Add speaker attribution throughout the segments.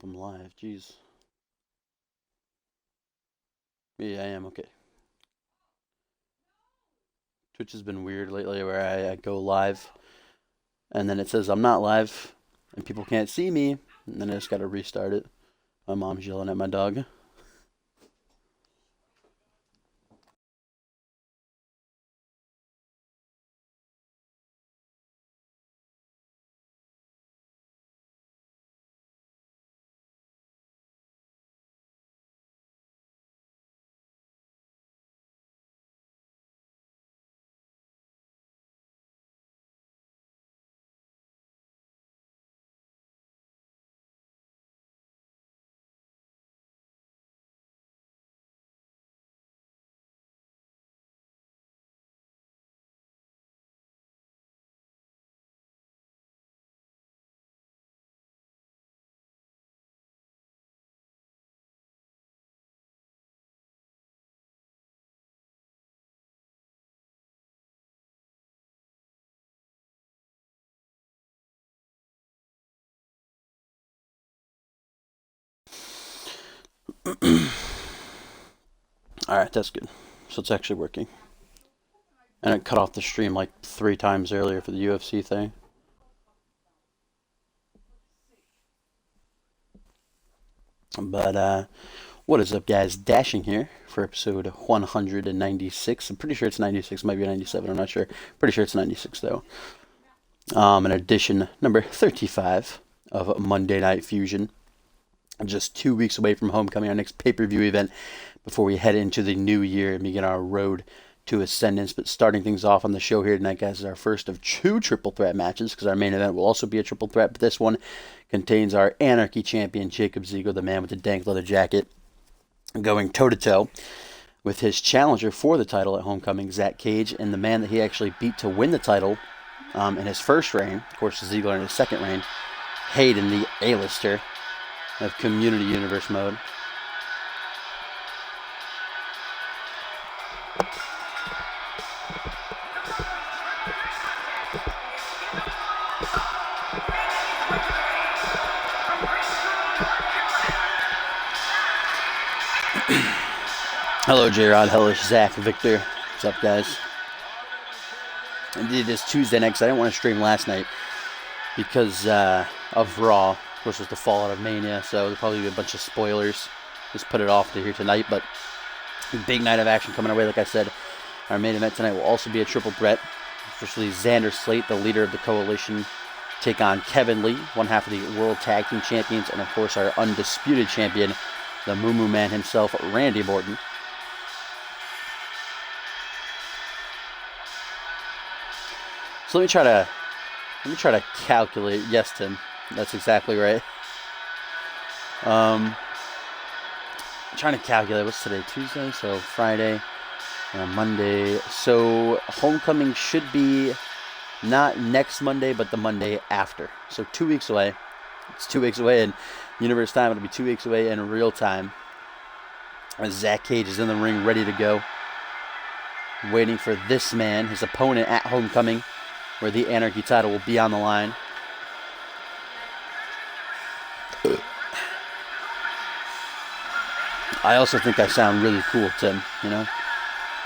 Speaker 1: hope I'm live. Jeez. Yeah, I am. Okay. Twitch has been weird lately where I go live and then it says I'm not live and people can't see me and then I just gotta restart it. My mom's yelling at my dog. Alright, that's good. So it's actually working. And it cut off the stream like 3 times earlier for the UFC thing. But what is up, guys? Dashing here for episode 196. I'm pretty sure it's 96, might be 97, I'm not sure. Pretty sure it's 96 though. An edition number 35 of Monday Night Fusion. Just 2 weeks away from Homecoming, our next pay-per-view event, before we head into the new year and begin our road to Ascendance. But starting things off on the show here tonight, guys, is our first of 2 triple threat matches, because our main event will also be a triple threat. But this one contains our Anarchy champion, Jacob Ziegler, the man with the dank leather jacket, going toe-to-toe with his challenger for the title at Homecoming, Zach Cage, and the man that he actually beat to win the title in his first reign, of course, Ziegler in his second reign, Hayden, the A-lister of Community Universe mode. Hello, J-Rod, Hellish, Zach, Victor. What's up, guys? Indeed, it is Tuesday night because I didn't want to stream last night because of Raw. Of course, it was the fallout of Mania, so there'll probably be a bunch of spoilers. Just put it off to here tonight, but big night of action coming our way. Like I said, our main event tonight will also be a triple threat. Especially Xander Slate, the leader of the Coalition, take on Kevin Lee, one half of the World Tag Team Champions, and of course our undisputed champion, the Moo Moo Man himself, Randy Orton. So let me try to calculate. Yes, Tim, that's exactly right. I'm trying to calculate. What's today? Tuesday, so Friday, Monday. So Homecoming should be not next Monday, but the Monday after. So 2 weeks away. It's 2 weeks away in universe time. It'll be 2 weeks away in real time. As Zach Cage is in the ring, ready to go, waiting for this man, his opponent at Homecoming, where the Anarchy title will be on the line. I also think I sound really cool, Tim, you know?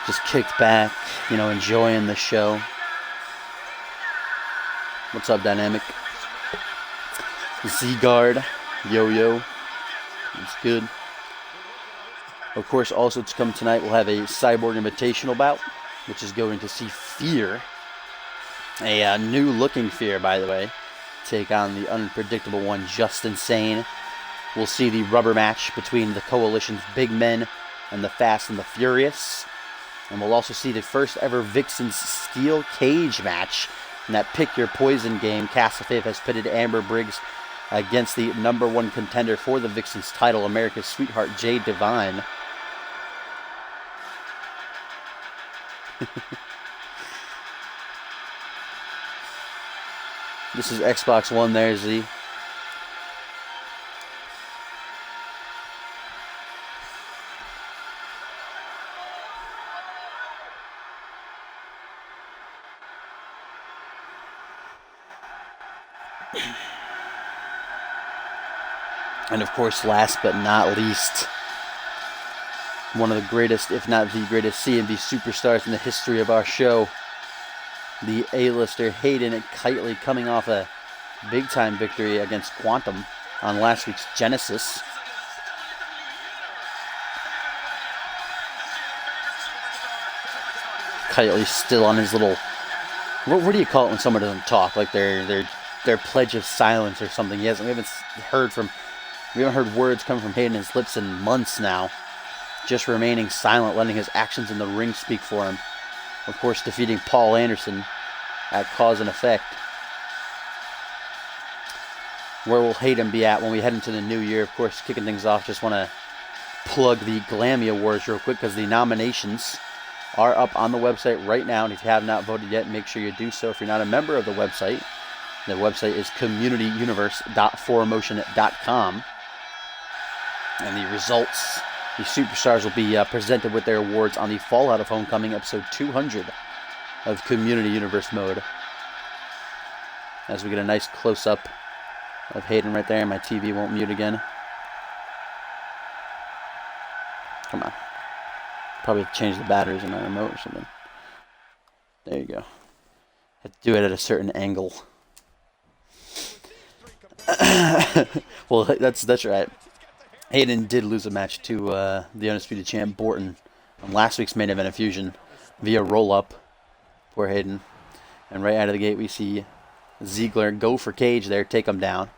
Speaker 1: Just kicked back, you know, enjoying the show. What's up, Dynamic? Z-Guard, Yo-Yo. It's good. Of course, also to come tonight, we'll have a Cyborg Invitational bout, which is going to see Fear, a new-looking Fear, by the way, take on the unpredictable one, Just Insane. We'll see the rubber match between the Coalition's big men and the Fast and the Furious. And we'll also see the first ever Vixen's Steel Cage match in that Pick Your Poison game. Cast of Faith has pitted Amber Briggs against the #1 contender for the Vixen's title, America's Sweetheart, Jade Divine. This is Xbox One there, Z. And of course, last but not least, one of the greatest, if not the greatest, CMV superstars in the history of our show, the A-lister Hayden Kitely, coming off a big-time victory against Quantum on last week's Genesis. Kitely's still on his little, what do you call it when someone doesn't talk? Like their pledge of silence or something. We haven't heard words come from Hayden his lips in months now. Just remaining silent, letting his actions in the ring speak for him. Of course, defeating Paul Anderson at Cause and Effect. Where will Hayden be at when we head into the new year? Of course, kicking things off, just want to plug the Glammy Awards real quick because the nominations are up on the website right now. And if you have not voted yet, make sure you do so. If you're not a member of the website is communityuniverse.4motion.com. And the results, the superstars will be presented with their awards on the Fallout of Homecoming, episode 200 of Community Universe mode. As we get a nice close-up of Hayden right there. My TV won't mute again. Come on. Probably change the batteries in my remote or something. There you go. Have to do it at a certain angle. Well, that's right. Hayden did lose a match to the Undisputed Champ Borton on last week's main event of Fusion via roll-up for Hayden. And right out of the gate, we see Ziggler go for Cage there, take him down.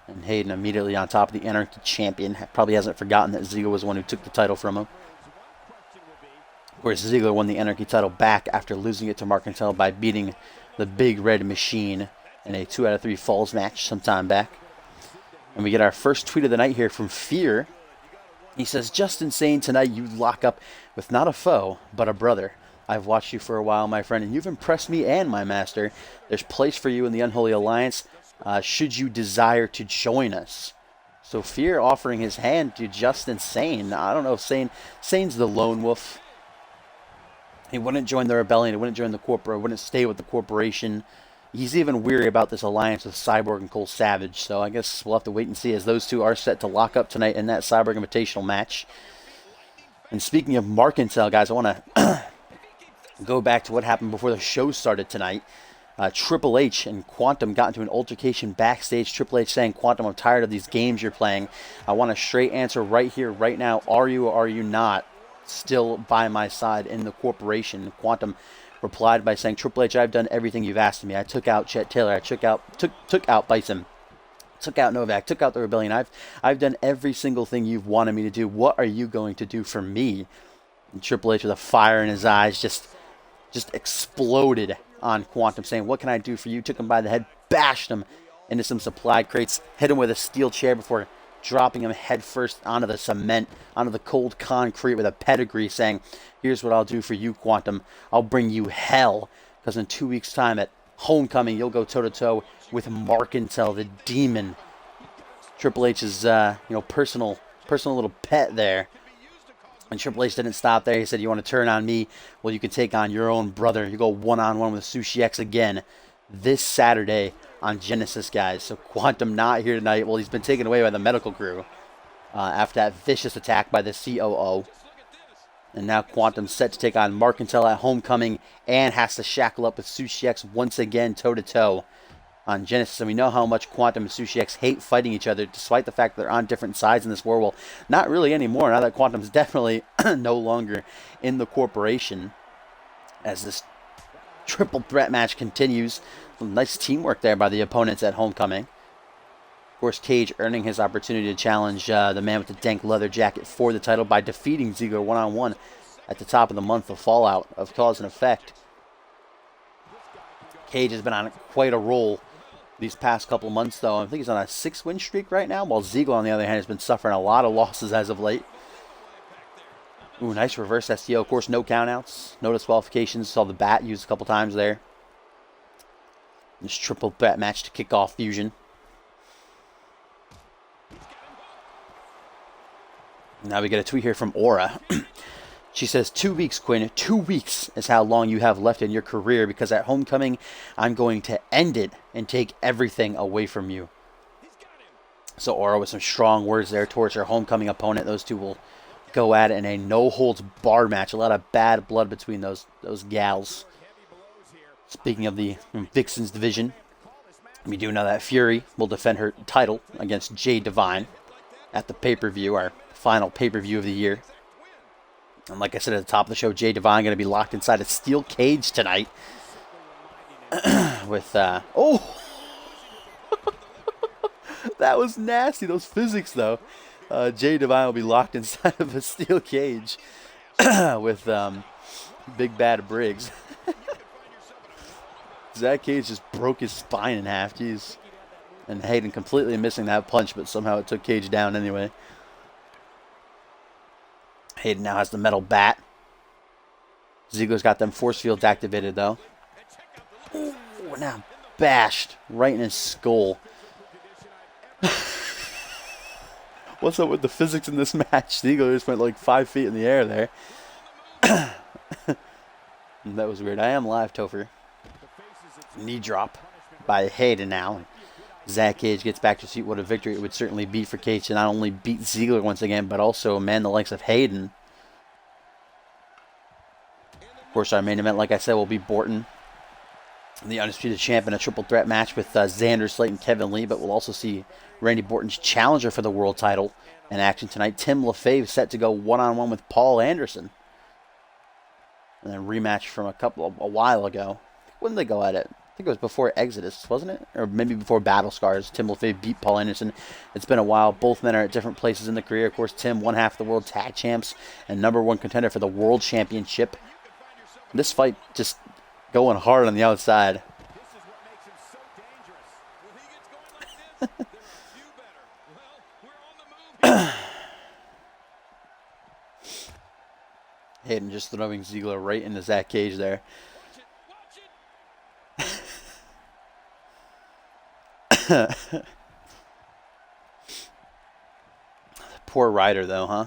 Speaker 1: And Hayden immediately on top of the Anarchy Champion. Probably hasn't forgotten that Ziggler was the one who took the title from him. Of course, Ziggler won the Anarchy title back after losing it to Mark Marquardt by beating the Big Red Machine in a 2 out of 3 falls match some time back. And we get our first tweet of the night here from Fear. He says, "Just insane tonight you lock up with not a foe, but a brother. I've watched you for a while, my friend, and you've impressed me and my master. There's place for you in the Unholy Alliance, should you desire to join us." So Fear offering his hand to Just Insane. I don't know if Sane's the lone wolf. He wouldn't join the rebellion. He wouldn't join the corporate. Wouldn't stay with the corporation. He's even weary about this alliance with Cyborg and Cole Savage. So I guess we'll have to wait and see as those two are set to lock up tonight in that Cyborg Invitational match. And speaking of Marquardt, guys, I want to go back to what happened before the show started tonight. Triple H and Quantum got into an altercation backstage. Triple H saying, "Quantum, I'm tired of these games you're playing. I want a straight answer right here, right now. Are you or are you not still by my side in the corporation?" Quantum replied by saying, "Triple H, I've done everything you've asked of me. I took out Chet Taylor. I took out Bison. Took out Novak. Took out the Rebellion. I've done every single thing you've wanted me to do. What are you going to do for me?" And Triple H, with a fire in his eyes, just exploded on Quantum, saying, "What can I do for you?" Took him by the head, bashed him into some supply crates, hit him with a steel chair before dropping him headfirst onto the cement, onto the cold concrete with a pedigree, saying, "Here's what I'll do for you, Quantum. I'll bring you hell, because in 2 weeks' time at Homecoming, you'll go toe-to-toe with Marquardt, the demon." Triple H's, personal little pet there. And Triple H didn't stop there. He said, "You want to turn on me? Well, you can take on your own brother. You go one-on-one with Sushi X again this Saturday on Genesis, guys." So Quantum not here tonight. Well, he's been taken away by the medical crew after that vicious attack by the COO. And now Quantum's set to take on Marquardt at Homecoming and has to shackle up with Sushi X once again toe-to-toe on Genesis. And we know how much Quantum and Sushi X hate fighting each other, despite the fact that they're on different sides in this war. Well, not really anymore, now that Quantum's definitely no longer in the corporation. As this triple threat match continues, nice teamwork there by the opponents at Homecoming. Of course, Cage earning his opportunity to challenge the man with the dank leather jacket for the title by defeating Ziggler one-on-one at the top of the month of Fallout of Cause and Effect. Cage has been on quite a roll these past couple months, though. I think he's on a 6-win streak right now, while Ziggler, on the other hand, has been suffering a lot of losses as of late. Ooh, nice reverse STO. Of course, no countouts, no disqualifications. Saw the bat used a couple times there. This triple threat match to kick off Fusion. Now we get a tweet here from Aura. She says, 2 weeks, Quinn. 2 weeks is how long you have left in your career, because at Homecoming, I'm going to end it and take everything away from you. So Aura with some strong words there towards her homecoming opponent. Those two will go at it in a no-holds-barred match. A lot of bad blood between those gals. Speaking of the Vixens division, we do know that Fury will defend her title against Jade Divine at the pay-per-view, our final pay-per-view of the year. And like I said at the top of the show, Jade Divine going to be locked inside a steel cage tonight. With, oh! That was nasty, those physics, though. Jade Divine will be locked inside of a steel cage with Big Bad Briggs. Zach Cage just broke his spine in half, jeez. And Hayden completely missing that punch, but somehow it took Cage down anyway. Hayden now has the metal bat. Ziggler's got them force fields activated, though. Ooh, now bashed right in his skull. What's up with the physics in this match? Ziggler just went like 5 feet in the air there. That was weird. I am live, Topher. Knee drop by Hayden now. Zach Cage gets back to his feet. What a victory it would certainly be for Cage to not only beat Ziggler once again, but also man the likes of Hayden. Of course, our main event, like I said, will be Borton, the Undisputed Champ, in a triple threat match with Xander Slayton, Kevin Lee, but we'll also see Randy Borton's challenger for the world title in action tonight. Tim LaFave set to go one-on-one with Paul Anderson. And then rematch from a while ago. When did they go at it? I think it was before Exodus, wasn't it? Or maybe before Battle Scars. Tim LaFave beat Paul Anderson. It's been a while. Both men are at different places in the career. Of course, Tim, one half of the world tag champs and #1 contender for the world championship. This fight just going hard on the outside. Hayden just throwing Ziggler right into Zach Cage there. Poor Ryder, though, huh?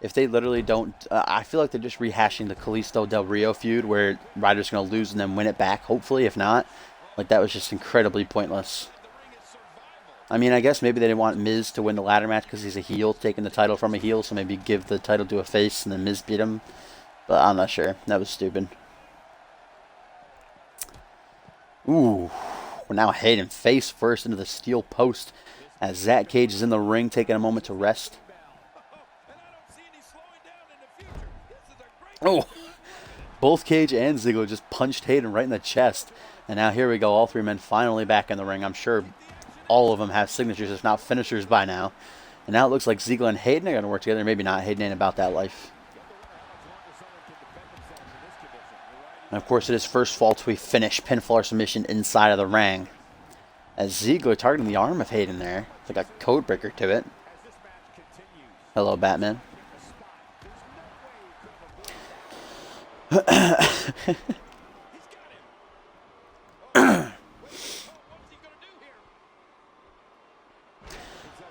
Speaker 1: If they literally don't... I feel like they're just rehashing the Kalisto Del Rio feud where Ryder's going to lose and then win it back, hopefully. If not, like, that was just incredibly pointless. I mean, I guess maybe they didn't want Miz to win the ladder match because he's a heel, taking the title from a heel, so maybe give the title to a face and then Miz beat him. But I'm not sure. That was stupid. Ooh. We're now Hayden face first into the steel post as Zach Cage is in the ring taking a moment to rest. Oh, both Cage and Ziggler just punched Hayden right in the chest. And now here we go, all three men finally back in the ring. I'm sure all of them have signatures, if not finishers by now. And now it looks like Ziggler and Hayden are going to work together. Maybe not. Hayden ain't about that life. And of course, it is first fall to a finish, pinfall or submission inside of the ring. As Ziggler targeting the arm of Hayden there. It's like a code breaker to it. Hello, Batman.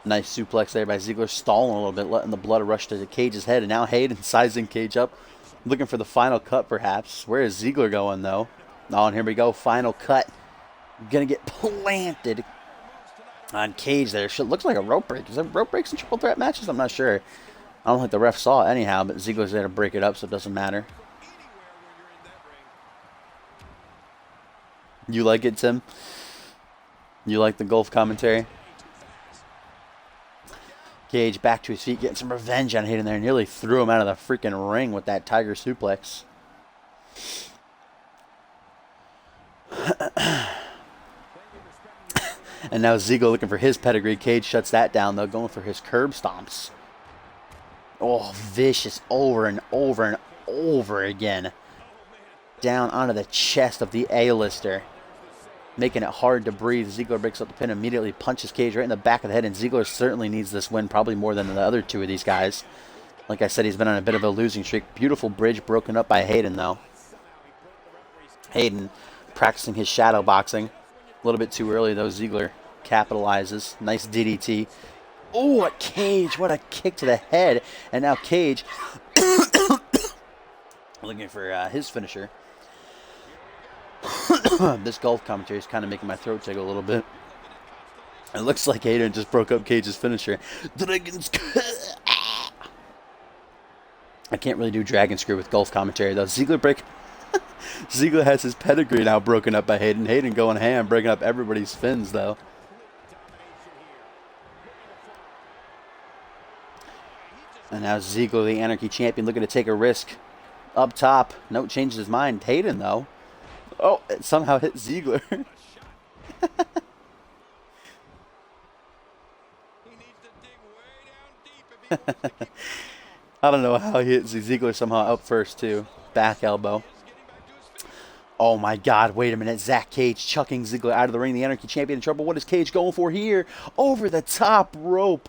Speaker 1: Nice suplex there by Ziggler, stalling a little bit, letting the blood rush to Cage's head. And now Hayden sizing Cage up, looking for the final cut perhaps. Where is Ziggler going though? Oh, and here we go, final cut. Gonna get planted on Cage there. Shit, looks like a rope break. Is there rope breaks in triple threat matches? I'm not sure. I don't think the ref saw it anyhow, but Ziggler's there to break it up, so it doesn't matter. You like it, Tim? You like the golf commentary? Cage back to his feet, getting some revenge on Hayden there. Nearly threw him out of the freaking ring with that tiger suplex. And now Ziggler looking for his pedigree. Cage shuts that down, though, going for his curb stomps. Oh, vicious over and over and over again. Down onto the chest of the A-lister. Making it hard to breathe. Ziggler breaks up the pin, immediately punches Cage right in the back of the head, and Ziggler certainly needs this win, probably more than the other two of these guys. Like I said, he's been on a bit of a losing streak. Beautiful bridge broken up by Hayden, though. Hayden practicing his shadow boxing. A little bit too early, though. Ziggler capitalizes. Nice DDT. Oh, a Cage. What a kick to the head. And now Cage looking for his finisher. This golf commentary is kind of making my throat tickle a little bit. It looks like Hayden just broke up Cage's finisher. Dragon's I can't really do Dragon Screw with golf commentary though. Ziggler has his pedigree now broken up by Hayden. Hayden going ham, breaking up everybody's fins though. And now Ziggler, the Anarchy Champion, looking to take a risk. Up top. No, changes his mind. Hayden, though. Oh, it somehow hit Ziggler. I don't know how he hit Ziggler somehow up first, too. Back elbow. Oh, my God. Wait a minute. Zach Cage chucking Ziggler out of the ring. The Anarchy Champion in trouble. What is Cage going for here? Over the top rope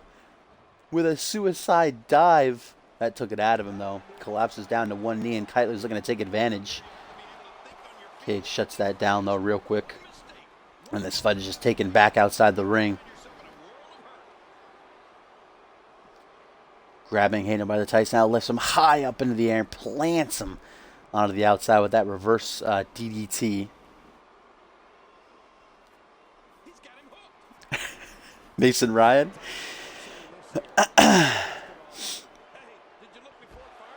Speaker 1: with a suicide dive. That took it out of him, though. Collapses down to one knee, and Keitler's looking to take advantage. Cage shuts that down, though, real quick. And this fight is just taken back outside the ring. Grabbing Hayden by the tights now, lifts him high up into the air and plants him onto the outside with that reverse DDT. Mason Ryan.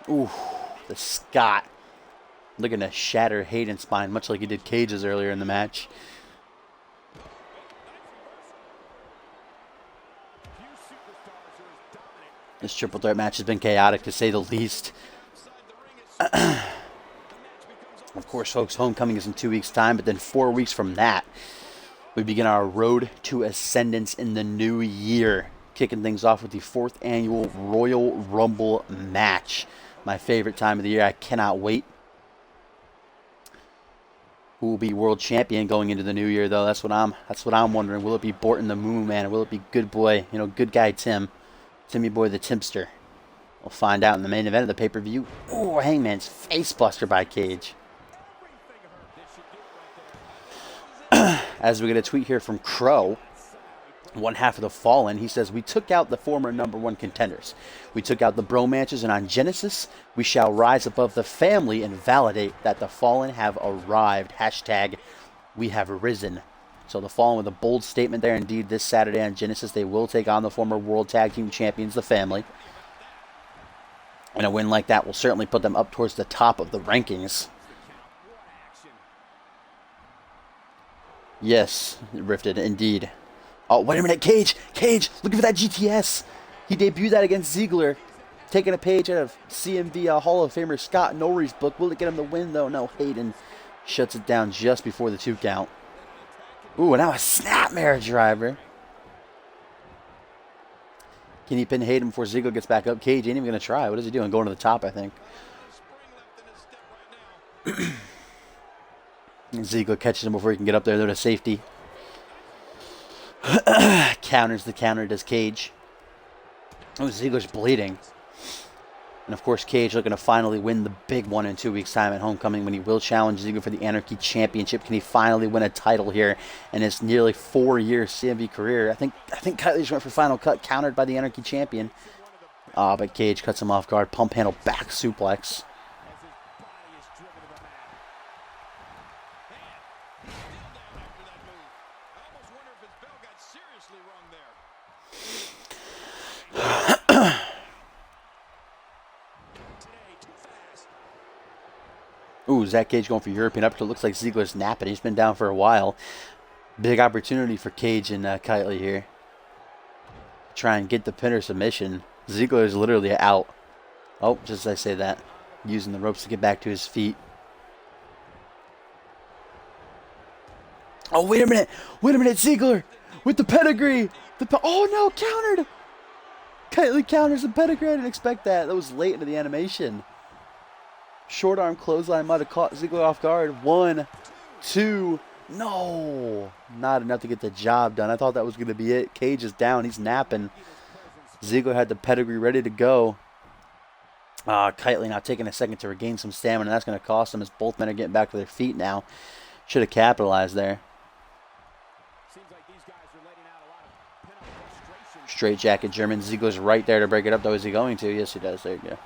Speaker 1: Ooh, the Scott looking to shatter Hayden's spine, much like he did Cage's earlier in the match. This triple threat match has been chaotic, to say the least. Of course, folks, Homecoming is in 2 weeks' time, but then 4 weeks from that, we begin our road to ascendance in the new year. Kicking things off with the 4th annual Royal Rumble match. My favorite time of the year. I cannot wait. Who will be world champion going into the new year, though? That's what I'm wondering. Will it be Borton the Moo Man? Or will it be good boy, good guy Timmy Boy the Timpster? We'll find out in the main event of the pay-per-view. Oh, Hangman's face buster by Cage. As we get a tweet here from Crow, one half of the Fallen, he says, we took out the former #1 contenders. We took out the bromances, and on Genesis, we shall rise above the family and validate that the Fallen have arrived. Hashtag, we have risen. So the Fallen with a bold statement there. Indeed, this Saturday on Genesis, they will take on the former World Tag Team Champions, the family. And a win like that will certainly put them up towards the top of the rankings. Yes, Rifted, indeed. Oh, wait a minute, Cage, looking for that GTS. He debuted that against Ziggler, taking a page out of CMV Hall of Famer Scott Norrie's book. Will it get him the win, though? No, Hayden shuts it down just before the 2 count. Ooh, and now a snapmare driver. Can he pin Hayden before Ziggler gets back up? Cage ain't even going to try. What is he doing? Going to the top, I think. Ziggler catches him before he can get up there, though, to safety. Counters the counter, does Cage. Oh, Ziggler's bleeding. And of course, Cage looking to finally win the big one in 2 weeks' time at Homecoming, when he will challenge Ziggler for the Anarchy Championship. Can he finally win a title here in his nearly 4-year CMV career? I think Kylie just went for final cut, countered by the Anarchy Champion. But Cage cuts him off guard. Pump handle back suplex. Ooh, Zach Cage going for European uppercut. Looks like Ziggler's napping. He's been down for a while. Big opportunity for Cage and Kylie here. Try and get the pin or submission. Ziggler is literally out. Oh, just as I say that. Using the ropes to get back to his feet. Oh, wait a minute. Ziggler with the pedigree. Oh, no, countered. Kylie counters the pedigree. I didn't expect that. That was late into the animation. Short arm clothesline might have caught Ziggler off guard. 1, 2, no. Not enough to get the job done. I thought that was going to be it. Cage is down. He's napping. Ziggler had the pedigree ready to go. Kylie now taking a second to regain some stamina. That's going to cost him, as both men are getting back to their feet now. Should have capitalized there. Straight jacket German. Ziggler's right there to break it up, though. Is he going to? Yes, he does. There you go.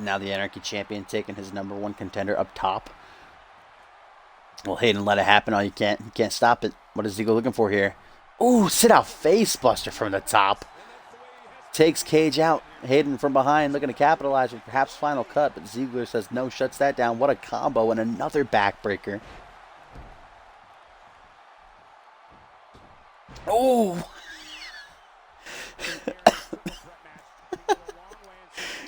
Speaker 1: Now the Anarchy Champion taking his #1 contender up top. Well, Hayden let it happen. Oh, you can't stop it. What is Ziggler looking for here? Ooh, sit-out face buster from the top. Takes Cage out. Hayden from behind looking to capitalize with perhaps final cut, but Ziggler says no, shuts that down. What a combo and another backbreaker. Oh!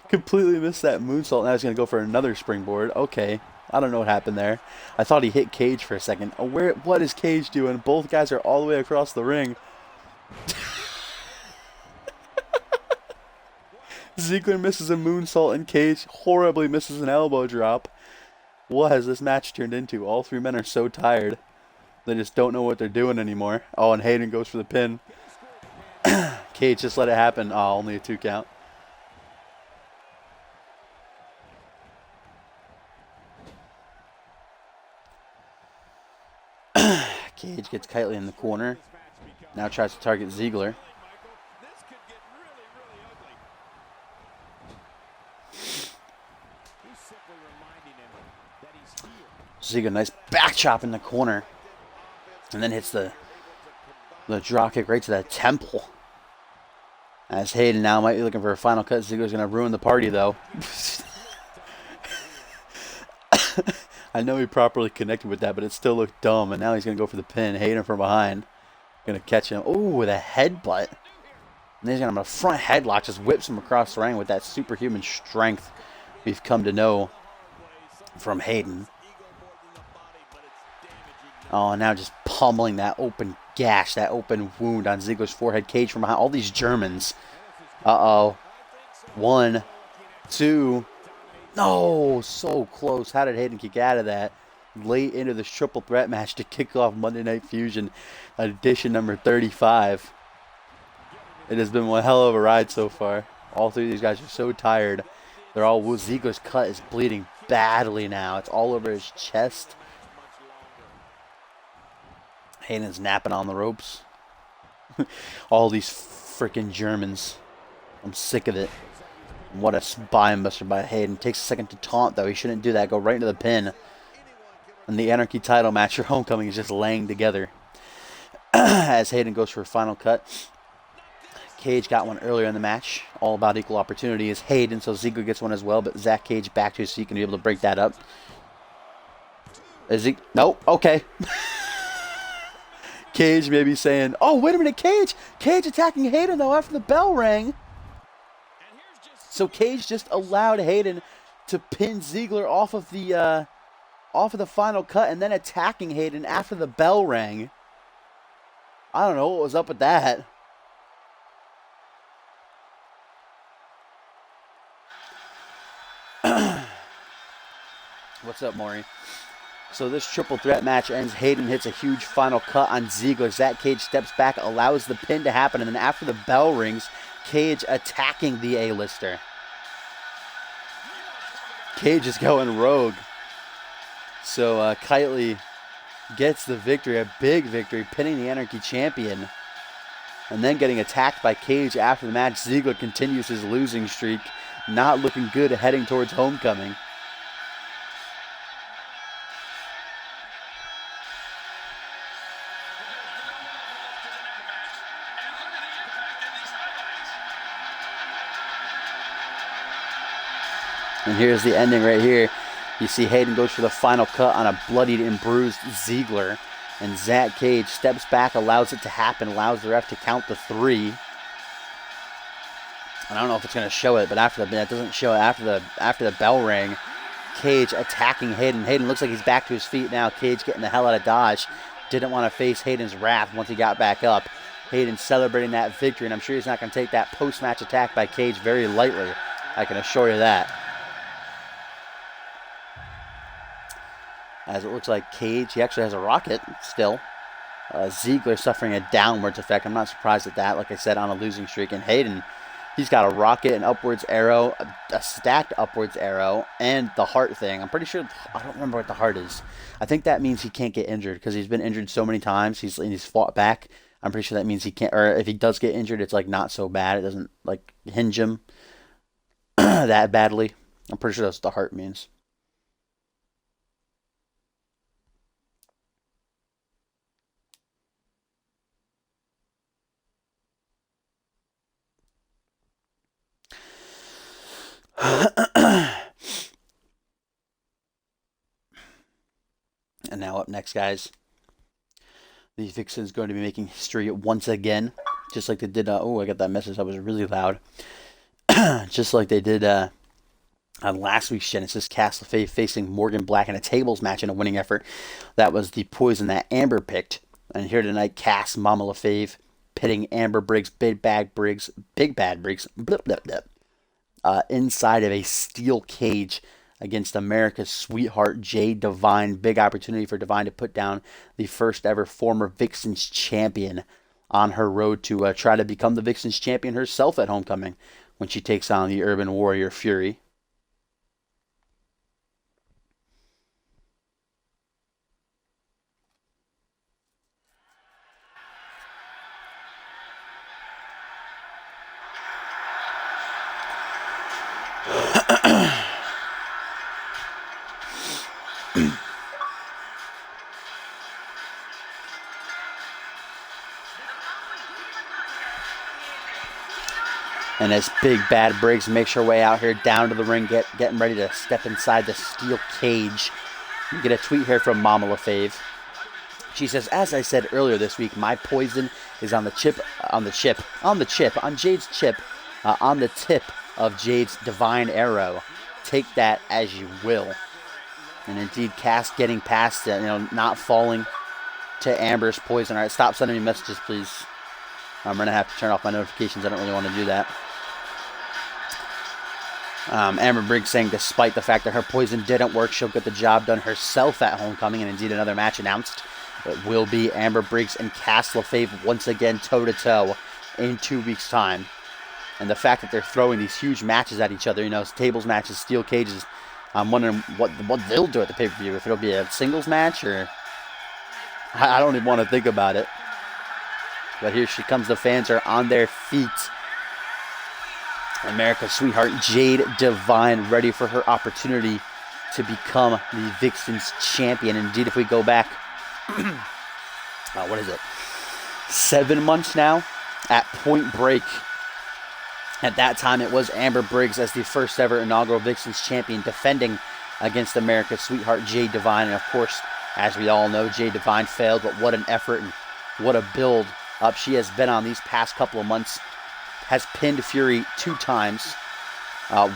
Speaker 1: Completely missed that moonsault. Now he's going to go for another springboard. Okay. I don't know what happened there. I thought he hit Cage for a second. Oh, what is Cage doing? Both guys are all the way across the ring. Ziggler misses a moonsault and Cage horribly misses an elbow drop. What has this match turned into? All three men are so tired. They just don't know what they're doing anymore. Oh, and Hayden goes for the pin. Cage just let it happen. Oh, only a 2 count. Cage gets Kitely in the corner. Now tries to target Ziggler. Ziggler, nice back chop in the corner. And then hits the draw kick right to the temple. As Hayden now might be looking for a final cut. Ziggler's going to ruin the party, though. I know he properly connected with that, but it still looked dumb. And now he's going to go for the pin. Hayden from behind. Going to catch him. Ooh, with a headbutt. And then he's going to have a front headlock. Just whips him across the ring with that superhuman strength we've come to know from Hayden. Oh, now just pummeling that open gash, that open wound on Ziggler's forehead. Cage from behind. All these Germans. Uh-oh. 1, 2. No, so close. How did Hayden kick out of that? Late into this triple threat match to kick off Monday Night Fusion edition number 35. It has been one hell of a ride so far. All three of these guys are so tired. They're all, Ziggler's cut is bleeding badly now. It's all over his chest. Hayden's napping on the ropes. All these freaking Germans. I'm sick of it. What a spine buster by Hayden. Takes a second to taunt, though. He shouldn't do that. Go right into the pin. And the Anarchy title match, your homecoming, is just laying together. As Hayden goes for a final cut. Cage got one earlier in the match. All about equal opportunity is Hayden, so Ziggler gets one as well. But Zach Cage back to his feet, can be able to break that up. Is he? No? Okay. Cage maybe saying, oh, wait a minute, Cage. Cage attacking Hayden, though, after the bell rang. So Cage just allowed Hayden to pin Ziggler off of the final cut and then attacking Hayden after the bell rang. I don't know what was up with that. What's up, Maury? So this triple threat match ends. Hayden hits a huge final cut on Ziggler. Zach Cage steps back, allows the pin to happen, and then after the bell rings, Cage attacking the A-lister. Cage is going rogue. So Kitely gets the victory, a big victory, pinning the Anarchy Champion. And then getting attacked by Cage after the match. Ziggler continues his losing streak. Not looking good, heading towards homecoming. And here's the ending right here. You see Hayden goes for the final cut on a bloodied and bruised Ziggler. And Zach Cage steps back, allows it to happen, allows the ref to count the 3. And I don't know if it's going to show it, but that doesn't show it after the bell rang. Cage attacking Hayden. Hayden looks like he's back to his feet now. Cage getting the hell out of Dodge. Didn't want to face Hayden's wrath once he got back up. Hayden celebrating that victory, and I'm sure he's not going to take that post-match attack by Cage very lightly. I can assure you that. As it looks like Cage, he actually has a rocket still. Ziggler suffering a downwards effect. I'm not surprised at that. Like I said, on a losing streak. And Hayden, he's got a rocket, an upwards arrow, a stacked upwards arrow, and the heart thing. I'm pretty sure, I don't remember what the heart is. I think that means he can't get injured because he's been injured so many times. He's fought back. I'm pretty sure that means he can't, or if he does get injured, it's like not so bad. It doesn't like hinge him that badly. I'm pretty sure that's what the heart means. And now up next, guys, the Vixen's going to be making history once again, just like they did. Oh, I got that message. That was really loud. Just like they did on last week's Genesis, Cass LeFay facing Morgan Black in a tables match in a winning effort. That was the poison that Amber picked. And here tonight, Cass, Mama LeFave, pitting Amber Briggs, Big Bad Briggs, blip, blip, blip, inside of a steel cage against America's sweetheart, Jade Divine. Big opportunity for Divine to put down the first ever former Vixens champion on her road to try to become the Vixens champion herself at Homecoming when she takes on the Urban Warrior Fury. And as Big Bad Briggs makes her way out here down to the ring, getting ready to step inside the steel cage. You get a tweet here from Mama LeFave. She says, as I said earlier this week, my poison is on Jade's chip, on the tip of Jade's divine arrow. Take that as you will. And indeed, Cass getting past it, not falling to Amber's poison. All right, stop sending me messages, please. I'm going to have to turn off my notifications. I don't really want to do that. Amber Briggs saying despite the fact that her poison didn't work, she'll get the job done herself at Homecoming. And indeed, another match announced. It will be Amber Briggs and Cass LeFave once again toe-to-toe in 2 weeks' time. And the fact that they're throwing these huge matches at each other, tables matches, steel cages, I'm wondering what they'll do at the pay-per-view. If it'll be a singles match or... I don't even want to think about it. But here she comes. The fans are on their feet. America's sweetheart, Jade Divine, ready for her opportunity to become the Vixens champion. Indeed, if we go back, 7 months now at Point Break. At that time, it was Amber Briggs as the first ever inaugural Vixens champion, defending against America's sweetheart, Jade Divine. And of course, as we all know, Jade Divine failed, but what an effort and what a build up she has been on these past couple of months. Has pinned Fury 2 times.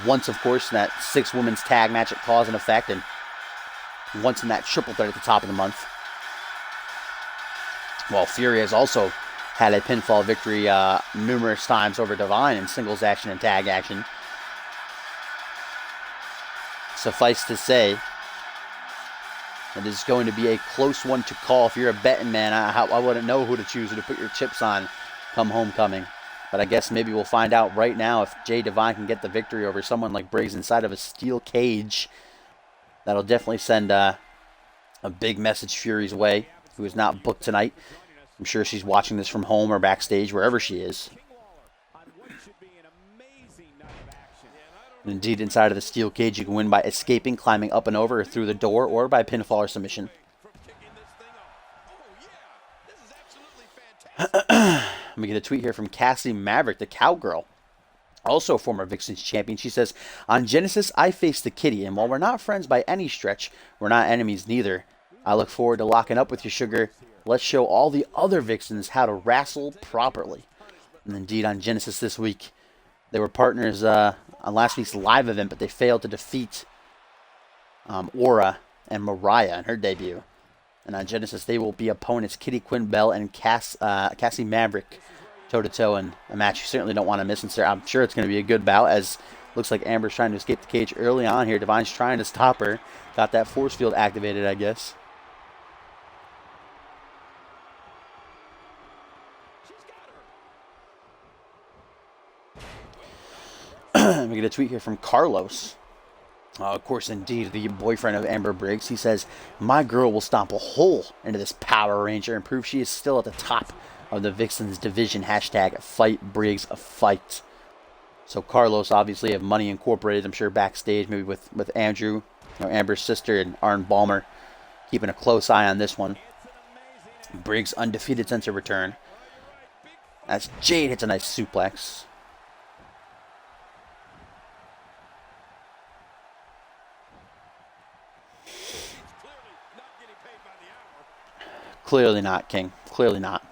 Speaker 1: Once, of course, in that 6 women's tag match at Cause and Effect, and once in that triple threat at the top of the month. While Fury has also had a pinfall victory numerous times over Divine in singles action and tag action. Suffice to say, it is going to be a close one to call. If you're a betting man, I wouldn't know who to choose, who to put your chips on come Homecoming. But I guess maybe we'll find out right now if Jade Divine can get the victory over someone like Briggs inside of a steel cage. That'll definitely send a big message Fury's way, who is not booked tonight. I'm sure she's watching this from home or backstage, wherever she is. And indeed, inside of the steel cage, you can win by escaping, climbing up and over, or through the door, or by pinfall or submission. Let me get a tweet here from Cassie Maverick, the cowgirl, also a former Vixens champion. She says, on Genesis, I faced the kitty, and while we're not friends by any stretch, we're not enemies neither. I look forward to locking up with you, sugar. Let's show all the other Vixens how to wrestle properly. And indeed, on Genesis this week, they were partners on last week's live event, but they failed to defeat Aura and Mariah in her debut. And on Genesis, they will be opponents Kitty Quinn Bell and Cassie Maverick toe-to-toe in a match you certainly don't want to miss. And I'm sure it's going to be a good bout, as looks like Amber's trying to escape the cage early on here. Divine's trying to stop her. Got that force field activated, I guess. Let me get a tweet here from Carlos. Of course, indeed, the boyfriend of Amber Briggs. He says, my girl will stomp a hole into this Power Ranger and prove she is still at the top of the Vixens division. Hashtag fight Briggs a fight. So Carlos obviously have money incorporated, I'm sure, backstage, maybe with Andrew, Amber's sister, and Arn Balmer, keeping a close eye on this one. Briggs undefeated since her return. As Jade hits a nice suplex. Clearly not, King. Clearly not.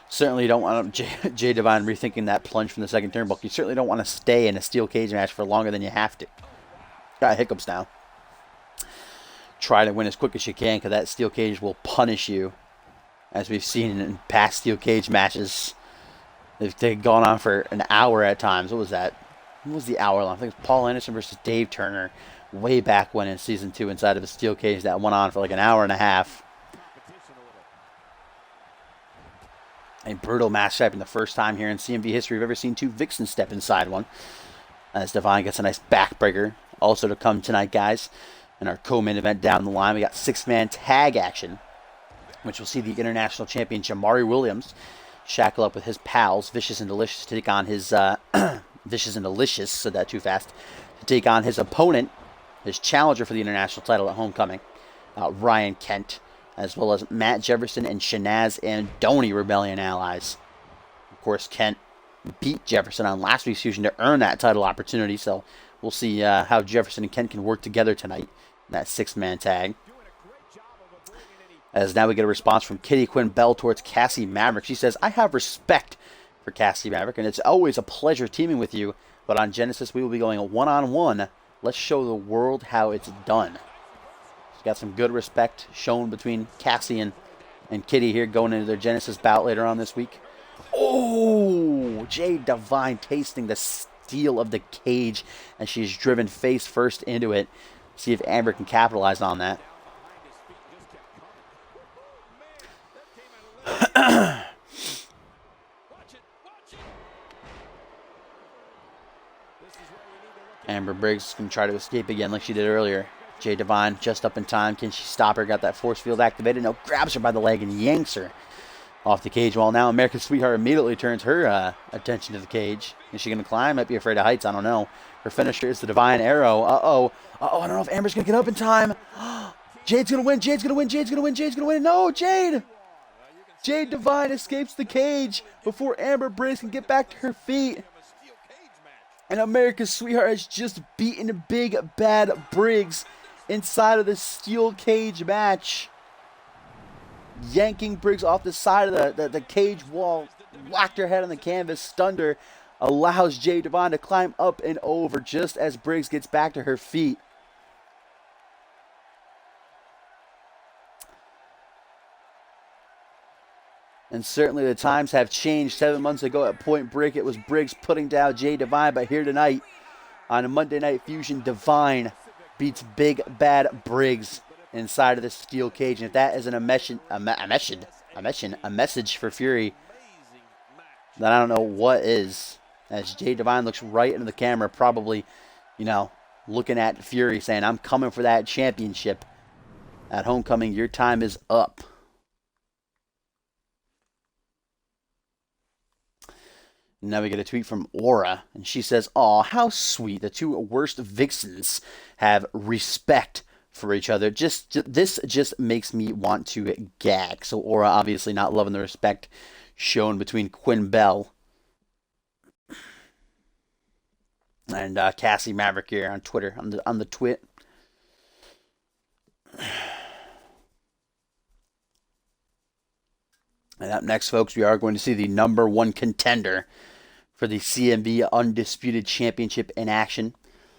Speaker 1: Certainly you don't want Jay Divine rethinking that plunge from the second turnbuckle. You certainly don't want to stay in a steel cage match for longer than you have to. Got hiccups now. Try to win as quick as you can, because that steel cage will punish you. As we've seen in past steel cage matches. They've gone on for an hour at times. What was that? What was the hour long? I think it was Paul Anderson versus Dave Turner way back when in Season 2 inside of a steel cage that went on for like an hour and a half. A brutal match type in the first time here in CMV history we've ever seen two Vixens step inside one. As Divine gets a nice backbreaker. Also to come tonight, guys. In our co-main event down the line, we got six-man tag action, which will see the international champion Jamari Williams shackle up with his pals, Vicious and Delicious, to take on his Vicious and Delicious, said that too fast, to take on his opponent, his challenger for the international title at Homecoming, Ryan Kent, as well as Matt Jefferson and Shanaz and Donnie Rebellion allies. Of course, Kent beat Jefferson on last week's Fusion to earn that title opportunity, so we'll see how Jefferson and Kent can work together tonight in that six-man tag. As now we get a response from Kitty Quinn Bell towards Cassie Maverick. She says, I have respect for Cassie Maverick, and it's always a pleasure teaming with you, but on Genesis we will be going one-on-one. Let's show the world how it's done. She's got some good respect shown between Cassie and Kitty here going into their Genesis bout later on this week. Oh, Jade Divine tasting the steel of the cage as she's driven face first into it. See if Amber can capitalize on that. Amber Briggs can try to escape again like she did earlier. Jade Divine just up in time. Can she stop her? Got that force field activated. No, grabs her by the leg and yanks her off the cage. While now American Sweetheart immediately turns her attention to the cage. Is she going to climb? Might be afraid of heights. I don't know. Her finisher is the Divine Arrow. Uh-oh. Uh-oh, I don't know if Amber's going to get up in time. Jade's going to win. Jade's going to win. Jade's going to win. Jade's going to win. No, Jade! Jade Divine escapes the cage before Amber Briggs can get back to her feet. And America's Sweetheart has just beaten Big Bad Briggs inside of the steel cage match. Yanking Briggs off the side of the cage wall, whacked her head on the canvas, stunned her, allows Jade Divine to climb up and over just as Briggs gets back to her feet. And certainly the times have changed. 7 months ago at Point Break, it was Briggs putting down Jade Divine. But here tonight, on a Monday Night Fusion, Divine beats Big Bad Briggs inside of the steel cage. And if that isn't a message for Fury, then I don't know what is. As Jade Divine looks right into the camera, probably, looking at Fury saying, I'm coming for that championship. At Homecoming, your time is up. Now we get a tweet from Aura, and she says, "Aw, how sweet. The two worst vixens have respect for each other. This just makes me want to gag." So Aura obviously not loving the respect shown between Quinn Bell and Cassie Maverick here on Twitter, on the twit. And up next, folks, we are going to see the number one contender for the CMV Undisputed Championship in action.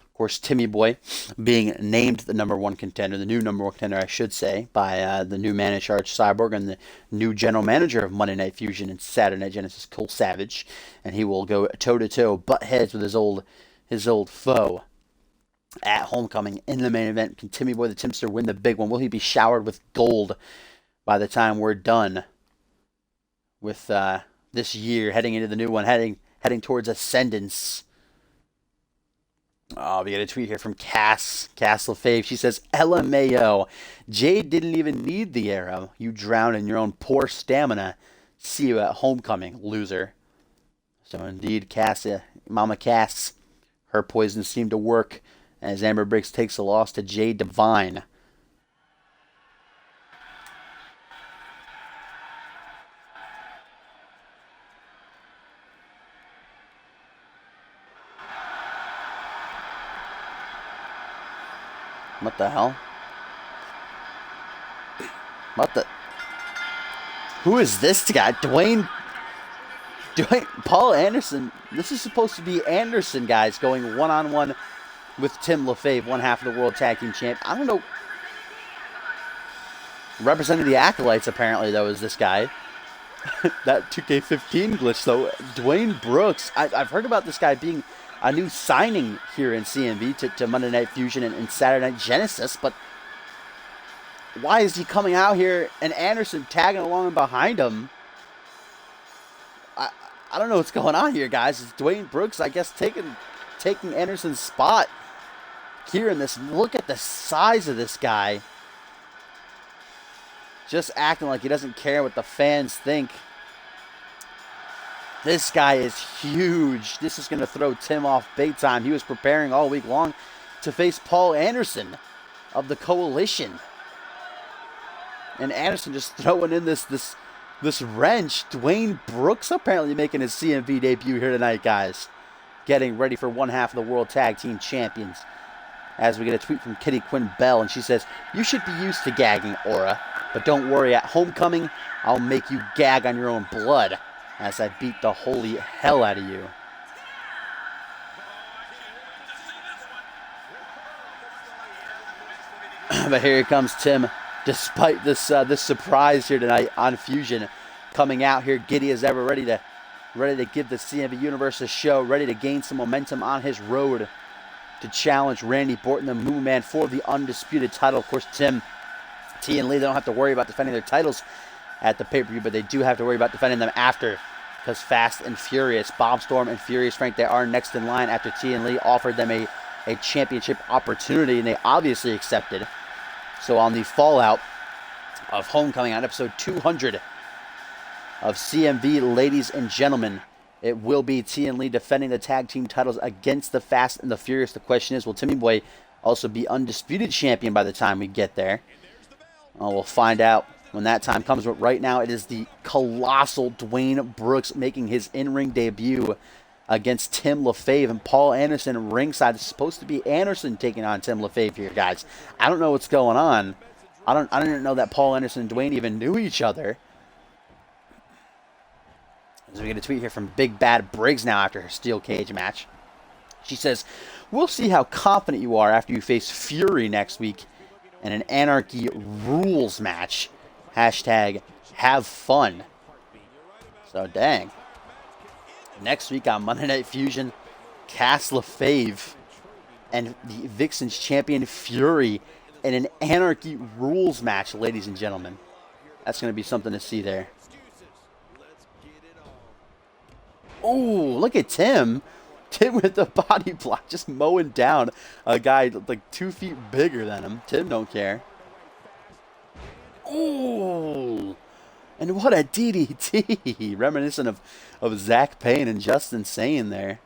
Speaker 1: Of course, Timmy Boy being named the number one contender, the new number one contender, I should say, by the new man in charge, Cyborg, and the new general manager of Monday Night Fusion and Saturday Night Genesis, Cole Savage. And he will go toe-to-toe, butt heads with his old foe at Homecoming in the main event. Can Timmy Boy the Timster win the big one? Will he be showered with gold by the time we're done with this year, heading into the new one, heading towards Ascendance? Oh, we get a tweet here from Cass LaFave. She says, LMAO, Jade didn't even need the arrow. You drowned in your own poor stamina. See you at Homecoming, loser. So indeed, Mama Cass, her poison seemed to work as Amber Briggs takes a loss to Jade Divine. What the hell? What the? Who is this guy? Dwayne, Paul Anderson. This is supposed to be Anderson, guys, going one-on-one with Tim LaFave, one half of the World Tag Team Champ. I don't know. Representing the Acolytes, apparently, though, is this guy. That 2K15 glitch, though. Dwayne Brooks. I've heard about this guy being a new signing here in CMV to Monday Night Fusion and Saturday Night Genesis, but why is he coming out here and Anderson tagging along behind him? I don't know what's going on here, guys. It's Dwayne Brooks, I guess, taking Anderson's spot here in this. Look at the size of this guy. Just acting like he doesn't care what the fans think. This guy is huge. This is going to throw Tim off big time. He was preparing all week long to face Paul Anderson of the Coalition. And Anderson just throwing in this wrench. Dwayne Brooks apparently making his CMV debut here tonight, guys. Getting ready for one half of the World Tag Team Champions. As we get a tweet from Kitty Quinn Bell, and she says, "You should be used to gagging, Aura. But don't worry, at homecoming, I'll make you gag on your own blood as I beat the holy hell out of you." But here comes Tim, despite this surprise here tonight on Fusion, coming out here giddy as ever, ready to give the CMV Universe a show, ready to gain some momentum on his road to challenge Randy Orton, the Moon Man, for the undisputed title. Of course, T and Lee, they don't have to worry about defending their titles at the pay-per-view, but they do have to worry about defending them after, because Fast and Furious, Bob Storm and Furious Frank, they are next in line after T and Lee offered them a championship opportunity, and they obviously accepted. So on the fallout of Homecoming on episode 200 of CMV, ladies and gentlemen, it will be T and Lee defending the tag team titles against the Fast and the Furious. The question is, will Timmy Boy also be undisputed champion by the time we get there? We'll find out when that time comes. But right now, it is the colossal Dwayne Brooks making his in-ring debut against Tim LaFave, and Paul Anderson ringside. It's supposed to be Anderson taking on Tim LaFave here, guys. I don't know what's going on. I didn't know that Paul Anderson and Dwayne even knew each other. As we get a tweet here from Big Bad Briggs now after her steel cage match. She says, "We'll see how confident you are after you face Fury next week in an Anarchy Rules match. Hashtag have fun." So dang. Next week on Monday Night Fusion, Cass LaFave and the Vixens champion Fury in an Anarchy Rules match, ladies and gentlemen. That's going to be something to see there. Oh, look at Tim. Tim with the body block, just mowing down a guy like 2 feet bigger than him. Tim don't care. Oh, and what a DDT. Reminiscent of Zach Payne and Justin Sane there.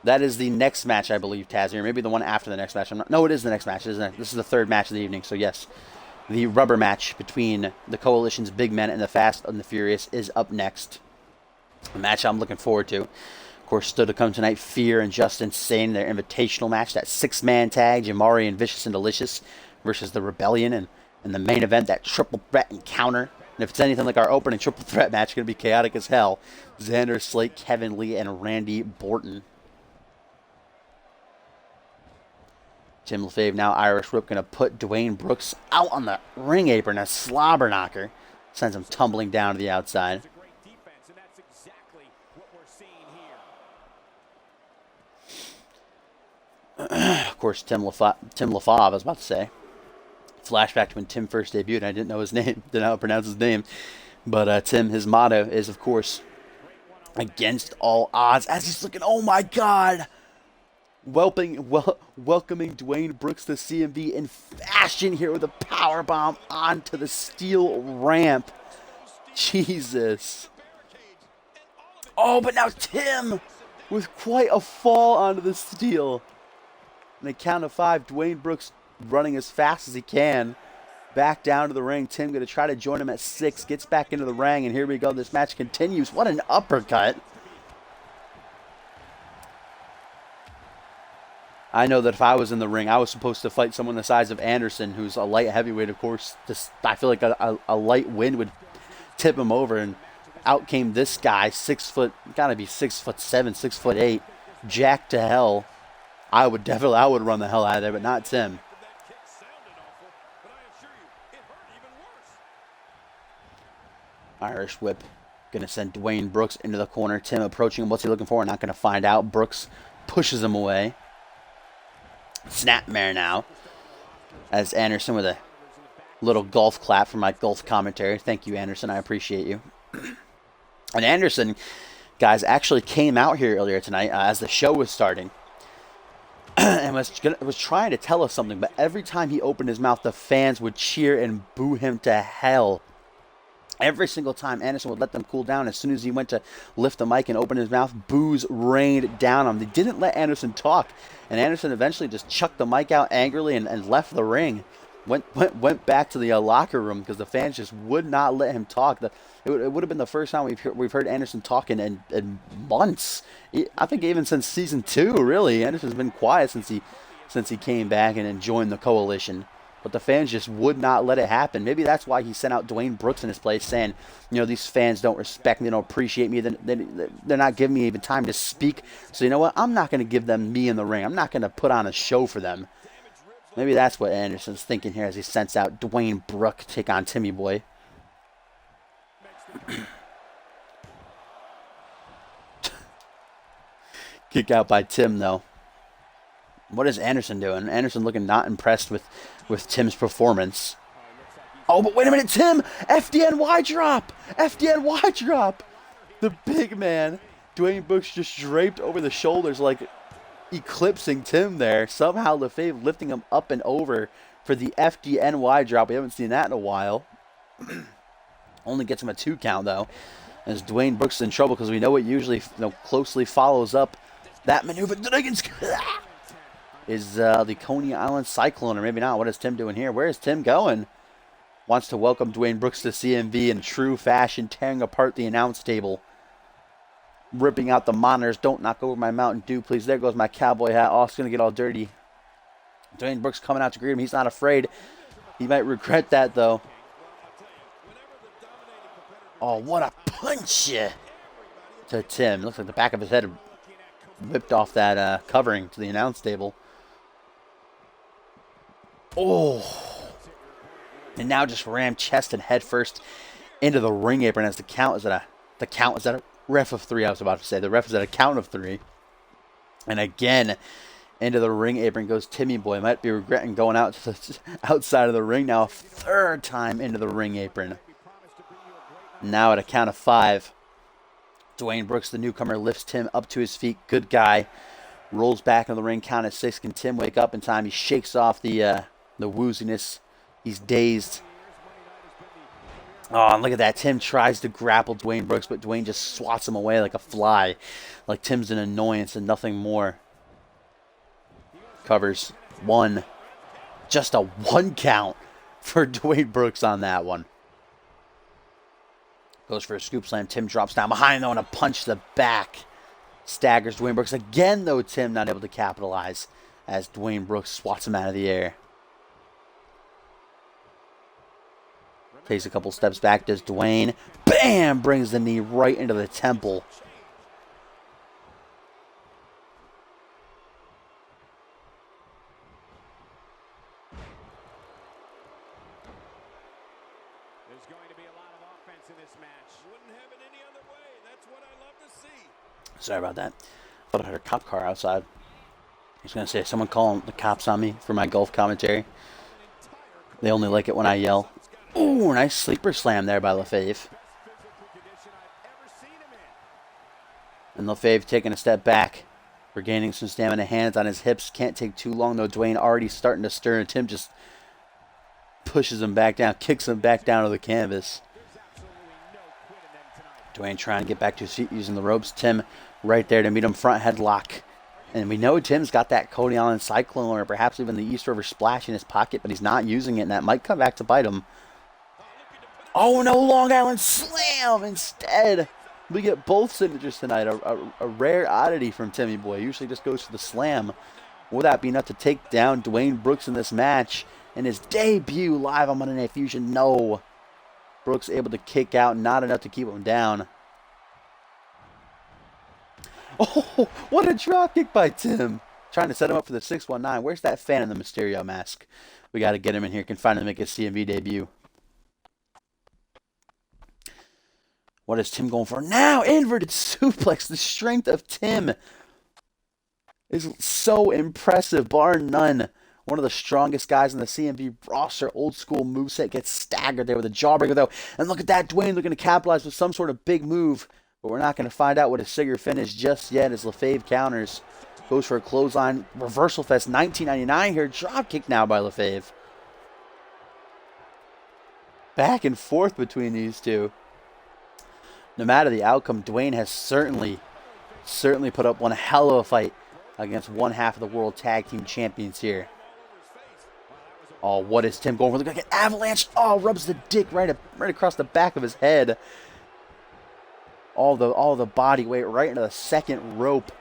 Speaker 1: That is the next match, I believe, Taz, or maybe the one after the next match. No, it is the next match, isn't it? This is the third match of the evening, so yes. The rubber match between the Coalition's Big Men and the Fast and the Furious is up next. A match I'm looking forward to. Of course, still to come tonight, Fear and Justin Sane, their invitational match, that 6-man tag, Jamari and Vicious and Delicious versus the Rebellion, and the main event, that triple threat encounter. And if it's anything like our opening triple threat match, it's going to be chaotic as hell. Xander Slate, Kevin Lee, and Randy Borton. Tim LaFave, now Irish Whip, going to put Dwayne Brooks out on the ring apron, a slobber knocker. Sends him tumbling down to the outside. Of course, Tim LaFave, I was about to say. Flashback to when Tim first debuted, and I didn't know his name, didn't know how to pronounce his name. But Tim, his motto is, of course, against all odds. As he's looking, oh my God! Welcoming Dwayne Brooks to CMV in fashion here with a powerbomb onto the steel ramp. Jesus. Oh, but now Tim with quite a fall onto the steel. And a count of 5, Dwayne Brooks running as fast as he can. Back down to the ring. Tim going to try to join him at 6. Gets back into the ring, and here we go. This match continues. What an uppercut. I know that if I was in the ring, I was supposed to fight someone the size of Anderson, who's a light heavyweight, of course. I feel like a light wind would tip him over, and out came this guy, 6 foot, gotta be 6'7", 6'8", jacked to hell. I would run the hell out of there, but not Tim. Irish whip, gonna send Dwayne Brooks into the corner. Tim approaching him. What's he looking for? We're not gonna find out. Brooks pushes him away. Snapmare now, as Anderson with a little golf clap for my golf commentary. Thank you, Anderson. I appreciate you. And Anderson, guys, actually came out here earlier tonight as the show was starting and was trying to tell us something. But every time he opened his mouth, the fans would cheer and boo him to hell. Every single time Anderson would let them cool down. As soon as he went to lift the mic and open his mouth, boos rained down on him. They didn't let Anderson talk. And Anderson eventually just chucked the mic out angrily and left the ring. Went back to the locker room because the fans just would not let him talk. It would have been the first time we've heard Anderson talking in months. I think even since season 2, really. Anderson's been quiet since he came back and joined the coalition. But the fans just would not let it happen. Maybe that's why he sent out Dwayne Brooks in his place, saying, you know, these fans don't respect me, they don't appreciate me, they're not giving me even time to speak. So you know what? I'm not going to give them me in the ring. I'm not going to put on a show for them. Maybe that's what Anderson's thinking here as he sends out Dwayne Brooks take on Timmy Boy. Kick out by Tim, though. What is Anderson doing? Anderson looking not impressed with Tim's performance. Oh, but wait a minute, Tim! FDNY drop! FDNY drop! The big man, Dwayne Brooks, just draped over the shoulders like eclipsing Tim there. Somehow LaFave lifting him up and over for the FDNY drop. We haven't seen that in a while. Only gets him a 2 count, though. As Dwayne Brooks is in trouble because we know it usually closely follows up that maneuver. Is the Coney Island Cyclone, or maybe not. What is Tim doing here? Where is Tim going? Wants to welcome Dwayne Brooks to CMV in true fashion, tearing apart the announce table. Ripping out the monitors. Don't knock over my Mountain Dew, please. There goes my cowboy hat. Oh, it's going to get all dirty. Dwayne Brooks coming out to greet him. He's not afraid. He might regret that, though. Oh, what a punch to Tim. Looks like the back of his head whipped off that covering to the announce table. Oh. And now just rammed chest and head first into the ring apron as the count is at a ref of 3, I was about to say. The ref is at a count of 3. And again, into the ring apron goes Timmy Boy. Might be regretting going out to the outside of the ring now. A 3rd time into the ring apron. Now at a count of 5. Dwayne Brooks, the newcomer, lifts Tim up to his feet. Good guy. Rolls back in the ring. Count of 6. Can Tim wake up in time? He shakes off the wooziness. He's dazed. Oh, and look at that. Tim tries to grapple Dwayne Brooks, but Dwayne just swats him away like a fly. Like Tim's an annoyance and nothing more. Covers 1. Just a 1 count for Dwayne Brooks on that one. Goes for a scoop slam. Tim drops down behind, though, and a punch to the back. Staggers Dwayne Brooks. Again, though, Tim not able to capitalize as Dwayne Brooks swats him out of the air. Takes a couple steps back. Does Dwayne. Bam! Brings the knee right into the temple.
Speaker 2: There's going to be a lot of offense in this match. Wouldn't have it any other way. That's what I love to see.
Speaker 1: Sorry about that. I thought I heard a cop car outside. I was going to say, someone calling the cops on me for my golf commentary. They only like it when I yell. Ooh, nice sleeper slam there by LaFave. And LaFave taking a step back. Regaining some stamina. Hands on his hips. Can't take too long, though. Dwayne already starting to stir. And Tim just pushes him back down. Kicks him back down to the canvas. Dwayne trying to get back to his feet using the ropes. Tim right there to meet him, front headlock. And we know Tim's got that Cody Allen Cyclone or perhaps even the East River Splash in his pocket, but he's not using it, and that might come back to bite him. Oh no, Long Island Slam instead. We get both signatures tonight, a rare oddity from Timmy Boy. Usually just goes for the slam. Will that be enough to take down Dwayne Brooks in this match? In his debut live on Monday Night Fusion, no. Brooks able to kick out, not enough to keep him down. Oh, what a drop kick by Tim. Trying to set him up for the 619. Where's that fan in the Mysterio mask? We got to get him in here. Can finally make his CMV debut. What is Tim going for now? Inverted suplex. The strength of Tim is so impressive, bar none. One of the strongest guys in the CMV roster. Old school moveset. Gets staggered there with a jawbreaker, though. And look at that. Dwayne looking to capitalize with some sort of big move. But we're not going to find out what his Sigurd finish just yet as LaFave counters. Goes for a clothesline. Reversal Fest 1999 here. Drop kick now by LaFave. Back and forth between these two. No matter the outcome, Dwayne has certainly put up one hell of a fight against one half of the World Tag Team Champions here. Oh, what is Tim going for? Look like an avalanche. Oh, rubs the dick right across the back of his head. All the body weight right into the second rope.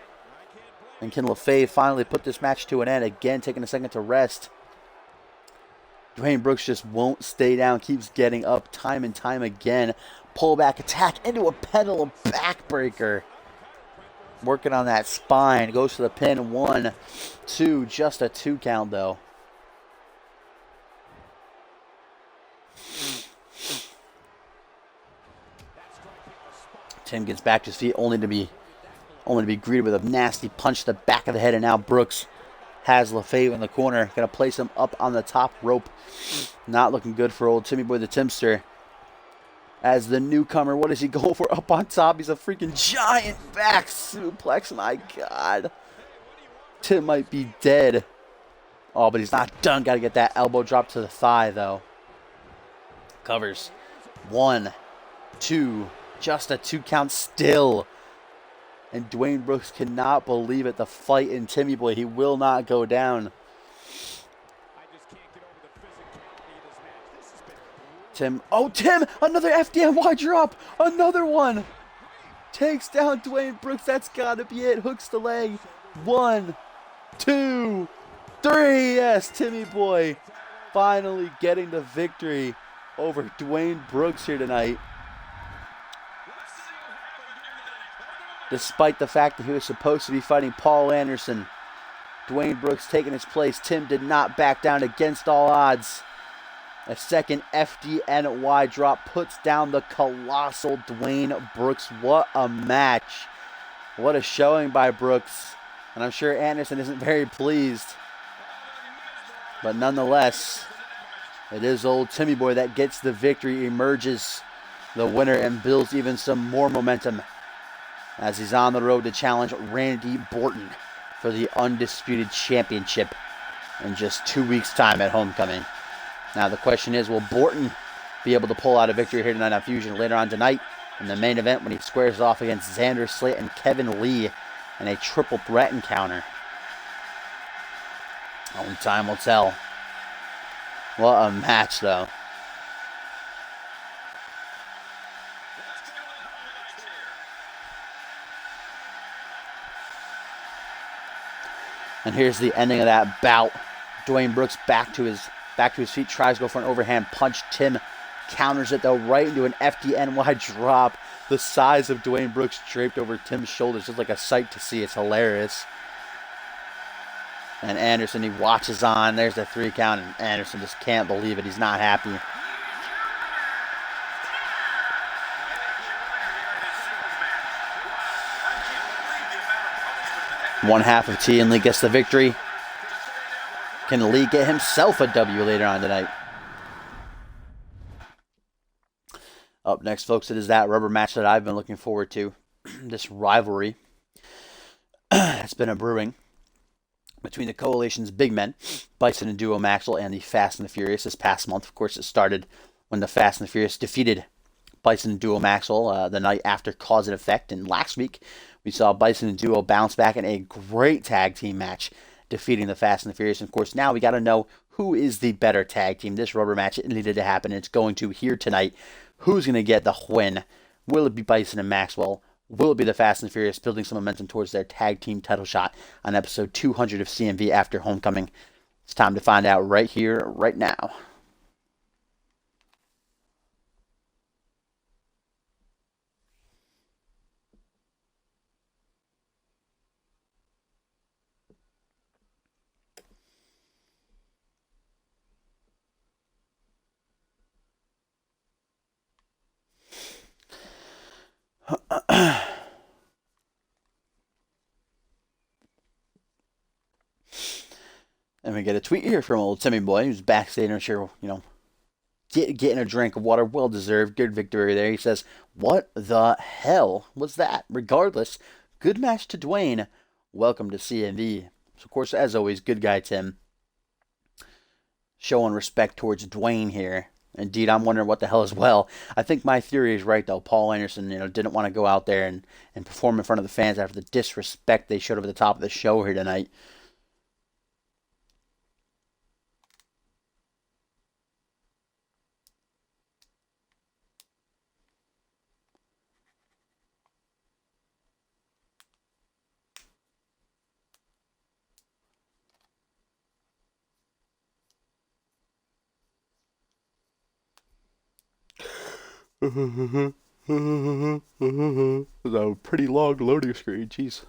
Speaker 1: And can LaFave finally put this match to an end? Again, taking a second to rest. Dwayne Brooks just won't stay down. Keeps getting up time and time again. Pullback attack into a pedal backbreaker. Working on that spine. Goes for the pin. 1, 2. Just a 2 count, though. Tim gets back to his feet only to be greeted with a nasty punch to the back of the head, and now Brooks has LaFave in the corner. Gonna place him up on the top rope. Not looking good for old Timmy Boy the Timster. As the newcomer, what does he go for? Up on top, he's a freaking giant back suplex. My God. Tim might be dead. Oh, but he's not done. Gotta get that elbow drop to the thigh, though. Covers. 1, 2. Just a 2 count still. And Dwayne Brooks cannot believe it. The fight in Timmy Boy. He will not go down. Tim. Oh, Tim! Another FDNY drop! Another one! Takes down Dwayne Brooks. That's got to be it. Hooks the leg. 1, 2, 3. Yes, Timmy Boy finally getting the victory over Dwayne Brooks here tonight. Despite the fact that he was supposed to be fighting Paul Anderson, Dwayne Brooks taking his place. Tim did not back down against all odds. A second FDNY drop puts down the colossal Dwayne Brooks. What a match. What a showing by Brooks. And I'm sure Anderson isn't very pleased. But nonetheless, it is old Timmy Boy that gets the victory, emerges the winner, and builds even some more momentum as he's on the road to challenge Randy Borton for the Undisputed Championship in just 2 weeks' time at Homecoming. Now the question is, will Borton be able to pull out a victory here tonight on Fusion later on tonight in the main event when he squares off against Xander Slate and Kevin Lee in a triple threat encounter? Only time will tell. What a match, though. And here's the ending of that bout. Dwayne Brooks back to his feet, tries to go for an overhand punch. Tim counters it, though, right into an FDNY drop. The size of Dwayne Brooks draped over Tim's shoulders, just like a sight to see. It's hilarious. And Anderson, he watches on. There's the 3 count, and Anderson just can't believe it. He's not happy. One half of T and Lee gets the victory. Can Lee get himself a W later on tonight? Up next, folks, it is that rubber match that I've been looking forward to. This rivalry that's been a brewing between the Coalition's big men, Bison and Duo Maxwell, and the Fast and the Furious this past month. Of course, it started when the Fast and the Furious defeated Bison and Duo Maxwell the night after Cause and Effect. And last week, we saw Bison and Duo bounce back in a great tag team match, defeating the Fast and the Furious. And of course, now we got to know who is the better tag team. This rubber match, it needed to happen. It's going to here tonight. Who's going to get the win? Will it be Bison and Maxwell? Will it be the Fast and the Furious building some momentum towards their tag team title shot on episode 200 of CMV after Homecoming? It's time to find out right here, right now. And we get a tweet here from old Timmy Boy, who's backstage. I'm sure, getting a drink of water. Well deserved. Good victory there. He says, "What the hell was that?" Regardless, good match to Dwayne. Welcome to CMV. So, of course, as always, good guy Tim. Showing respect towards Dwayne here. Indeed, I'm wondering what the hell as well. I think my theory is right, though. Paul Anderson, didn't want to go out there and perform in front of the fans after the disrespect they showed over the top of the show here tonight. That was a pretty long loading screen, jeez.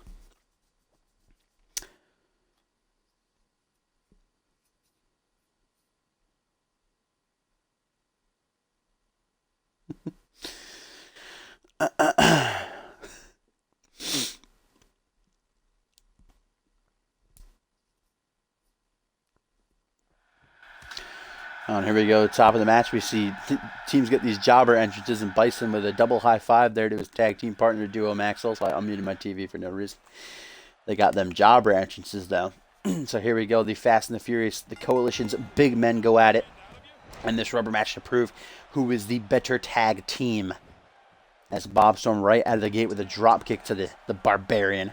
Speaker 1: And here we go, top of the match. We see teams get these jobber entrances, and Bison with a double high five there to his tag team partner, Duo Maxwell. So I unmuted my TV for no reason. They got them jobber entrances, though. So here we go, the Fast and the Furious, the Coalition's big men go at it. And this rubber match to prove who is the better tag team. As Bob Storm right out of the gate with a drop kick to the Barbarian.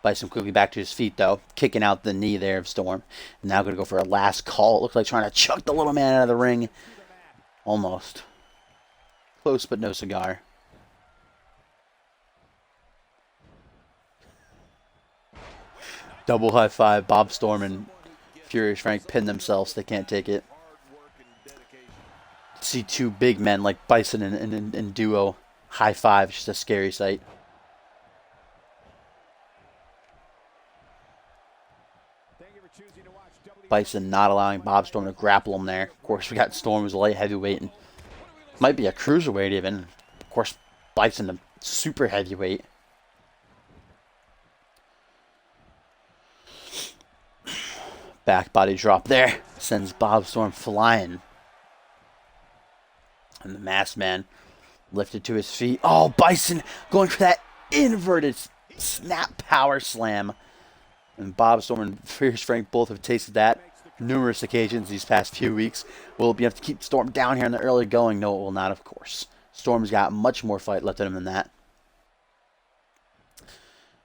Speaker 1: Bison quickly back to his feet, though, kicking out the knee there of Storm. Now going to go for a last call. It looks like trying to chuck the little man out of the ring. Almost. Close, but no cigar. Double high five. Bob Storm and Furious Frank pin themselves. They can't take it. See two big men like Bison and Duo high five. Just a scary sight. Bison not allowing Bob Storm to grapple him there. Of course, we got Storm who's a light heavyweight and might be a cruiserweight even. Of course, Bison a super heavyweight. Back body drop there. Sends Bob Storm flying. And the Masked Man lifted to his feet. Oh, Bison going for that inverted snap power slam. And Bob Storm and Furious Frank both have tasted that numerous occasions these past few weeks. Will it be enough to keep Storm down here in the early going? No, it will not, of course. Storm's got much more fight left in him than that.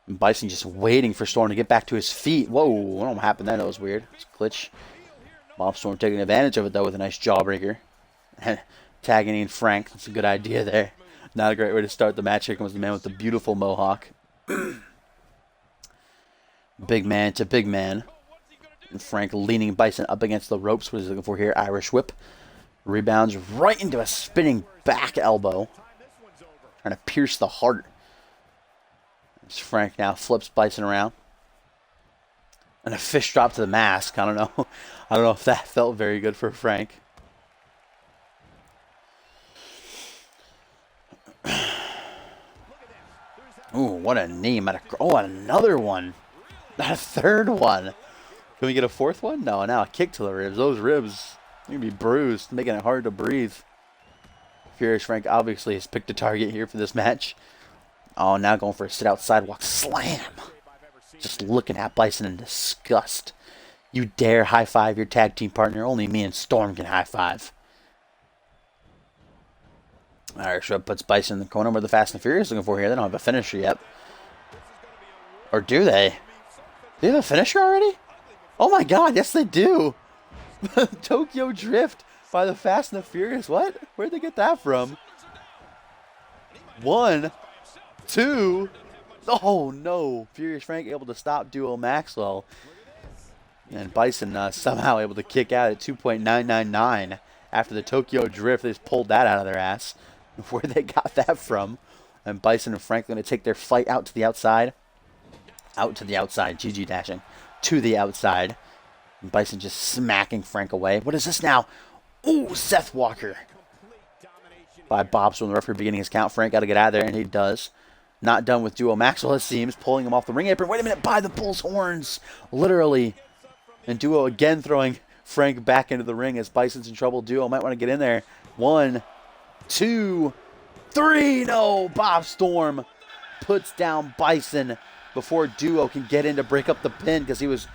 Speaker 1: And Bison just waiting for Storm to get back to his feet. Whoa, I don't know what happened there. That was weird. It's a glitch. Bob Storm taking advantage of it, though, with a nice jawbreaker. And tagging in Frank. That's a good idea there. Not a great way to start the match. Here comes the man with the beautiful mohawk. Big man to big man. And Frank leaning Bison up against the ropes. What is he looking for here? Irish whip. Rebounds right into a spinning back elbow. Trying to pierce the heart. As Frank now flips Bison around. And a fish drop to the mask. I don't know. I don't know if that felt very good for Frank. Ooh, what a knee. Oh, another one. Not a third one. Can we get a fourth one? No, now a kick to the ribs. Those ribs are going to be bruised, making it hard to breathe. Furious Frank obviously has picked a target here for this match. Oh, now going for a sit-out sidewalk slam. Just looking at Bison in disgust. You dare high-five your tag team partner? Only me and Storm can high-five. Irish Whip puts Bison in the corner where the Fast and Furious looking for here. They don't have a finisher yet. Or do they? Do they have a finisher already? Oh my god, yes they do! Tokyo Drift by the Fast and the Furious. What? Where'd they get that from? 1, 2. Oh no! Furious Frank able to stop Duo Maxwell. And Bison somehow able to kick out at 2.999 after the Tokyo Drift. They just pulled that out of their ass. Where they got that from. And Bison and Frank going to take their fight out to the outside. Out to the outside. GG dashing. To the outside. And Bison just smacking Frank away. What is this now? Ooh, Seth Walker. By Bob Storm, the referee beginning his count. Frank got to get out of there, and he does. Not done with Duo Maxwell, it seems. Pulling him off the ring apron. Wait a minute. By the bull's horns. Literally. And Duo again throwing Frank back into the ring as Bison's in trouble. Duo might want to get in there. 1, 2, 3. No. Bob Storm puts down Bison before Duo can get in to break up the pin because he was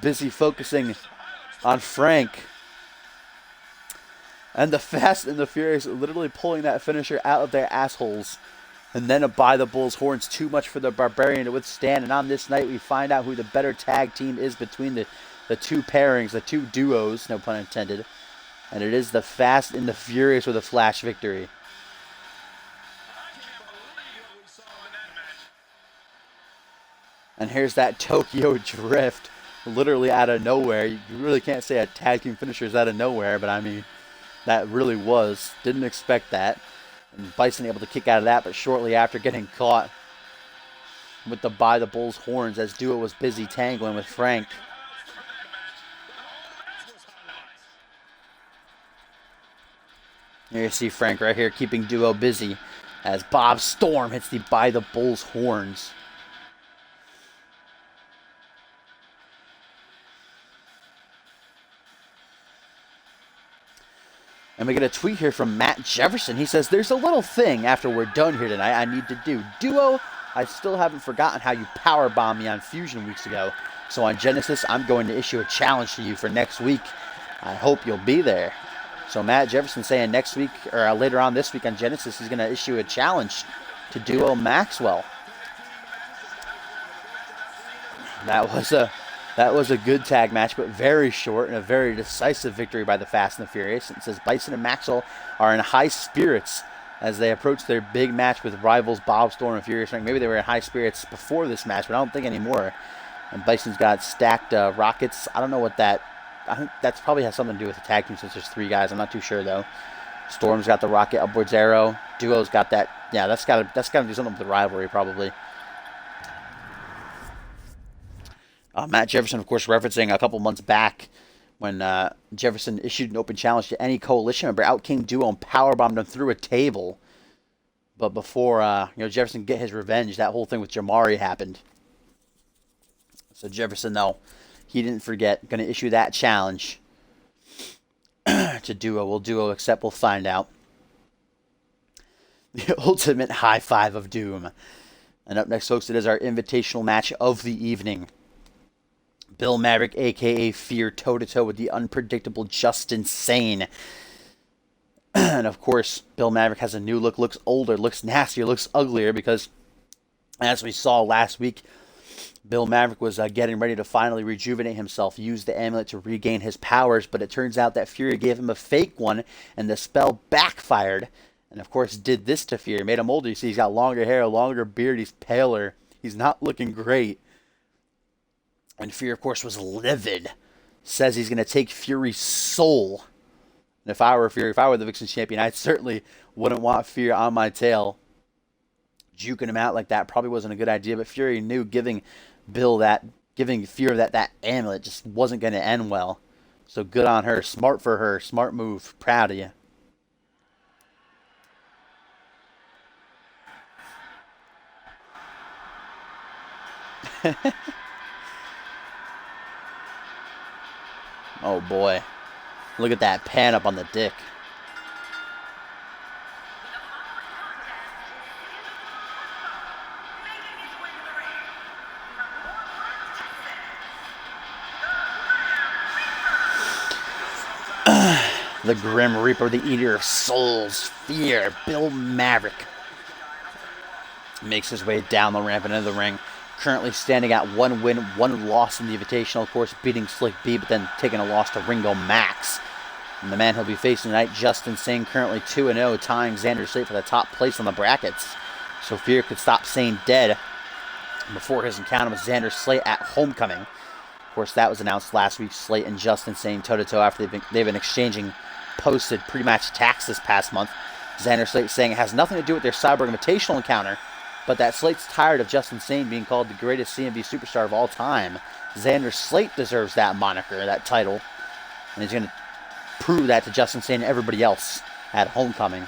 Speaker 1: busy focusing on Frank. And the Fast and the Furious literally pulling that finisher out of their assholes. And then a by the bull's horns, too much for the Barbarian to withstand. And on this night, we find out who the better tag team is between the two pairings, the two duos, no pun intended. And it is the Fast and the Furious with a flash victory. And here's that Tokyo Drift, literally out of nowhere. You really can't say a tag team finisher is out of nowhere, but I mean, that really was. Didn't expect that. And Bison able to kick out of that, but shortly after getting caught with the by the bull's horns as Duo was busy tangling with Frank. Here you see Frank right here keeping Duo busy as Bob Storm hits the by the bull's horns. And we get a tweet here from Matt Jefferson. He says, there's a little thing after we're done here tonight I need to do. Duo, I still haven't forgotten how you powerbombed me on Fusion weeks ago. So on Genesis, I'm going to issue a challenge to you for next week. I hope you'll be there. So Matt Jefferson saying next week, or later on this week on Genesis, he's going to issue a challenge to Duo Maxwell. That was a good tag match, but very short and a very decisive victory by the Fast and the Furious. It says Bison and Maxwell are in high spirits as they approach their big match with rivals Bob Storm and Furious Frank. Maybe they were in high spirits before this match, but I don't think anymore. And Bison's got stacked rockets. I don't know what that... I think that probably has something to do with the tag team since there's 3 guys. I'm not too sure, though. Storm's got the rocket upwards arrow. Duo's got that... Yeah, that's got to do something with the rivalry, probably. Matt Jefferson, of course, referencing a couple months back when Jefferson issued an open challenge to any coalition member, out-king Duo and powerbombed him through a table. But before Jefferson get his revenge, that whole thing with Jamari happened. So Jefferson, though, he didn't forget. Going to issue that challenge to Duo. Will Duo accept? We'll find out. The ultimate high five of doom. And up next, folks, it is our invitational match of the evening. Bill Maverick, a.k.a. Fear, toe-to-toe with the unpredictable Justin Sane. And, of course, Bill Maverick has a new look, looks older, looks nastier, looks uglier, because, as we saw last week, Bill Maverick was getting ready to finally rejuvenate himself, use the amulet to regain his powers, but it turns out that Fury gave him a fake one, and the spell backfired, and, of course, did this to Fury. Made him older. You see, he's got longer hair, longer beard, he's paler. He's not looking great. And Fury, of course, was livid. Says he's going to take Fury's soul. And if I were Fury, if I were the Vixen champion, I certainly wouldn't want Fury on my tail. Juking him out like that probably wasn't a good idea. But Fury knew giving Fury that amulet just wasn't going to end well. So good on her. Smart for her. Smart move. Proud of you. Oh boy. Look at that pan up on the dick. the Grim Reaper, the Eater of Souls, Fear, Bill Maverick, makes his way down the ramp and into the ring. Currently standing at 1 win, 1 loss in the Invitational, of course, beating Slick B, but then taking a loss to Ringo Max. And the man he'll be facing tonight, Justin Sane, currently 2-0, tying Xander Slate for the top place on the brackets. So Fear could stop Sane dead before his encounter with Xander Slate at Homecoming. Of course, that was announced last week. Slate and Justin Sane toe-to-toe after they've been exchanging posted pre-match attacks this past month. Xander Slate saying it has nothing to do with their Cyborg Invitational encounter, but that Slate's tired of Justin Sane being called the greatest CMV superstar of all time. Xander Slate deserves that moniker, that title, and he's going to prove that to Justin Sane and everybody else at Homecoming.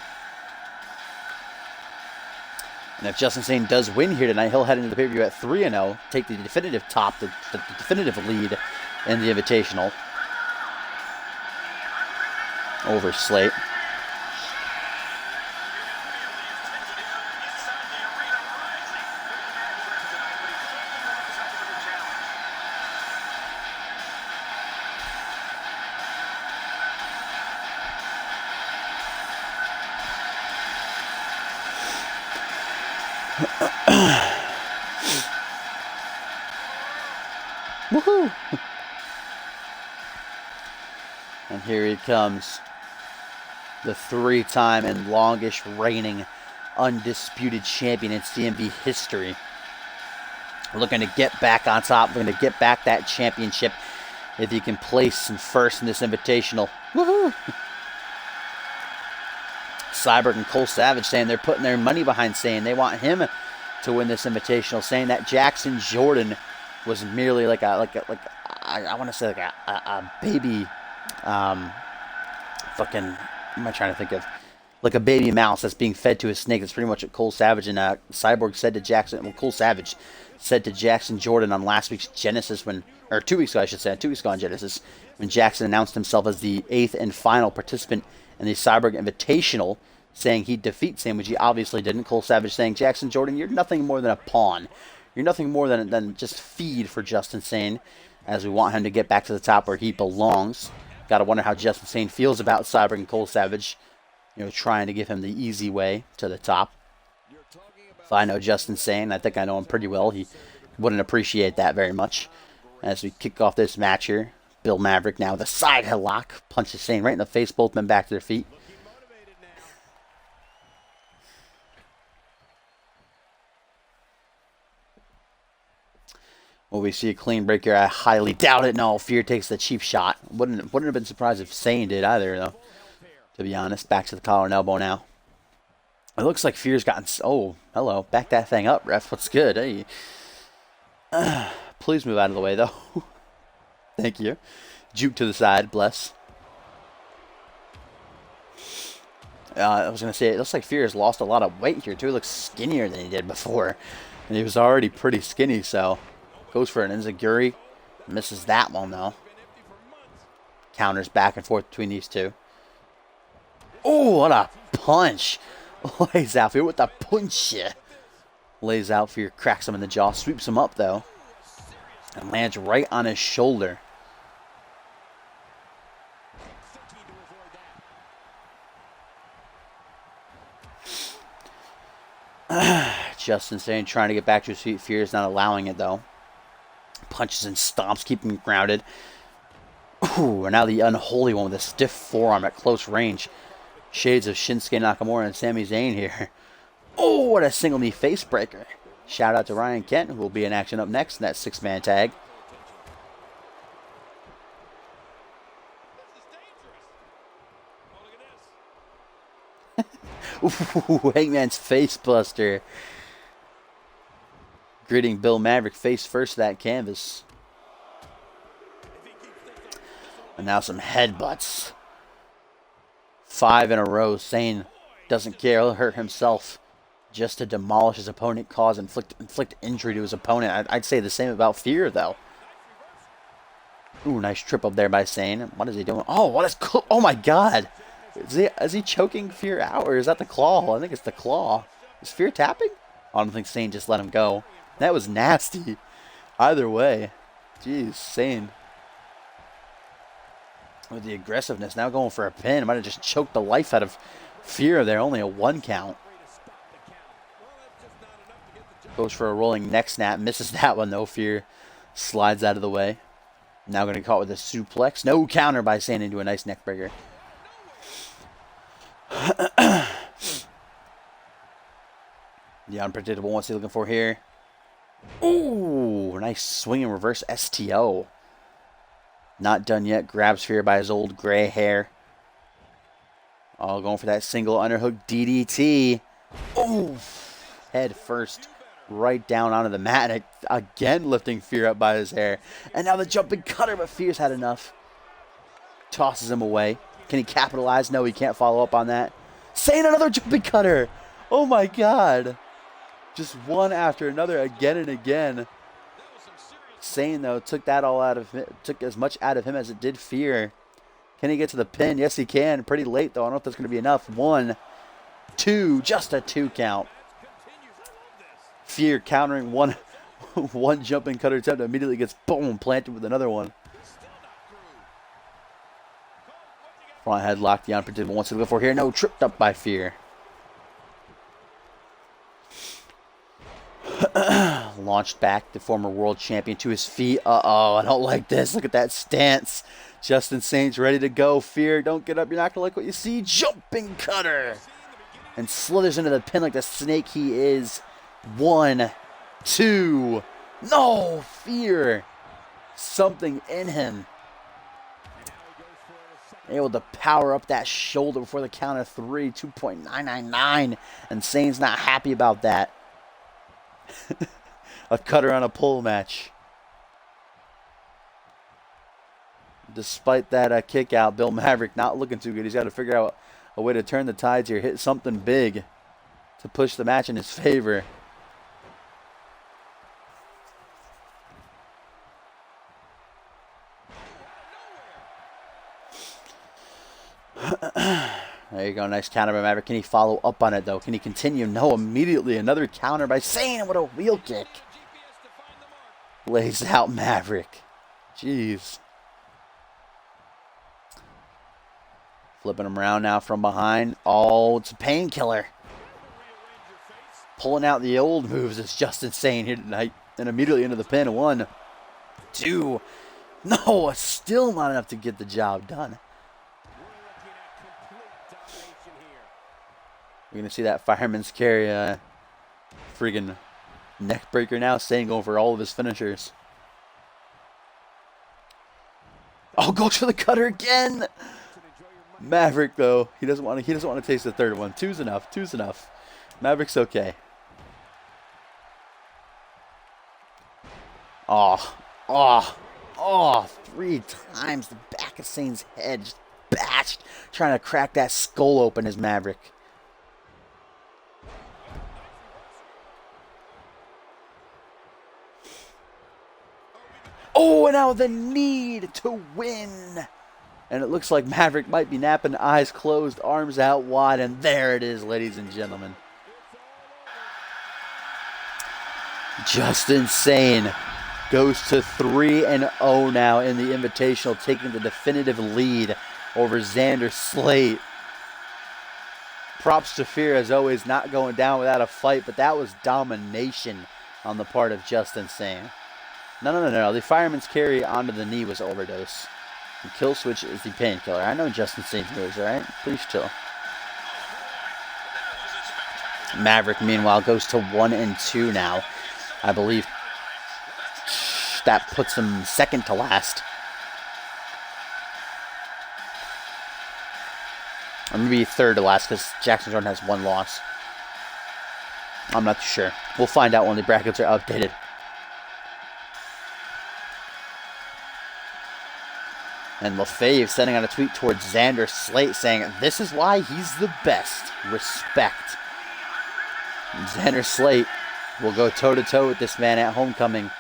Speaker 1: And if Justin Sane does win here tonight, he'll head into the pay-per-view at 3-0, take the definitive the definitive lead in the Invitational over Slate. Woohoo! And here he comes, the 3-time and longest reigning undisputed champion in CMV history. Looking to get back on top, looking to get back that championship if he can place him first in this Invitational. Woohoo! Cyborg and Cole Savage saying they're putting their money behind Sane. They want him to win this Invitational, saying that Jackson Jordan was merely like I want to say like a baby, fucking, what am I trying to think of? Like a baby mouse that's being fed to a snake. That's pretty much what Cole Savage and Cyborg said to Jackson. Well, Cole Savage said to Jackson Jordan on last week's Genesis, or 2 weeks ago, I should say, 2 weeks ago on Genesis, when Jackson announced himself as the 8th and final participant in the Cyborg Invitational, saying he'd defeat Sane, which he obviously didn't. Cole Savage saying, Jackson Jordan, you're nothing more than a pawn. You're nothing more than just feed for Justin Sane, as we want him to get back to the top where he belongs. Got to wonder how Justin Sane feels about Cyborg and Cole Savage, trying to give him the easy way to the top. If I know Justin Sane, I think I know him pretty well, he wouldn't appreciate that very much. As we kick off this match here, Bill Maverick now with a side headlock, punches Sane right in the face, both men back to their feet. Will we see a clean break here? I highly doubt it. No, Fear takes the cheap shot. Wouldn't have been surprised if Sane did either, though. To be honest, back to the collar and elbow now. It looks like Fear's gotten... Oh, hello. Back that thing up, ref. What's good? Hey. Please move out of the way, though. Thank you. Juke to the side. Bless. I was going to say, it looks like Fear has lost a lot of weight here, too. He looks skinnier than he did before. And he was already pretty skinny, so... Goes for an enziguri. Misses that one, though. Counters back and forth between these two. Oh, what a punch. Lays out Fear with the punch. Lays out Fear, cracks him in the jaw. Sweeps him up, though. And lands right on his shoulder. Justin Sane trying to get back to his feet. Fear is not allowing it, though. Punches and stomps, keeping him grounded. Ooh, and now the unholy one with a stiff forearm at close range. Shades of Shinsuke Nakamura and Sami Zayn here. Oh, what a single knee face breaker. Shout out to Ryan Kent, who will be in action up next in that 6-man tag. Ooh, Hangman's face buster. Greeting Bill Maverick face first to that canvas. And now some headbutts. 5 in a row. Sane doesn't care. He'll hurt himself just to demolish his opponent, inflict injury to his opponent. I'd say the same about Fear, though. Ooh, nice trip up there by Sane. What is he doing? Oh, what is... Oh, my God. Is he choking Fear out, or is that the claw? I think it's the claw. Is Fear tapping? I don't think Sane just let him go. That was nasty. Either way. Jeez, Sane. with the aggressiveness. Now going for a pin. Might have just choked the life out of Fear there. Only a 1 count. Goes for a rolling neck snap. Misses that one though. Fear slides out of the way. Now going to be caught with a suplex. No counter by Sane into a nice neck breaker. The unpredictable. What's he looking for here? Ooh, nice swing and reverse STO. Not done yet. Grabs Fear by his old gray hair. Oh, going for that single underhook DDT. Ooh, head first. Right down onto the mat. And again lifting Fear up by his hair. And now the jumping cutter, but Fear's had enough. Tosses him away. Can he capitalize? No, he can't follow up on that. Saying another jumping cutter. Oh my god. Just one after another again and again. Sane though took that all out of him, took as much out of him as it did Fear. Can he get to the pin? Yes, he can. Pretty late though. I don't know if that's going to be enough. 1, 2, just a 2 count. Fear countering one jumping cutter attempt, immediately gets boom planted with another one. Front headlock, the unpredictable wants to go for here. No, tripped up by Fear. Launched back the former world champion to his feet. Uh-oh, I don't like this. Look at that stance. Justin Sane's ready to go. Fear, don't get up. You're not going to like what you see. Jumping cutter. And slithers into the pin like the snake he is. 1, 2. No, Fear. Something in him. Able to power up that shoulder before the count of 3. 2.999. And Sane's not happy about that. A cutter on a pole match. Despite that kick out, Bill Maverick not looking too good. He's got to figure out a way to turn the tides here. Hit something big to push the match in his favor. There you go. Nice counter by Maverick. Can he follow up on it, though? Can he continue? No. Immediately another counter by Sane. What a wheel kick. Lays out Maverick. Jeez. Flipping him around now from behind. Oh, it's a painkiller. Pulling out the old moves. It's Justin Sane here tonight. And immediately into the pin. 1, 2. No, still not enough to get the job done. We're going to see that fireman's carry friggin' neck breaker now. Sane going for all of his finishers. Oh, goes for the cutter again. Maverick though, he doesn't want to taste the third one. 2's enough. 2's enough. Maverick's okay. Oh, 3 times the back of Sane's head just bashed, trying to crack that skull open as Maverick. Oh, and now the need to win. And it looks like Maverick might be napping, eyes closed, arms out wide. And there it is, ladies and gentlemen. Justin Sane goes to 3-0 now in the Invitational, taking the definitive lead over Xander Slate. Props to Fear, as always, not going down without a fight. But that was domination on the part of Justin Sane. No. The fireman's carry onto the knee was overdose. And kill switch is the painkiller. I know Justin Sane's moves, alright? Please chill. Maverick, meanwhile, goes to 1-2 now. I believe that puts him second to last. Or maybe third to last, because Jackson Jordan has 1 loss. I'm not too sure. We'll find out when the brackets are updated. And LaFave sending out a tweet towards Xander Slate saying, "This is why he's the best. Respect." And Xander Slate will go toe-to-toe with this man at Homecoming.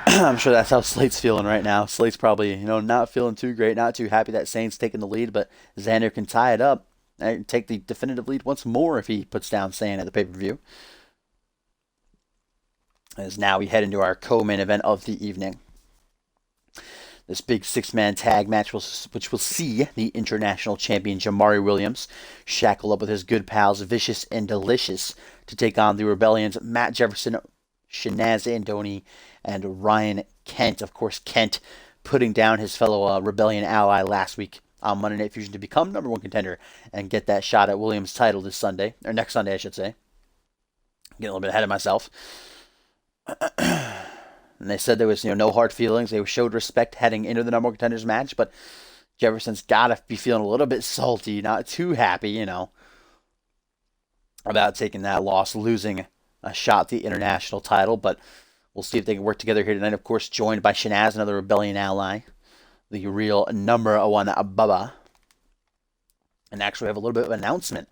Speaker 1: I'm sure that's how Slate's feeling right now. Slate's probably, not feeling too great, not too happy that Sane's taking the lead, but Xander can tie it up and take the definitive lead once more if he puts down Sane at the pay-per-view. As now we head into our co-main event of the evening. This big six-man tag match, which will see the international champion Jamari Williams shackle up with his good pals Vicious and Delicious to take on the Rebellion's Matt Jefferson, Shanaz Andoni, and Ryan Kent. Of course, Kent putting down his fellow Rebellion ally last week on Monday Night Fusion to become #1 contender and get that shot at Williams' title this Sunday, or next Sunday, I should say. Getting a little bit ahead of myself. And they said there was no hard feelings. They showed respect heading into the #1 contenders match, but Jefferson's got to be feeling a little bit salty, not too happy, about taking that loss, losing a shot at the international title. But we'll see if they can work together here tonight. Of course, joined by Shanaz, another Rebellion ally, the real #1 Bubba. And actually, we have a little bit of an announcement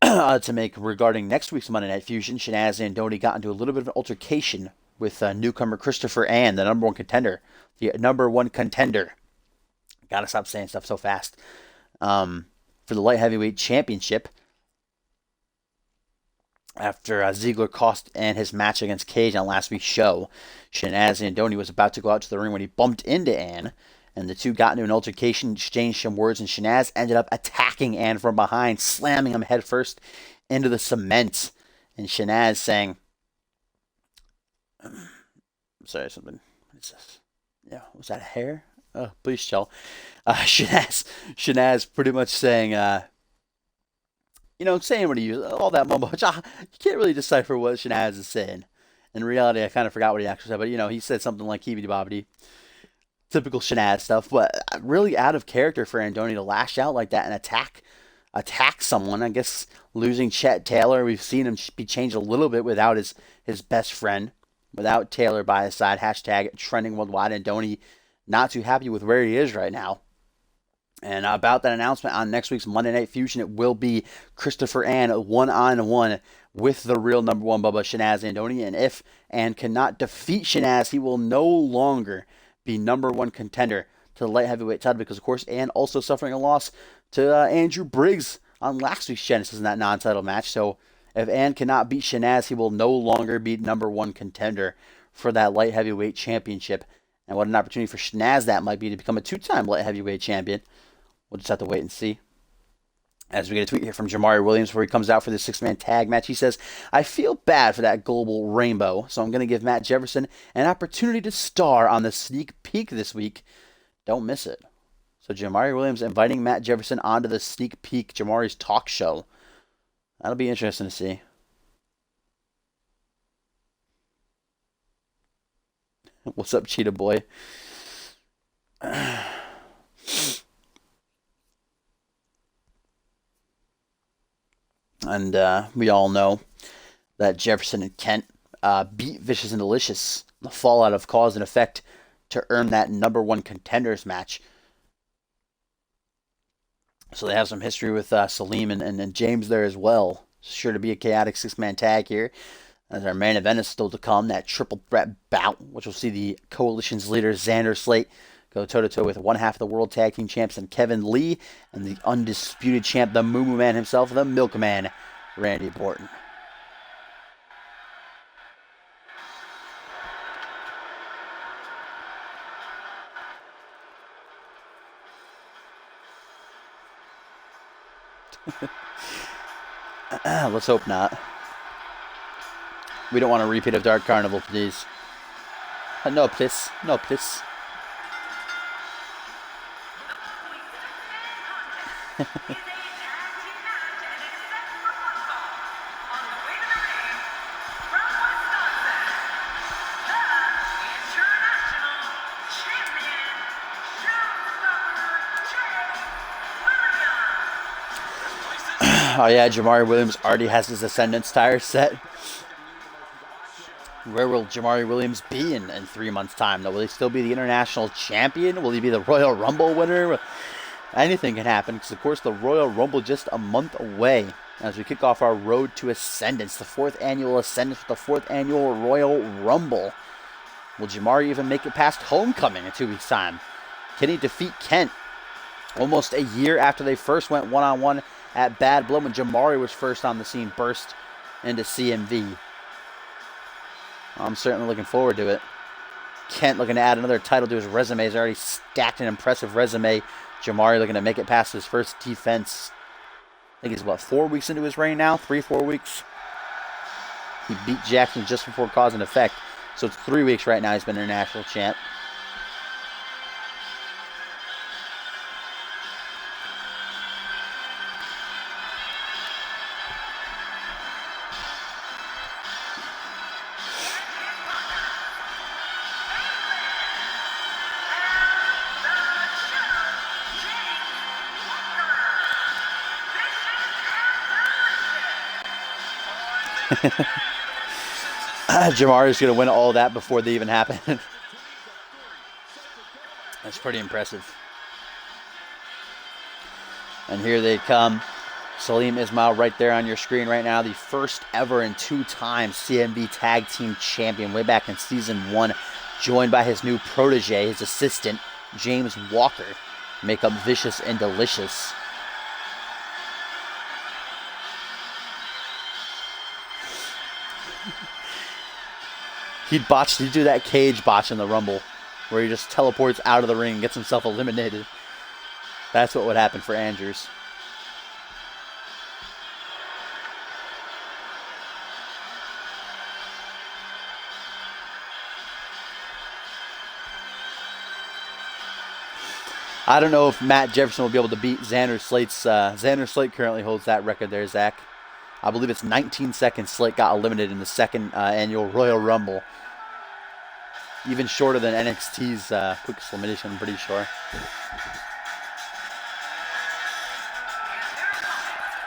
Speaker 1: to make regarding next week's Monday Night Fusion. Shanaz and Andoni got into a little bit of an altercation with newcomer Christopher Ann, the #1 contender. The #1 contender. Gotta stop saying stuff so fast. For the light heavyweight championship. After Ziegler cost Ann his match against Cage on last week's show, Shanaz Andoni was about to go out to the ring when he bumped into Ann, and the two got into an altercation, exchanged some words, and Shanaz ended up attacking Ann from behind, slamming him headfirst into the cement. And Shanaz saying, sorry, something. What is this? Yeah, was that a hair? Oh, please tell. Shanaz pretty much saying, saying what he used, all that mumbo. You can't really decipher what Shanaz is saying. In reality, I kind of forgot what he actually said, but he said something like "Heebity Bobbity," typical Shanaz stuff. But really out of character for Andoni to lash out like that and attack someone. I guess losing Chet Taylor, we've seen him be changed a little bit without his best friend. Without Taylor by his side, hashtag trending worldwide, and Andoni not too happy with where he is right now. And about that announcement on next week's Monday Night Fusion, it will be Christopher Ann one-on-one with the real #1 Bubba, Shanaz Andoni. And if Ann cannot defeat Shanaz, he will no longer be #1 contender to the light heavyweight title, because, of course, Ann also suffering a loss to Andrew Briggs on last week's Genesis in that non-title match. So if Ann cannot beat Shanaz, he will no longer be #1 contender for that light heavyweight championship. And what an opportunity for Shanaz that might be to become a 2-time light heavyweight champion. We'll just have to wait and see. As we get a tweet here from Jamari Williams where he comes out for this 6-man tag match, he says, "I feel bad for that global rainbow, so I'm going to give Matt Jefferson an opportunity to star on the sneak peek this week. Don't miss it." So Jamari Williams inviting Matt Jefferson onto the sneak peek, Jamari's talk show. That'll be interesting to see. What's up, Cheetah Boy? And we all know that Jefferson and Kent beat Vicious and Delicious. The fallout of cause and effect to earn that #1 contenders match. So they have some history with Salim and James there as well. Sure to be a chaotic 6-man tag here. As our main event is still to come, that triple threat bout, which will see the coalition's leader Xander Slate go toe-to-toe with one half of the World Tag Team Champs and Kevin Lee, and the undisputed champ, the Moo Moo Man himself, the Milkman, Randy Orton. Let's hope not. We don't want a repeat of Dark Carnival, please. No, please. No, please. Oh yeah, Jamari Williams already has his Ascendance tire set. Where will Jamari Williams be in 3 months' time? Though, will he still be the international champion? Will he be the Royal Rumble winner? Anything can happen, because of course the Royal Rumble just a month away as we kick off our road to Ascendance, the 4th annual Ascendance with the 4th annual Royal Rumble. Will Jamari even make it past Homecoming in 2 weeks' time? Can he defeat Kent almost a year after they first went one-on-one at Bad Blood when Jamari was first on the scene, burst into CMV? I'm certainly looking forward to it. Kent looking to add another title to his resume. He's already stacked an impressive resume. Jamari looking to make it past his first defense. I think he's, 4 weeks into his reign now? 3-4 weeks? He beat Jackson just before cause and effect. So it's 3 weeks right now he's been international champ. Jamari's going to win all that before they even happen. That's pretty impressive. And here they come. Salim Ismail right there on your screen right now. The first ever and 2-time CMV Tag Team Champion way back in Season 1. Joined by his new protege, his assistant, James Walker. Make up Vicious and Delicious. He'd do that cage botch in the Rumble, where he just teleports out of the ring and gets himself eliminated. That's what would happen for Andrews. I don't know if Matt Jefferson will be able to beat Xander Slate's. Xander Slate currently holds that record there, Zach. I believe it's 19 seconds Slate got eliminated in the second annual Royal Rumble. Even shorter than NXT's quickest elimination, I'm pretty sure.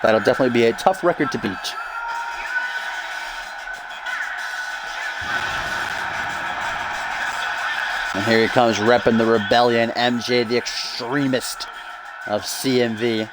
Speaker 1: That'll definitely be a tough record to beat. And here he comes, repping the Rebellion, MJ, the extremist of CMV.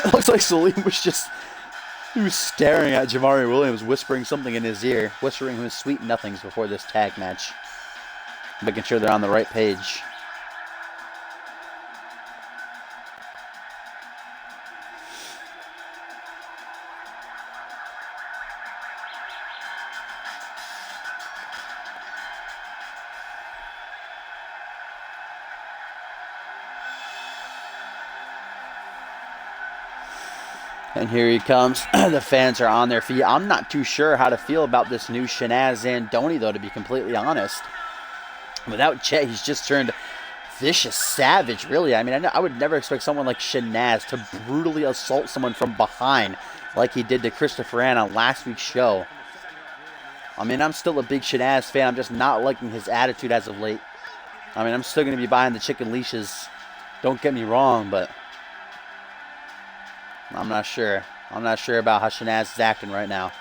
Speaker 1: It looks like Salim was staring at Jamari Williams, whispering something in his ear, whispering him sweet nothings before this tag match, making sure they're on the right page. And here he comes. The fans are on their feet. I'm not too sure how to feel about this new Shanaz Zandoni, though, to be completely honest. Without Chet, he's just turned vicious, savage, really. I mean, I would never expect someone like Shanaz to brutally assault someone from behind like he did to Christopher Ann on last week's show. I mean, I'm still a big Shanaz fan. I'm just not liking his attitude as of late. I mean, I'm still going to be buying the chicken leashes. Don't get me wrong, but I'm not sure. I'm not sure about how Shanaz is acting right now.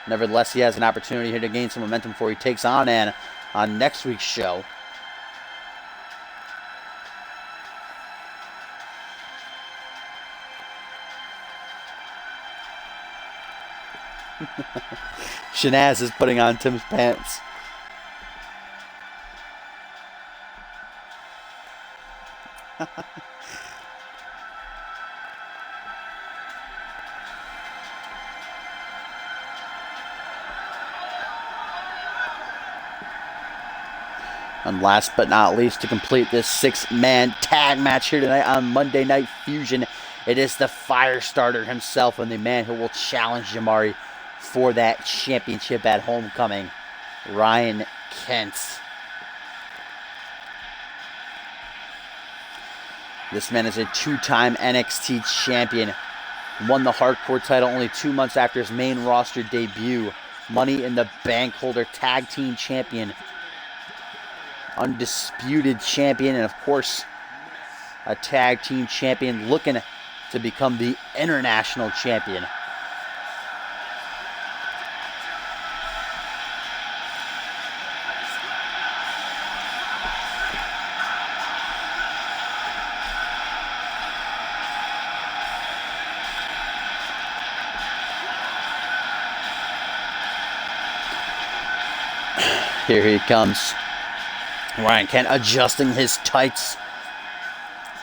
Speaker 1: Nevertheless, he has an opportunity here to gain some momentum before he takes on Ann on next week's show. Shanaz is putting on Tim's pants. And last but not least, to complete this 6-man tag match here tonight on Monday Night Fusion, it is the fire starter himself and the man who will challenge Jamari for that championship at Homecoming, Ryan Kent. This man is a 2-time NXT champion. Won the hardcore title only 2 months after his main roster debut. Money in the Bank holder, tag team champion, undisputed champion, and of course a tag team champion looking to become the international champion. Here he comes. Ryan Kent adjusting his tights,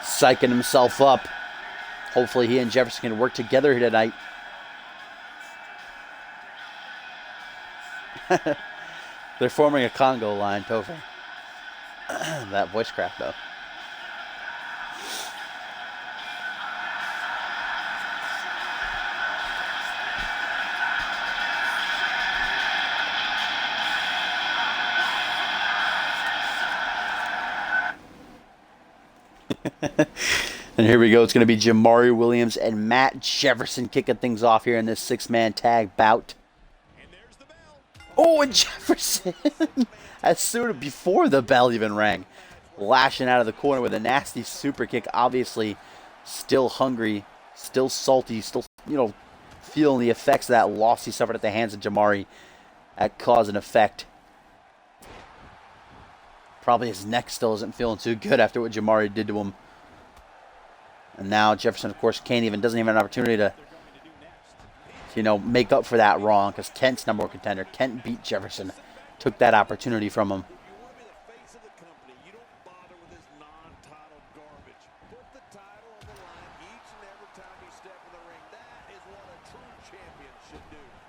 Speaker 1: psyching himself up. Hopefully he and Jefferson can work together here tonight. They're forming a Congo line, Topher. That voice crack, though. And here we go. It's going to be Jamari Williams and Matt Jefferson kicking things off here in this six-man tag bout. Oh, and Jefferson, as soon before the bell even rang, lashing out of the corner with a nasty super kick. Obviously, still hungry, still salty, still, feeling the effects of that loss he suffered at the hands of Jamari at cause and effect. Probably his neck still isn't feeling too good after what Jamari did to him. And now Jefferson, of course, doesn't even have an opportunity to, make up for that wrong, because Kent's number one contender. Kent beat Jefferson, took that opportunity from him.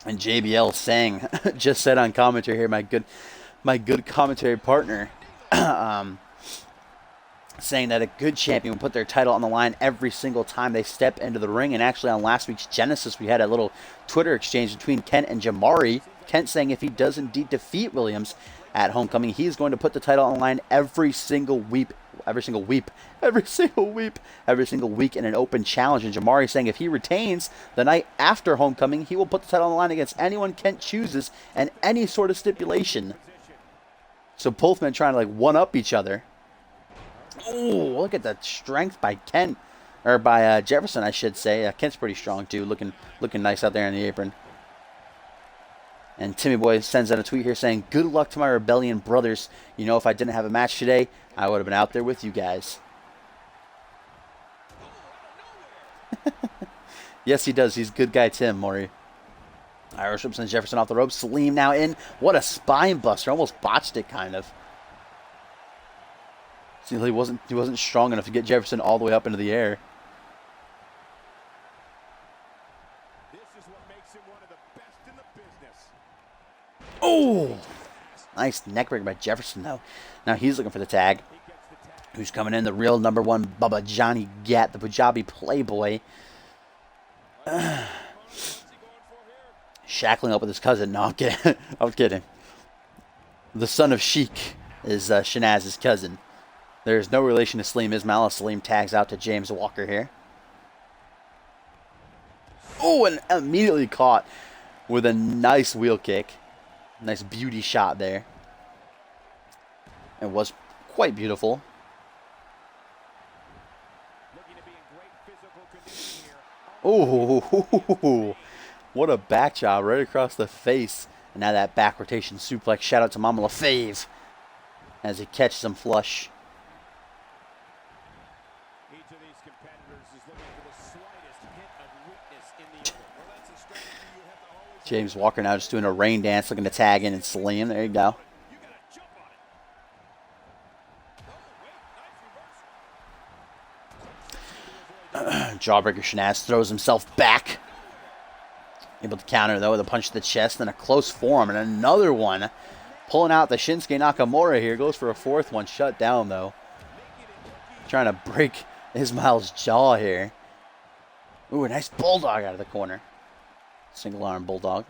Speaker 1: And JBL saying, just said on commentary here, my good commentary partner, saying that a good champion will put their title on the line every single time they step into the ring. And actually on last week's Genesis, we had a little Twitter exchange between Kent and Jamari. Kent saying if he does indeed defeat Williams at Homecoming, he's going to put the title on the line every single week in an open challenge. And Jamari saying if he retains the night after Homecoming, he will put the title on the line against anyone Kent chooses and any sort of stipulation. So both men trying to one-up each other. Oh, look at the strength by Kent, or by Jefferson, I should say. Kent's pretty strong too, looking nice out there in the apron. And Timmy Boy sends out a tweet here saying, "Good luck to my Rebellion brothers. If I didn't have a match today, I would have been out there with you guys." Yes, he does. He's a good guy, Tim, Maury. Irish whip sends Jefferson off the ropes. Salim now in. What a spine buster. Almost botched it, kind of. Seems like he wasn't strong enough to get Jefferson all the way up into the air.
Speaker 2: This is what makes him one of the best in the business.
Speaker 1: Oh! Nice neck breaker by Jefferson, though. Now he's looking for the tag. Who's coming in? The real number one Bubba Johnny Gat, the Punjabi Playboy. Shackling up with his cousin. No, I'm kidding. I'm kidding. The son of Sheik is Shanaz's cousin. There's no relation to Salim Ismail. Salim tags out to James Walker here. Oh, and immediately caught with a nice wheel kick. Nice beauty shot there. It was quite beautiful. Oh, what a back job right across the face. And now that back rotation suplex. Shout out to Mama LaFave as he catches him flush. James Walker now just doing a rain dance, looking to tag in and Salim. There you go. Jawbreaker Shanaz throws himself back. Able to counter, though, with a punch to the chest and a close forearm. And another one. Pulling out the Shinsuke Nakamura here. Goes for a fourth one. Shut down, though. Trying to break Ismail's jaw here. Ooh, a nice bulldog out of the corner. Single arm bulldog.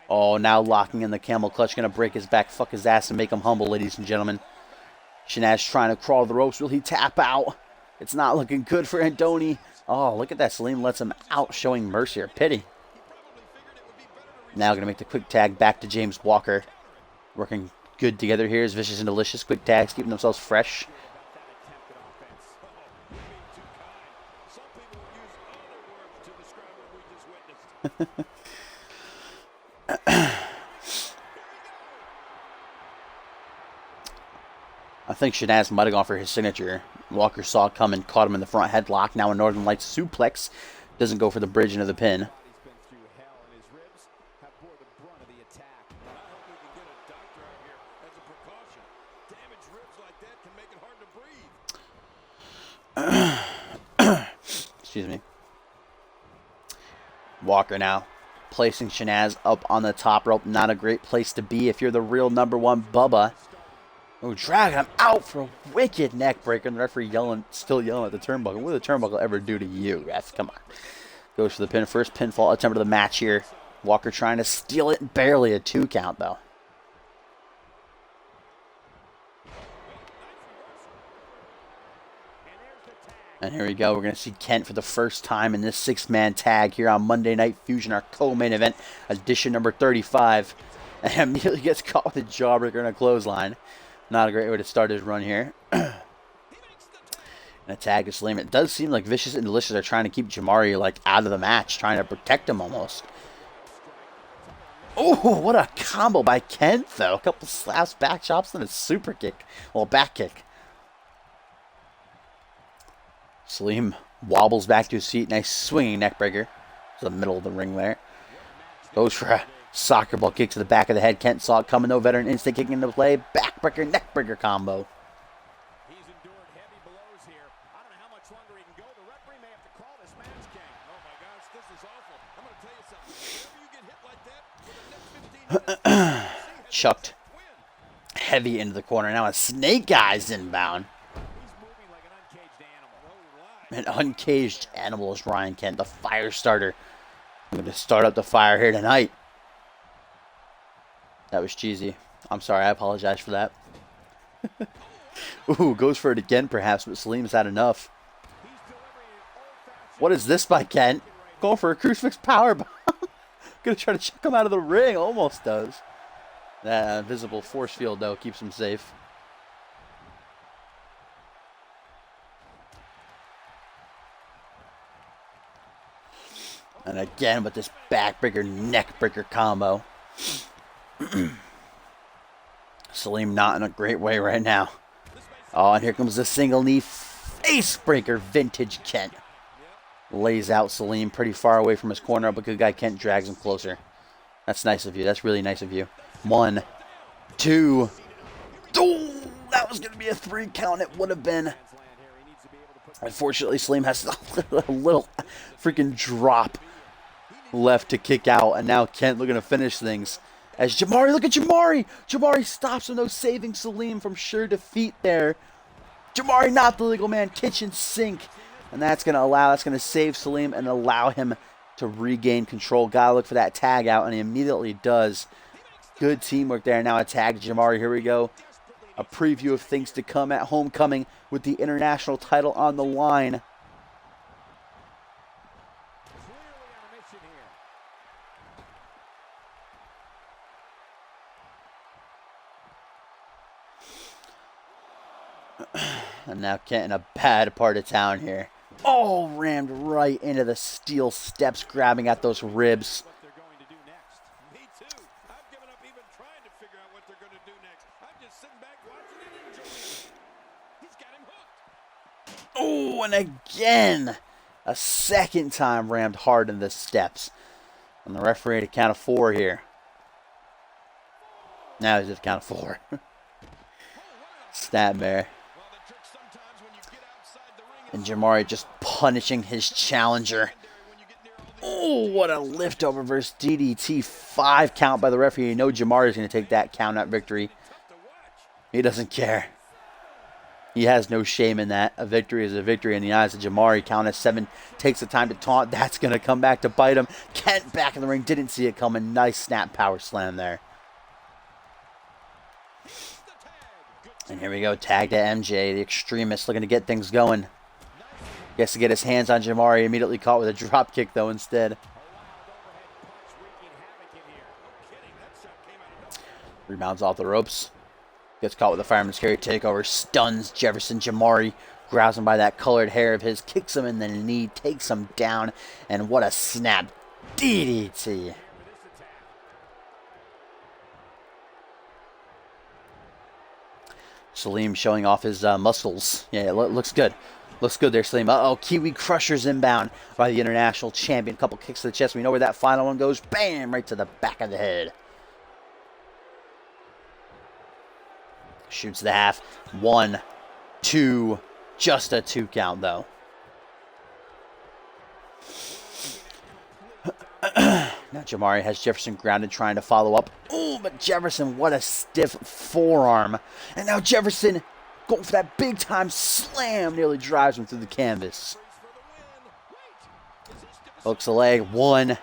Speaker 1: Oh, now locking in the camel clutch. Going to break his back, fuck his ass, and make him humble, ladies and gentlemen. Shanaz trying to crawl the ropes. Will he tap out? It's not looking good for Andoni. Oh, look at that. Salim lets him out, showing mercy or pity. Now going to make the quick tag back to James Walker. Working good together here is Vicious and Delicious. Quick tags, keeping themselves fresh. I think Shanaz might have gone for his signature. Walker saw it coming, caught him in the front headlock. Now a Northern Lights suplex. Doesn't go for the bridge into the pin.
Speaker 2: His ribs have bore the brunt of the attack. I hope we can get a doctor out here as a precaution. Damaged ribs like that can make it hard to breathe.
Speaker 1: Excuse me. Walker now placing Shanaz up on the top rope. Not a great place to be if you're the real #1 Bubba. Oh, dragging him out for a wicked neck breaker. And the referee still yelling at the turnbuckle. What did the turnbuckle ever do to you, guys? Come on. Goes for the pin. First pinfall attempt of the match here. Walker trying to steal it. Barely a 2 count, though. And here we go. We're going to see Kent for the first time in this 6-man tag here on Monday Night Fusion, our co-main event, edition number 35. And immediately gets caught with a jawbreaker and a clothesline. Not a great way to start his run here. And a tag to Salim. It does seem like Vicious and Delicious are trying to keep Jamari out of the match, trying to protect him almost. Oh, what a combo by Kent, though. A couple slaps, back chops, and a super kick. Well, back kick. Salim wobbles back to his feet. Nice swinging neck breaker. To the middle of the ring there. Goes for a soccer ball kick to the back of the head. Kent saw it coming, though. Veteran instant kicking into play. Backbreaker, neckbreaker combo.
Speaker 2: He's endured heavy blows here. I don't know how much longer he can go. The referee may have to call this match, King. Oh, my gosh, this is awful. I'm going to tell you something. Whenever you get hit like that, for the next 15 minutes,
Speaker 1: chucked heavy into the corner. Now a snake eyes inbound.
Speaker 2: he's moving like an uncaged animal. Oh,
Speaker 1: An uncaged animal is Ryan Kent, the fire starter. I'm going to start up the fire here tonight. That was cheesy. I'm sorry, I apologize for that. Ooh, goes for it again perhaps, but Salim's had enough. What is this by Kent? Going for a crucifix powerbomb. Gonna try to chuck him out of the ring. Almost does. That invisible force field, though, keeps him safe. And again with this backbreaker, neckbreaker combo. Salim not in a great way right now. Oh, and here comes the single knee face breaker, vintage Kent. Lays out Salim pretty far away from his corner, but good guy Kent drags him closer. That's nice of you. That's really nice of you. 1, 2. Oh, that was going to be a 3 count. It would have been. Unfortunately, Salim has a little freaking drop left to kick out, and now Kent looking to finish things. As Jamari, look at Jamari! Jamari stops him, though, saving Salim from sure defeat there. Jamari, not the legal man, kitchen sink. And that's going to save Salim and allow him to regain control. Gotta look for that tag out, and he immediately does. Good teamwork there. Now a tag to Jamari. Here we go. A preview of things to come at Homecoming with the international title on the line. And now Kent in a bad part of town here. Oh, rammed right into the steel steps, grabbing at those ribs.
Speaker 2: what they're going to do next. Me too. I've given up even trying to figure out what they're going to do next. I'm just sitting back watching and enjoying it. He's got him hooked.
Speaker 1: Oh, and again, a second time rammed hard in the steps. And the referee at a count of 4 here. Now he's at a count of 4. Snapmare.
Speaker 2: Well, the trick sometimes when you get outside the ring
Speaker 1: And Jamari just punishing his challenger. Oh, what a liftover versus DDT. 5 count by the referee. You know Jamari's going to take that count out victory. He doesn't care. He has no shame in that. A victory is a victory in the eyes of Jamari. Count of 7. Takes the time to taunt. That's going to come back to bite him. Kent back in the ring. Didn't see it coming. Nice snap power slam there. And here we go. Tag to MJ. The extremist looking to get things going. Gets to get his hands on Jamari. Immediately caught with a drop kick, though, instead. Rebounds off the ropes. Gets caught with a fireman's carry takeover. Stuns Jefferson. Jamari grabs him by that colored hair of his. Kicks him in the knee. Takes him down. And what a snap. DDT. Salim showing off his muscles. Yeah, it looks good. Looks good there, Slim. Uh-oh, Kiwi Crushers inbound by the international champion. A couple kicks to the chest. We know where that final one goes. Bam! Right to the back of the head. Shoots the half. 1, 2. Just a 2 count, though. Now Jamari has Jefferson grounded, trying to follow up. Oh, but Jefferson, what a stiff forearm. And now Jefferson going for that big-time slam. Nearly drives him through the canvas. Hooks a leg. 1,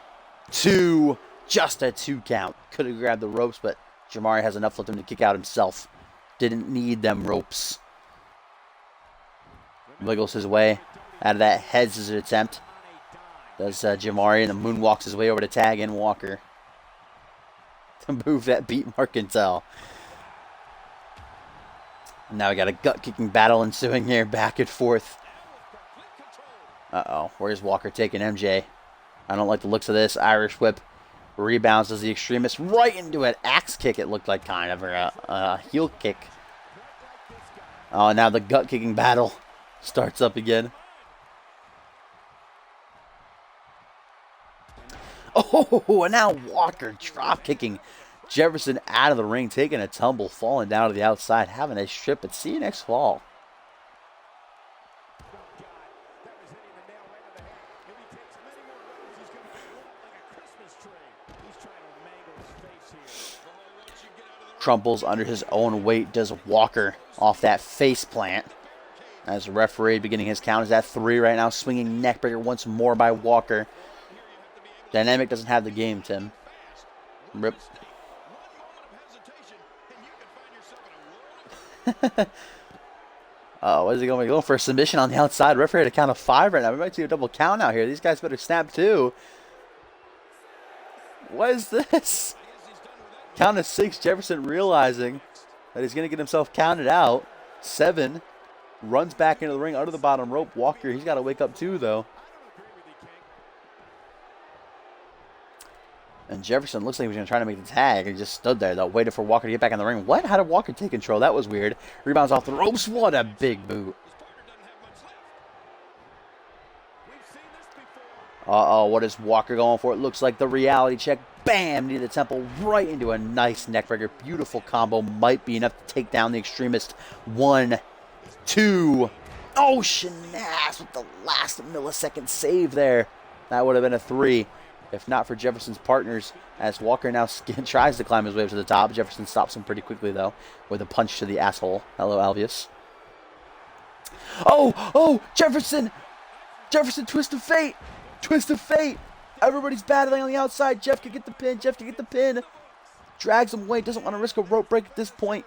Speaker 1: 2. Just a 2 count. Could have grabbed the ropes, but Jamari has enough left him to kick out himself. Didn't need them ropes. Wiggles his way out of that head scissors attempt. Does Jamari, and the moonwalks his way over to tag in Walker. To move that beat Marcantel. Now we got a gut-kicking battle ensuing here, back and forth. Uh-oh, where's Walker taking MJ? I don't like the looks of this. Irish whip. Rebounds as the extremist right into an axe kick, it looked like, kind of, or a heel kick. Oh, now the gut-kicking battle starts up again. Oh, and now Walker drop-kicking Jefferson out of the ring, taking a tumble, falling down to the outside, having a strip, but see you next fall. Crumples under his own weight, does Walker off that face plant. As the referee beginning his count is at 3 right now, swinging neckbreaker once more by Walker. Dynamic doesn't have the game, Tim. Rip. What is he going to be going for? A submission on the outside. Referee at a count of 5 right now. We might see a double count out here. These guys better snap too. What is this? Count of 6. Jefferson realizing that he's going to get himself counted out. 7. Runs back into the ring under the bottom rope. Walker, he's got to wake up too, though. And Jefferson looks like he was going to try to make the tag. He just stood there, though, waited for Walker to get back in the ring. What? How did Walker take control? That was weird. Rebounds off the ropes. What a big boot. Uh-oh, what is Walker going for? It looks like the reality check. Bam! Near the temple, right into a nice neckbreaker. Beautiful combo. Might be enough to take down the extremist. 1, 2. Oh, Shanaz with the last millisecond save there. That would have been a 3. If not for Jefferson's partners, as Walker now tries to climb his way up to the top. Jefferson stops him pretty quickly, though, with a punch to the asshole. Hello, Alvius. Oh, Jefferson! Jefferson, twist of fate! Twist of fate! Everybody's battling on the outside. Jeff can get the pin. Jeff can get the pin. Drags him away. Doesn't want to risk a rope break at this point.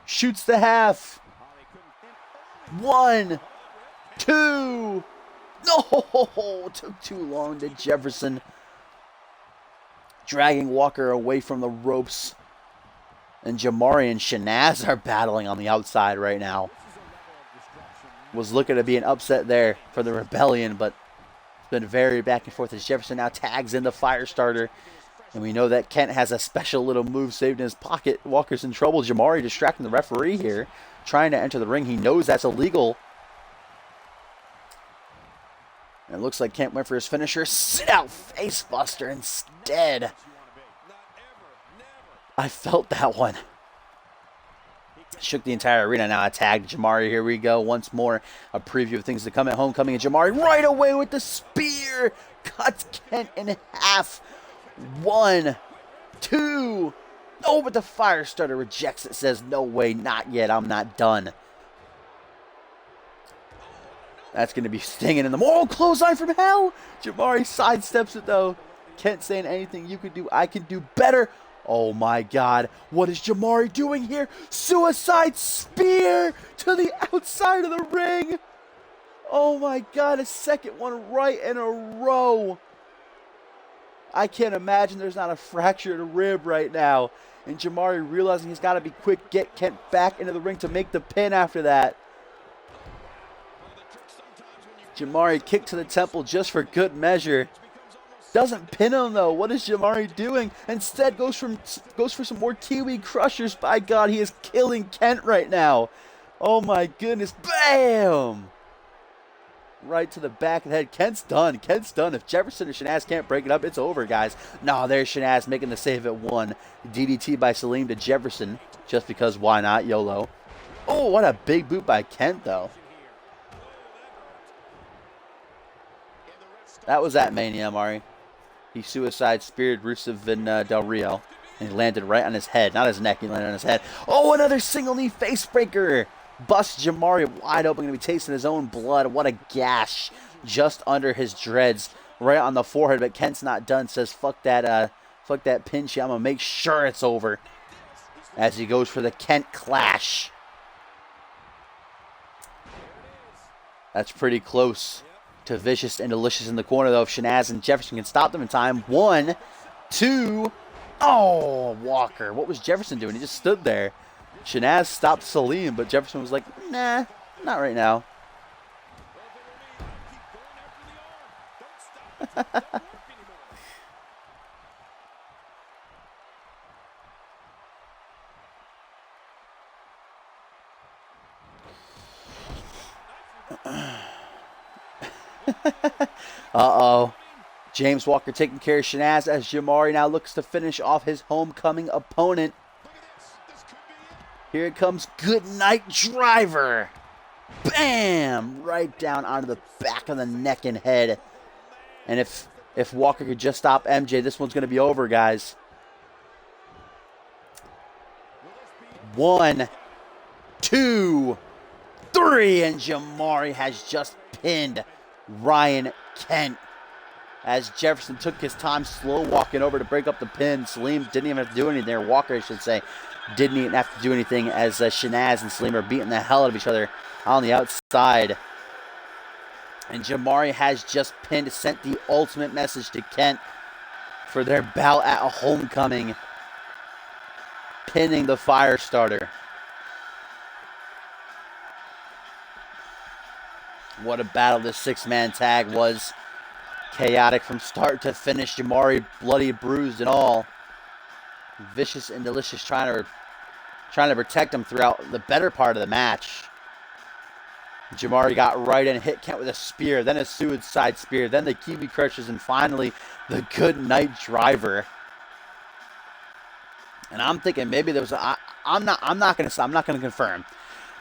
Speaker 1: Shoots the half. 1, 2. No! Took too long to Jefferson. Dragging Walker away from the ropes. And Jamari and Shanaz are battling on the outside right now. Was looking to be an upset there for the Rebellion, but it's been very back and forth as Jefferson now tags in the fire starter. And we know that Kent has a special little move saved in his pocket. Walker's in trouble. Jamari distracting the referee here, trying to enter the ring. He knows that's illegal. And it looks like Kent went for his finisher. Sit out facebuster instead. I felt that one. Shook the entire arena. Now I tagged Jamari. Here we go. Once more, a preview of things to come at Homecoming. And Jamari right away with the spear. Cuts Kent in half. 1, 2. Oh, but the fire starter rejects it. Says, no way, not yet. I'm not done. That's going to be stinging in the... Oh, clothesline from hell. Jamari sidesteps it, though. Kent saying anything you can do, I can do better. Oh, my God. What is Jamari doing here? Suicide spear to the outside of the ring. Oh, my God. A second one right in a row. I can't imagine there's not a fractured rib right now. And Jamari realizing he's got to be quick, get Kent back into the ring to make the pin after that. Jamari kicked to the temple just for good measure. Doesn't pin him, though. What is Jamari doing? Instead goes for some more Kiwi crushers. By God, he is killing Kent right now. Oh my goodness. Bam! Right to the back of the head. Kent's done. Kent's done. If Jefferson or Shanaz can't break it up, it's over, guys. No, there's Shanaz making the save at 1. DDT by Salim to Jefferson. Just because, why not? YOLO. Oh, what a big boot by Kent, though. That was at Mania, Mari. He suicide speared Rusev and Del Rio. And he landed right on his head. Not his neck, he landed on his head. Oh, another single knee face breaker. Busts Jamari wide open, going to be tasting his own blood. What a gash just under his dreads, right on the forehead. But Kent's not done. Says, fuck that pin shit. I'm going to make sure it's over. As he goes for the Kent clash. That's pretty close to Vicious and Delicious in the corner, though. If Shanaz and Jefferson can stop them in time. 1, 2. Oh, Walker. What was Jefferson doing? He just stood there. Shanaz stopped Salim, but Jefferson was like, nah, not right now. Uh-oh. James Walker taking care of Shanaz as Jamari now looks to finish off his homecoming opponent. Here it comes. Good night driver. Bam! Right down onto the back of the neck and head. And if Walker could just stop MJ, this one's going to be over, guys. 1, 2, 3. And Jamari has just pinned Ryan Kent. As Jefferson took his time slow walking over to break up the pin. Salim didn't even have to do anything there. Walker, I should say, didn't even have to do anything as Shanaz and Salim are beating the hell out of each other on the outside. And Jamari has just pinned, sent the ultimate message to Kent for their bout at a homecoming. Pinning the fire starter. What a battle this 6-man tag was. Chaotic from start to finish. Jamari bloody, bruised and all. Vicious and Delicious trying to protect him throughout the better part of the match. Jamari got right in, hit Kent with a spear, then a suicide spear, then the Kiwi crushes, and finally the good night driver. And I'm thinking maybe there was I'm not going to confirm.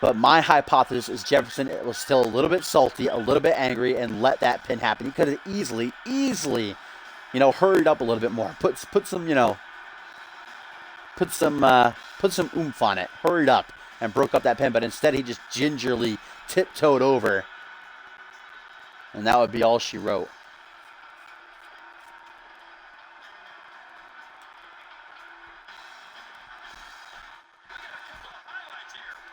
Speaker 1: But my hypothesis is Jefferson was still a little bit salty, a little bit angry, and let that pin happen. He could have easily, hurried up a little bit more. Put some oomph on it. Hurried up and broke up that pin. But instead, he just gingerly tiptoed over. And that would be all she wrote.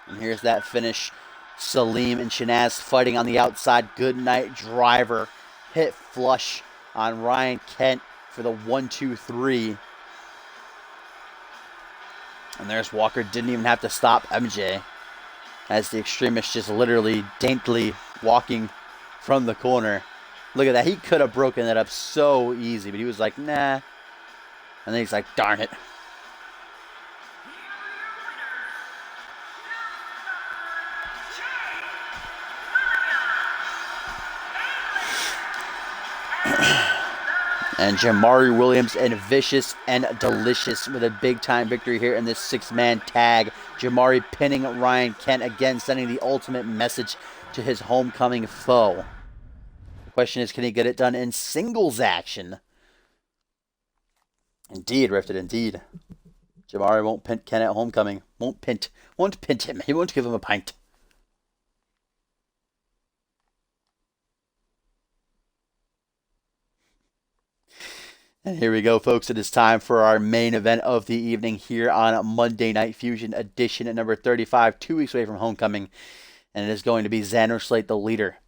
Speaker 1: And here's that finish. Salim and Shanaz fighting on the outside. Good night driver. Hit flush on Ryan Kent for the 1, 2, 3. And there's Walker. Didn't even have to stop MJ. As the Extremist just literally daintily walking from the corner. Look at that. He could have broken that up so easy. But he was like, nah. And then he's like, darn it. And Jamari Williams and Vicious and Delicious with a big-time victory here in this 6-man tag. Jamari pinning Ryan Kent again, sending the ultimate message to his homecoming foe. The question is, can he get it done in singles action? Indeed, Rifted, indeed. Jamari won't pint Kent at homecoming. Won't pint him. He won't give him a pint. And here we go, folks. It is time for our main event of the evening here on Monday Night Fusion edition at number 35, 2 weeks away from homecoming. And it is going to be Xander Slate, the leader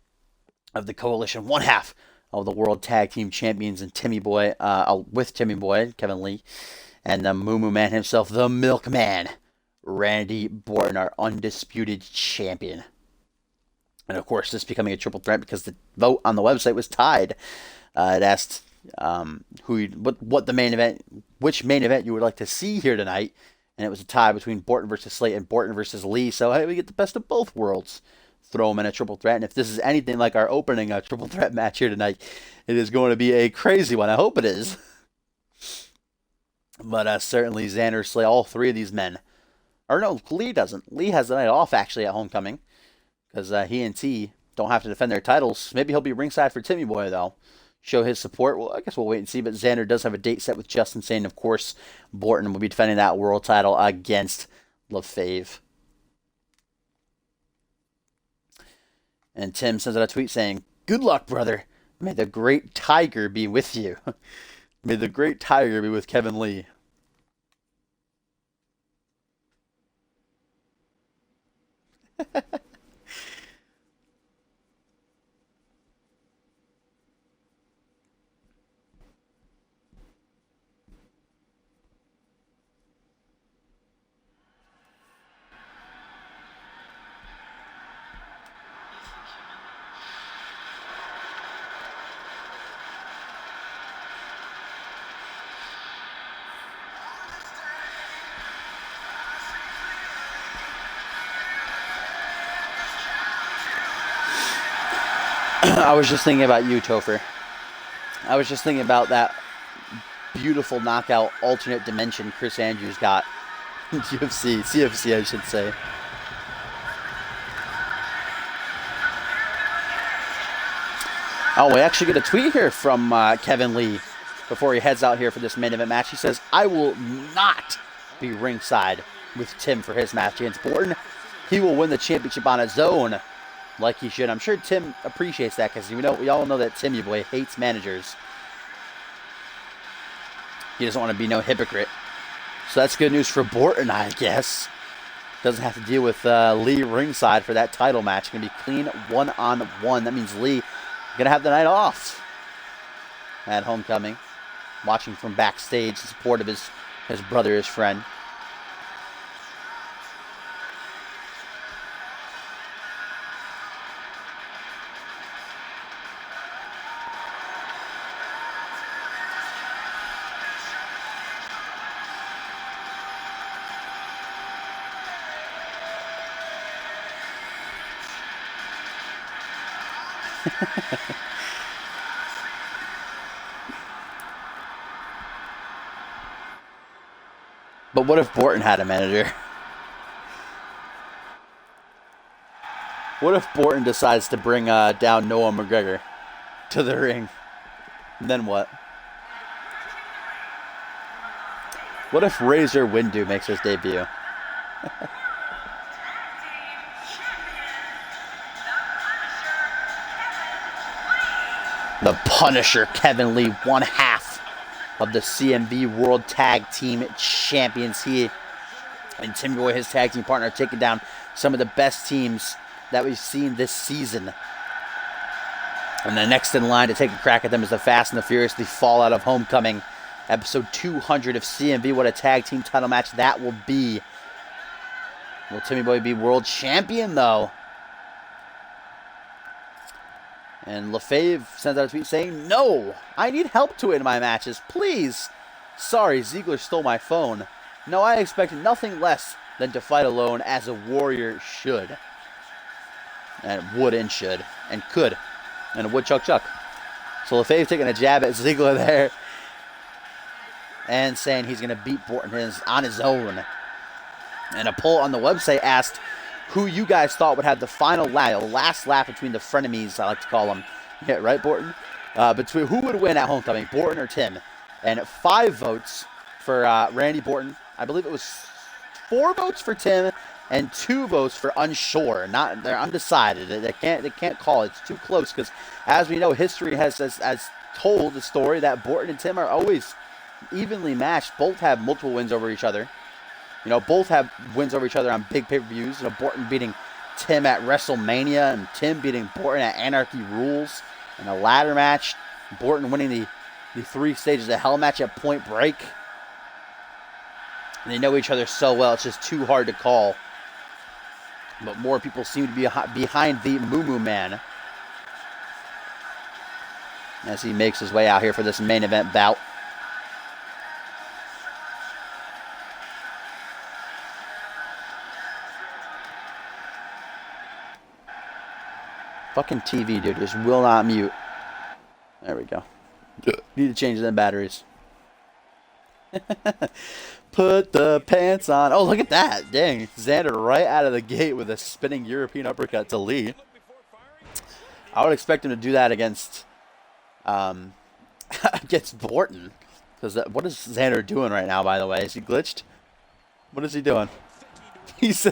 Speaker 1: of the coalition, one half of the World Tag Team Champions, and Timmy Boy, with Timmy Boy, Kevin Lee, and the Moo Moo Man himself, the Milkman, Randy Borton, our undisputed champion. And of course, this becoming a triple threat because the vote on the website was tied. It asked which main event you would like to see here tonight, And it was a tie between Borton versus Slate and Borton versus Lee. So, hey, we get the best of both worlds. Throw them in a triple threat. And if this is anything like our opening triple threat match here tonight, it is going to be a crazy one. I hope it is. But certainly Xander, Slate, all three of these men. Or no, Lee doesn't. Lee has the night off, actually, at Homecoming. Because he and T don't have to defend their titles. Maybe he'll be ringside for Timmy Boy, though. Show his support. Well, I guess we'll wait and see. But Xander does have a date set with Justin Sane. Of course, Borton will be defending that world title against LaFave. And Tim sends out a tweet saying, "Good luck, brother. May the great tiger be with you." May the great tiger be with Kevin Lee. I was just thinking about you, Topher. I was just thinking about that beautiful knockout alternate dimension Chris Andrews got. CFC, I should say. Oh, we actually get a tweet here from Kevin Lee before he heads out here for this main event match. He says, "I will not be ringside with Tim for his match against Borton. He will win the championship on his own, like he should." I'm sure Tim appreciates that because we all know that Timmy Boy hates managers. He doesn't want to be no hypocrite. So that's good news for Borton, I guess. Doesn't have to deal with Lee ringside for that title match. Going to be clean one-on-one. That means Lee going to have the night off at Homecoming. Watching from backstage in support of his brother, his friend. But what if Borton had a manager? What if Borton decides to bring down Noah McGregor to the ring? Then what? What if Razor Windu makes his debut? The Punisher, Kevin Lee, one half of the CMV World Tag Team Champions. He and Tim Boy, his tag team partner, are taking down some of the best teams that we've seen this season. And the next in line to take a crack at them is the Fast and the Furious, the Fallout of Homecoming. Episode 200 of CMV. What a tag team title match that will be. Will Timmy Boy be world champion, though? And LaFave sends out a tweet saying, "No, I need help to win my matches, please. Sorry, Ziggler stole my phone. No, I expect nothing less than to fight alone as a warrior should." And would and should and could. And a would chuck. So LaFave taking a jab at Ziggler there. And saying he's going to beat Borton on his own. And a poll on the website asked who you guys thought would have the final last lap between the frenemies, I like to call them. Yeah, right, Borton? Between who would win at Homecoming, Borton or Tim? And 5 votes for Randy Borton. I believe it was 4 votes for Tim and 2 votes for unsure. They're undecided. They can't call it. It's too close because, as we know, history has told the story that Borton and Tim are always evenly matched. Both have multiple wins over each other. Both have wins over each other on big pay-per-views. Borton beating Tim at WrestleMania and Tim beating Borton at Anarchy Rules in a ladder match. Borton winning the 3 stages of Hell match at Point Break. And they know each other so well, it's just too hard to call. But more people seem to be behind the Moo Moo Man as he makes his way out here for this main event bout. Fucking TV, dude. Just will not mute. There we go. Need to change them batteries. Put the pants on. Oh, look at that. Dang. Xander right out of the gate with a spinning European uppercut to Lee. I would expect him to do that against against Borton. Because what is Xander doing right now, by the way? Is he glitched? What is he doing? He's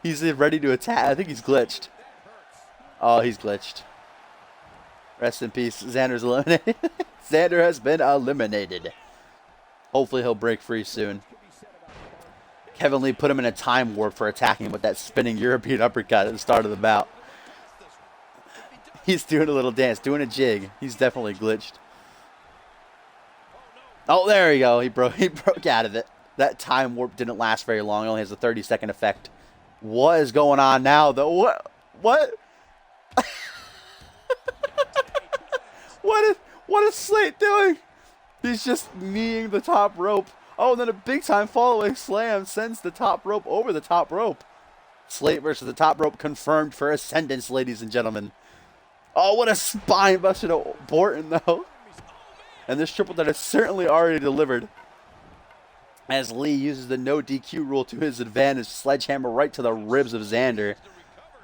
Speaker 1: he's ready to attack. I think he's glitched. Oh, he's glitched. Rest in peace. Xander's eliminated. Xander has been eliminated. Hopefully he'll break free soon. Kevin Lee put him in a time warp for attacking with that spinning European uppercut at the start of the bout. He's doing a little dance, doing a jig. He's definitely glitched. Oh, there we go. He broke out of it. That time warp didn't last very long. It only has a 30-second effect. What is going on now, though? What? What is Slate doing? He's just kneeing the top rope. Oh, and then a big-time fall-away slam sends the top rope over the top rope. Slate versus the top rope confirmed for Ascendance, ladies and gentlemen. Oh, what a spine buster to Borton, though. And this triple threat is certainly already delivered. As Lee uses the no DQ rule to his advantage, sledgehammer right to the ribs of Xander.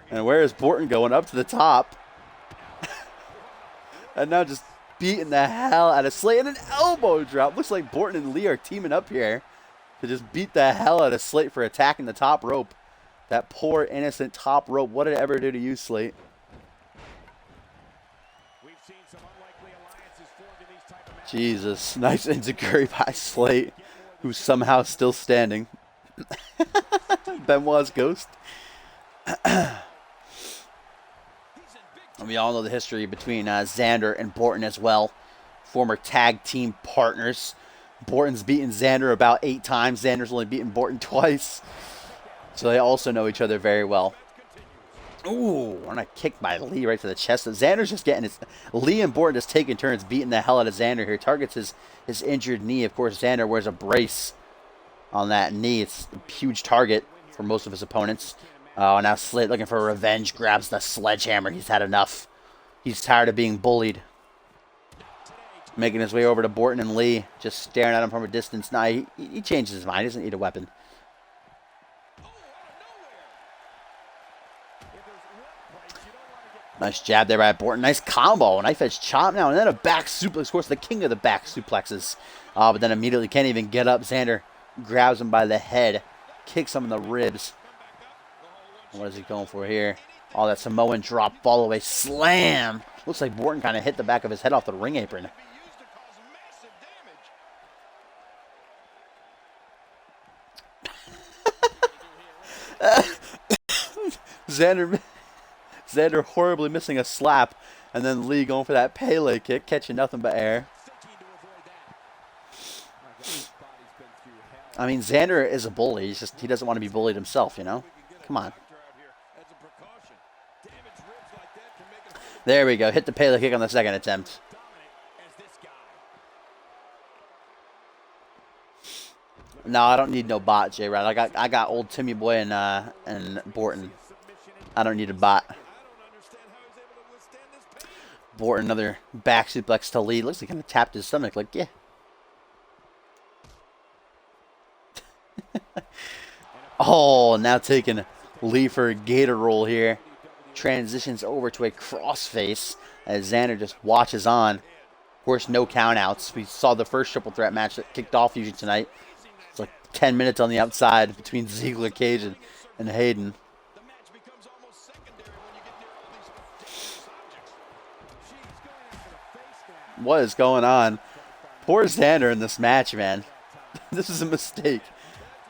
Speaker 1: And where is Borton going? Up to the top. And now just beating the hell out of Slate. And an elbow drop. Looks like Borton and Lee are teaming up here to just beat the hell out of Slate for attacking the top rope. That poor, innocent top rope. What did it ever do to you, Slate? Jesus. Nice enziguri by Slate, who's somehow still standing. Benoit's ghost. And we all know the history between Xander and Borton as well. Former tag team partners. Borton's beaten Xander about 8 times. Xander's only beaten Borton twice. So they also know each other very well. Ooh, and a kick by Lee right to the chest. Xander's just getting his... Lee and Borton just taking turns beating the hell out of Xander here. Targets his injured knee. Of course, Xander wears a brace on that knee. It's a huge target for most of his opponents. Oh, now Slate looking for revenge. Grabs the sledgehammer. He's had enough. He's tired of being bullied. Making his way over to Borton and Lee. Just staring at him from a distance. Nah, he changes his mind. He doesn't need a weapon. Nice jab there by Borton. Nice combo. Knife edge chop now. And then a back suplex. Of course, the king of the back suplexes. But then immediately can't even get up. Xander grabs him by the head. Kicks him in the ribs. What is he going for here? Oh, that Samoan drop. Fall away. Slam. Looks like Borton kind of hit the back of his head off the ring apron. Xander horribly missing a slap, and then Lee going for that Pele kick, catching nothing but air. I mean, Xander is a bully. He doesn't want to be bullied himself, you know? Come on. There we go. Hit the Pele kick on the second attempt. No, I don't need no bot, J-Rod. I got old Timmy Boy and Borton. I don't need a bot. Borton, another back suplex to Lee. Looks like he kind of tapped his stomach. Like, yeah. Oh, now taking Lee for a gator roll here. Transitions over to a crossface as Xander just watches on. Of course, no countouts. We saw the first triple threat match that kicked off usually tonight. It's like 10 minutes on the outside between Ziggler, Cage, and Hayden. What is going on? Poor Xander in this match, man. This is a mistake.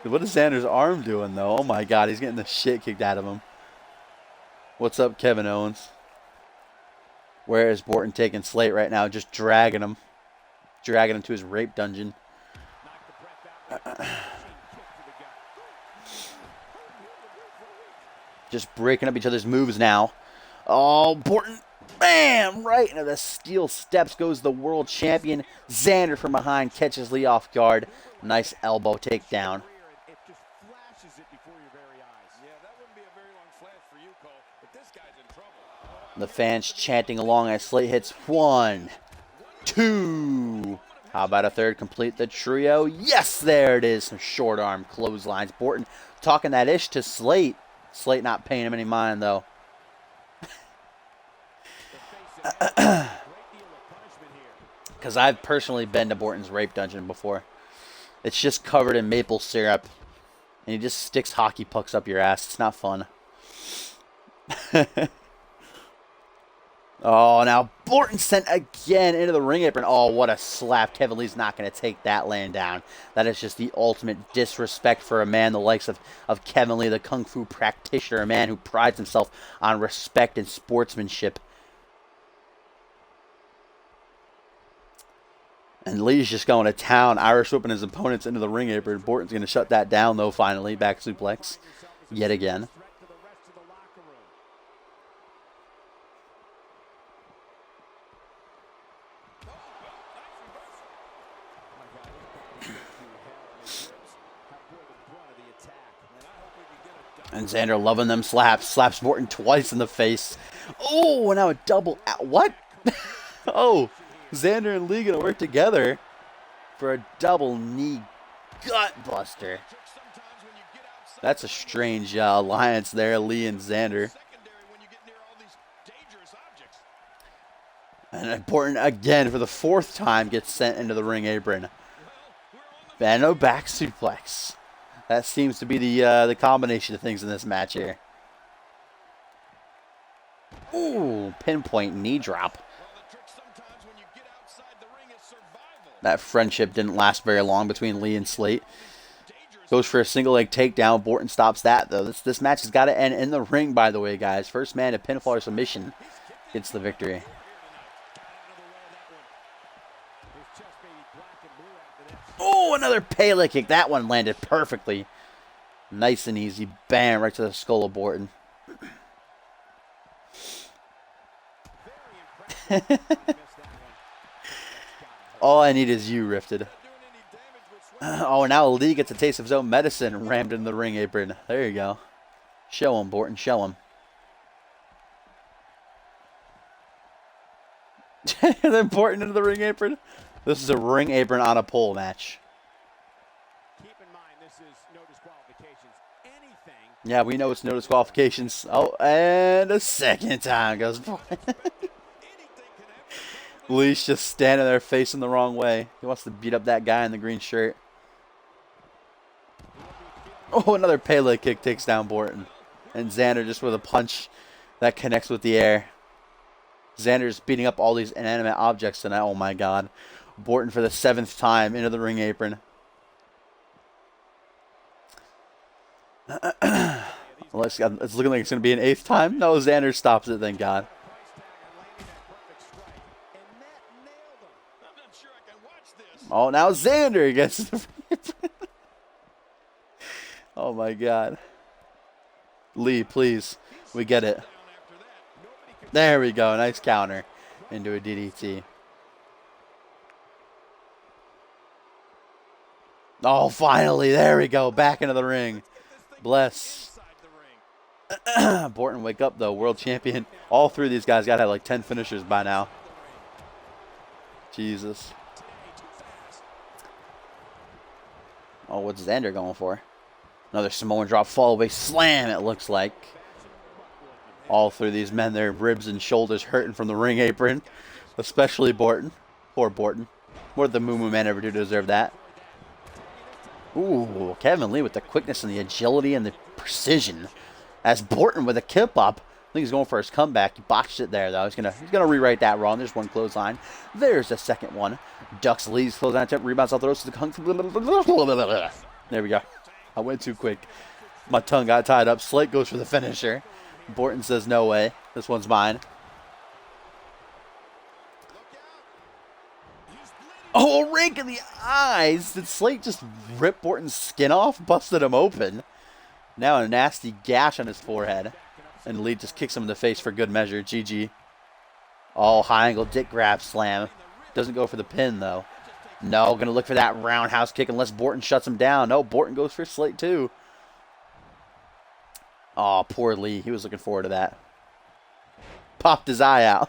Speaker 1: What is Xander's arm doing, though? Oh, my God. He's getting the shit kicked out of him. What's up, Kevin Owens? Where is Borton taking Slate right now? Just dragging him. Dragging him to his rape dungeon. Just breaking up each other's moves now. Oh, Borton. Bam! Right into the steel steps goes the world champion. Xander from behind catches Lee off guard. Nice elbow takedown. The fans chanting along as Slate hits 1, 2. How about a third? Complete the trio. Yes, there it is. Some short arm clotheslines. Borton talking that ish to Slate. Slate not paying him any mind, though. Because I've personally been to Borton's rape dungeon before. It's just covered in maple syrup. And he just sticks hockey pucks up your ass. It's not fun. Oh, now Borton sent again into the ring apron. Oh, what a slap. Kevin Lee's not going to take that laying down. That is just the ultimate disrespect for a man the likes of Kevin Lee, the Kung Fu practitioner, a man who prides himself on respect and sportsmanship. And Lee's just going to town, Irish whipping his opponents into the ring apron. Borton's going to shut that down, though, finally. Back suplex. Yet again. And Xander loving them slaps. Slaps Borton twice in the face. Oh, now a double out. What? Oh, Xander and Lee going to work together for a double knee gut buster. That's a strange alliance there, Lee and Xander. And Borton again for the 4th time gets sent into the ring apron. Bano back suplex. That seems to be the combination of things in this match here. Ooh, pinpoint knee drop. That friendship didn't last very long between Lee and Slate. Goes for a single leg takedown. Borton stops that, though. This match has got to end in the ring, by the way, guys. First man to pinfall or submission gets the victory. Oh, another Pele kick. That one landed perfectly. Nice and easy. Bam, right to the skull of Borton. All I need is you, Rifted. Oh, now Lee gets a taste of his own medicine rammed in the ring apron. There you go. Show him, Borton. Show him. Then Borton into the ring apron. This is a ring apron on a pole match.
Speaker 2: Keep in mind, this is no disqualifications. Anything.
Speaker 1: Yeah, we know it's no disqualifications. Oh, and a second time goes by. Lee's just standing there facing the wrong way. He wants to beat up that guy in the green shirt. Oh, another Pele kick takes down Borton. And Xander just with a punch that connects with the air. Xander's beating up all these inanimate objects tonight. Oh, my God. Borton for the 7th time into the ring apron. It's looking like it's going to be an 8th time. No, Xander stops it, thank God. Oh, now Xander gets the ring apron. Oh, my God. Lee, please. We get it. There we go. Nice counter into a DDT. Oh, finally. There we go. Back into the ring. Bless. Borton, wake up, though. World champion. All 3 of these guys got to have like 10 finishers by now. Jesus. Oh, what's Xander going for? Another Samoan drop, fall away slam, it looks like. All 3 of these men, their ribs and shoulders hurting from the ring apron. Especially Borton. Poor Borton. What did the Moo Moo Man ever do to deserve that? Ooh, Kevin Lee with the quickness and the agility and the precision. As Borton with a kip up. I think he's going for his comeback. He botched it there, though. He's gonna rewrite that wrong. There's one clothesline. There's the second one. Ducks Lee's clothesline attempt. Rebounds off the ropes to the Kung Fu. There we go. I went too quick. My tongue got tied up. Slate goes for the finisher. Borton says, no way. This one's mine. Oh, a rake in the eyes. Did Slate just rip Borton's skin off? Busted him open. Now a nasty gash on his forehead. And Lee just kicks him in the face for good measure. GG. Oh, high angle dick grab slam. Doesn't go for the pin, though. No, going to look for that roundhouse kick unless Borton shuts him down. No, Borton goes for Slate, too. Oh, poor Lee. He was looking forward to that. popped his eye out.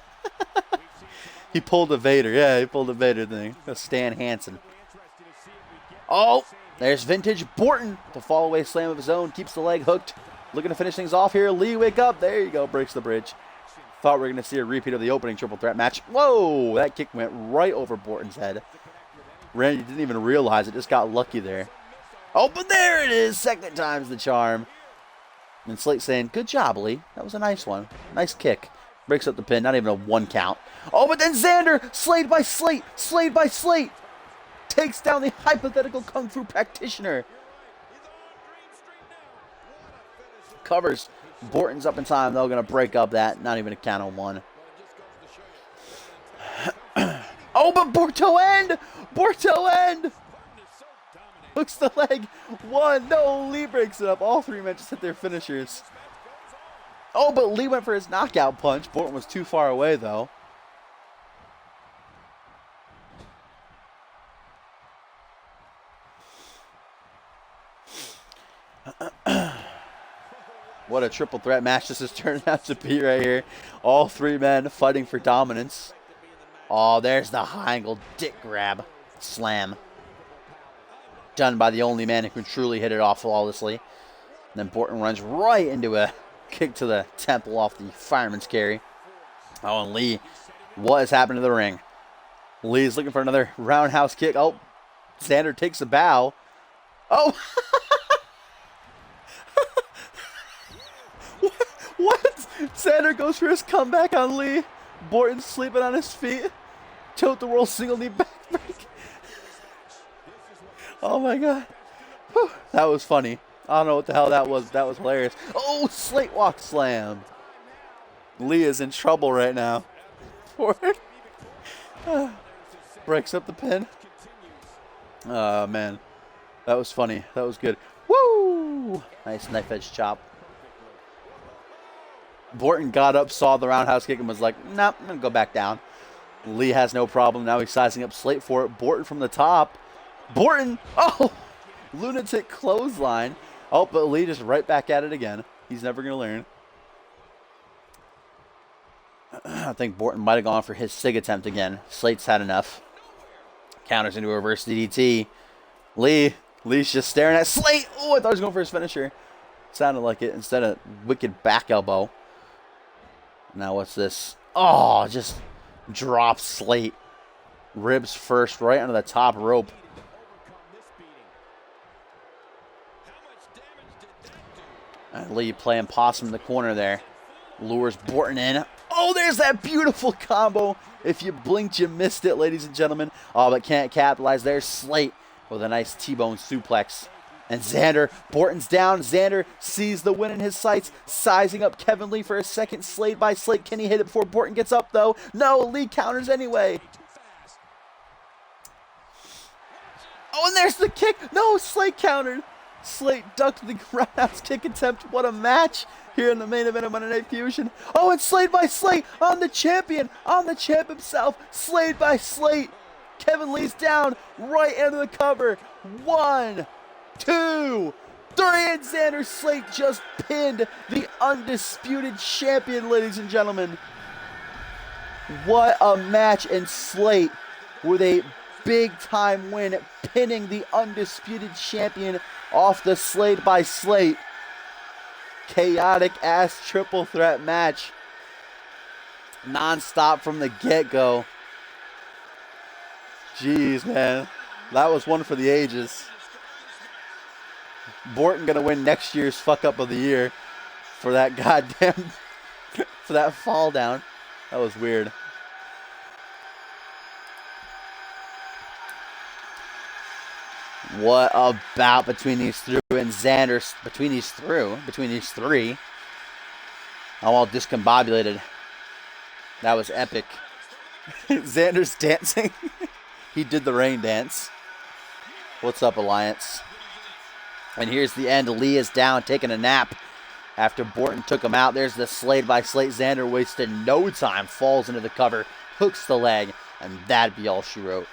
Speaker 1: He pulled a Vader. Yeah, he pulled a Vader thing. A Stan Hansen. Oh, there's vintage Borton. The fall away slam of his own. Keeps the leg hooked. Looking to finish things off here. Lee, wake up. There you go. Breaks the bridge. Thought we were going to see a repeat of the opening triple threat match. Whoa, that kick went right over Borton's head. Randy didn't even realize it. Just got lucky there. Oh, but there it is. Second time's the charm. And Slate saying, good job, Lee. That was a nice one. Nice kick. Breaks up the pin. Not even a 1 count. Oh, but then Xander, slayed by Slate. Slayed by Slate. Takes down the hypothetical Kung Fu practitioner. Covers. Borton's up in time. They're going to break up that. Not even a count on 1. Oh, but Borto end. Borto end. Hooks the leg. 1. No, Lee breaks it up. All 3 men just hit their finishers. Oh, but Lee went for his knockout punch. Borton was too far away, though. What a triple threat match this has turned out to be right here. All 3 men fighting for dominance. Oh, there's the high angle dick grab. Slam. Done by the only man who can truly hit it off flawlessly. And then Borton runs right into a kick to the temple off the fireman's carry. Oh, and Lee, what has happened to the ring? Lee's looking for another roundhouse kick. Oh, Xander takes a bow. Oh! What? Xander goes for his comeback on Lee. Borton sleeping on his feet. Tote the world single knee backbreak. Oh my god. Whew. That was funny. I don't know what the hell that was. That was hilarious. Oh, slate walk slam. Lee is in trouble right now. Breaks up the pin. Oh man. That was funny. That was good. Woo! Nice knife edge chop. Borton got up, saw the roundhouse kick, and was like, nope, I'm going to go back down. Lee has no problem. Now he's sizing up Slate for it. Borton from the top. Borton! Oh! Lunatic clothesline. Oh, but Lee just right back at it again. He's never going to learn. I think Borton might have gone for his SIG attempt again. Slate's had enough. Counters into a reverse DDT. Lee's just staring at Slate. Oh, I thought he was going for his finisher. Sounded like it instead of wicked back elbow. Now what's this? Oh, just drops Slate. Ribs first right under the top rope. And Lee playing possum in the corner there. Lures Borton in. Oh, there's that beautiful combo. If you blinked, you missed it, ladies and gentlemen. Oh, but can't capitalize. There's Slate with a nice T-bone suplex. And Xander, Borton's down. Xander sees the win in his sights, sizing up Kevin Lee for a second. Slayed by Slate. Can he hit it before Borton gets up, though? No, Lee counters anyway. Oh, and there's the kick. No, Slate countered. Slate ducked the roundhouse kick attempt. What a match here in the main event of Monday Night Fusion. Oh, and slayed by Slate on the champion, on the champ himself. Slayed by Slate. Kevin Lee's down right into the cover. 1, 2, 3, and Xander Slate just pinned the undisputed champion, ladies and gentlemen. What a match, and Slate with a big-time win, pinning the undisputed champion off the Slate by Slate. Chaotic-ass triple threat match. Non-stop from the get-go. Jeez, man. That was one for the ages. Borton gonna win next year's fuck up of the year for that goddamn for that fall down. That was weird. What a bout between these three and Xander. Between these three. I'm all discombobulated. That was epic. Xander's dancing. He did the rain dance. What's up, Alliance? And here's the end. Lee is down, taking a nap after Borton took him out. There's the Slate by Slate. Xander wasted no time. Falls into the cover. Hooks the leg. And that'd be all she wrote.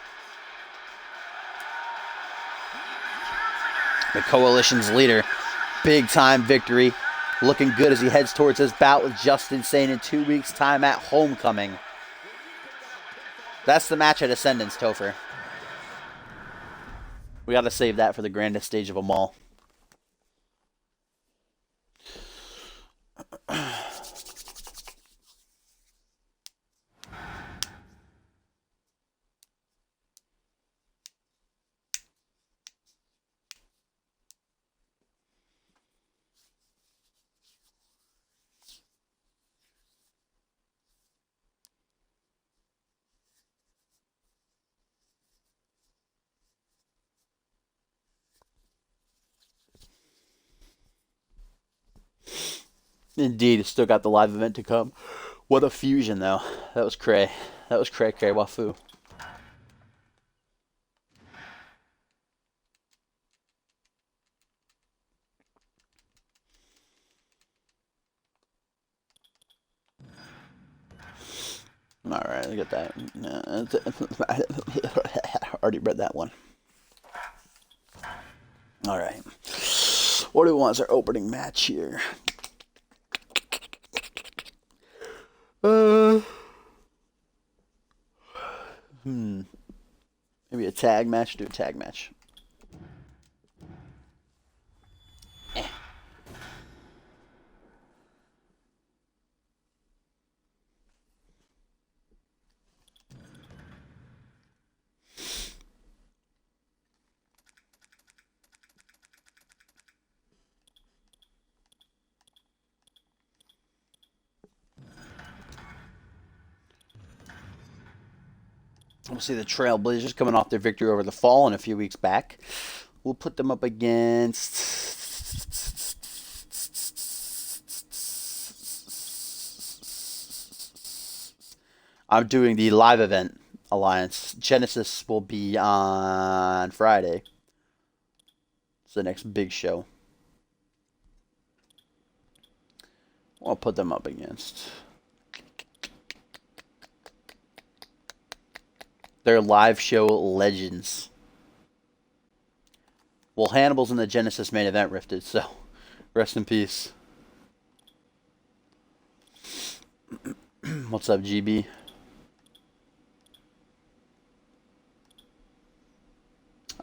Speaker 1: The Coalition's leader. Big time victory. looking good as he heads towards his bout with Justin Sane in 2 weeks' time at Homecoming. That's the match at Ascendance, Topher. We got to save that for the grandest stage of them all. Indeed, it's still got the live event to come. What a fusion, though. That was cray. That was cray wafoo. Alright, I got that. Already read that one. Alright. What do we want as our opening match here? Maybe a tag match? Do a tag match. We'll see the Trailblazers coming off their victory over the Fallen a few weeks back. We'll put them up against... I'm doing the live event alliance. Genesis will be on Friday. It's the next big show. I'll put them up against... They're live show legends. Well, Hannibal's in the Genesis main event, Rifted, so rest in peace. What's up, GB?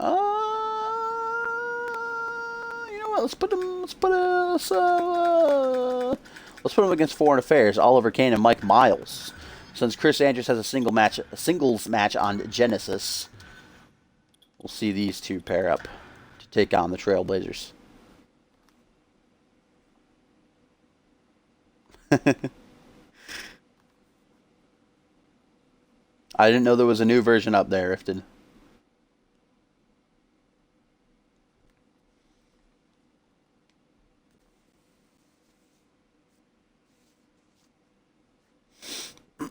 Speaker 1: You know what? Let's put them. Let's put them against Foreign Affairs. Oliver Kane and Mike Miles. Since Chris Andrews has a singles match on Genesis, we'll see these two pair up to take on the Trailblazers. I didn't know there was a new version up there, Rifted.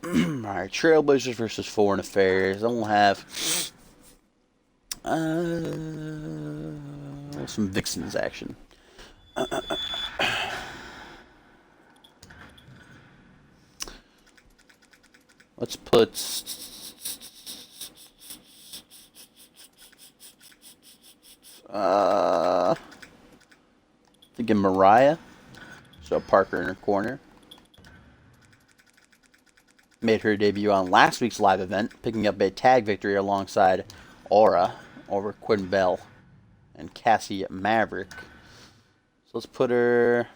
Speaker 1: Alright, Trailblazers versus Foreign Affairs. Then we'll have some Vixens action. Let's put thinking Mariah. So Parker in her corner. Made her debut on last week's live event, picking up a tag victory alongside Aura over Quinn Bell and Cassie Maverick. So let's put her...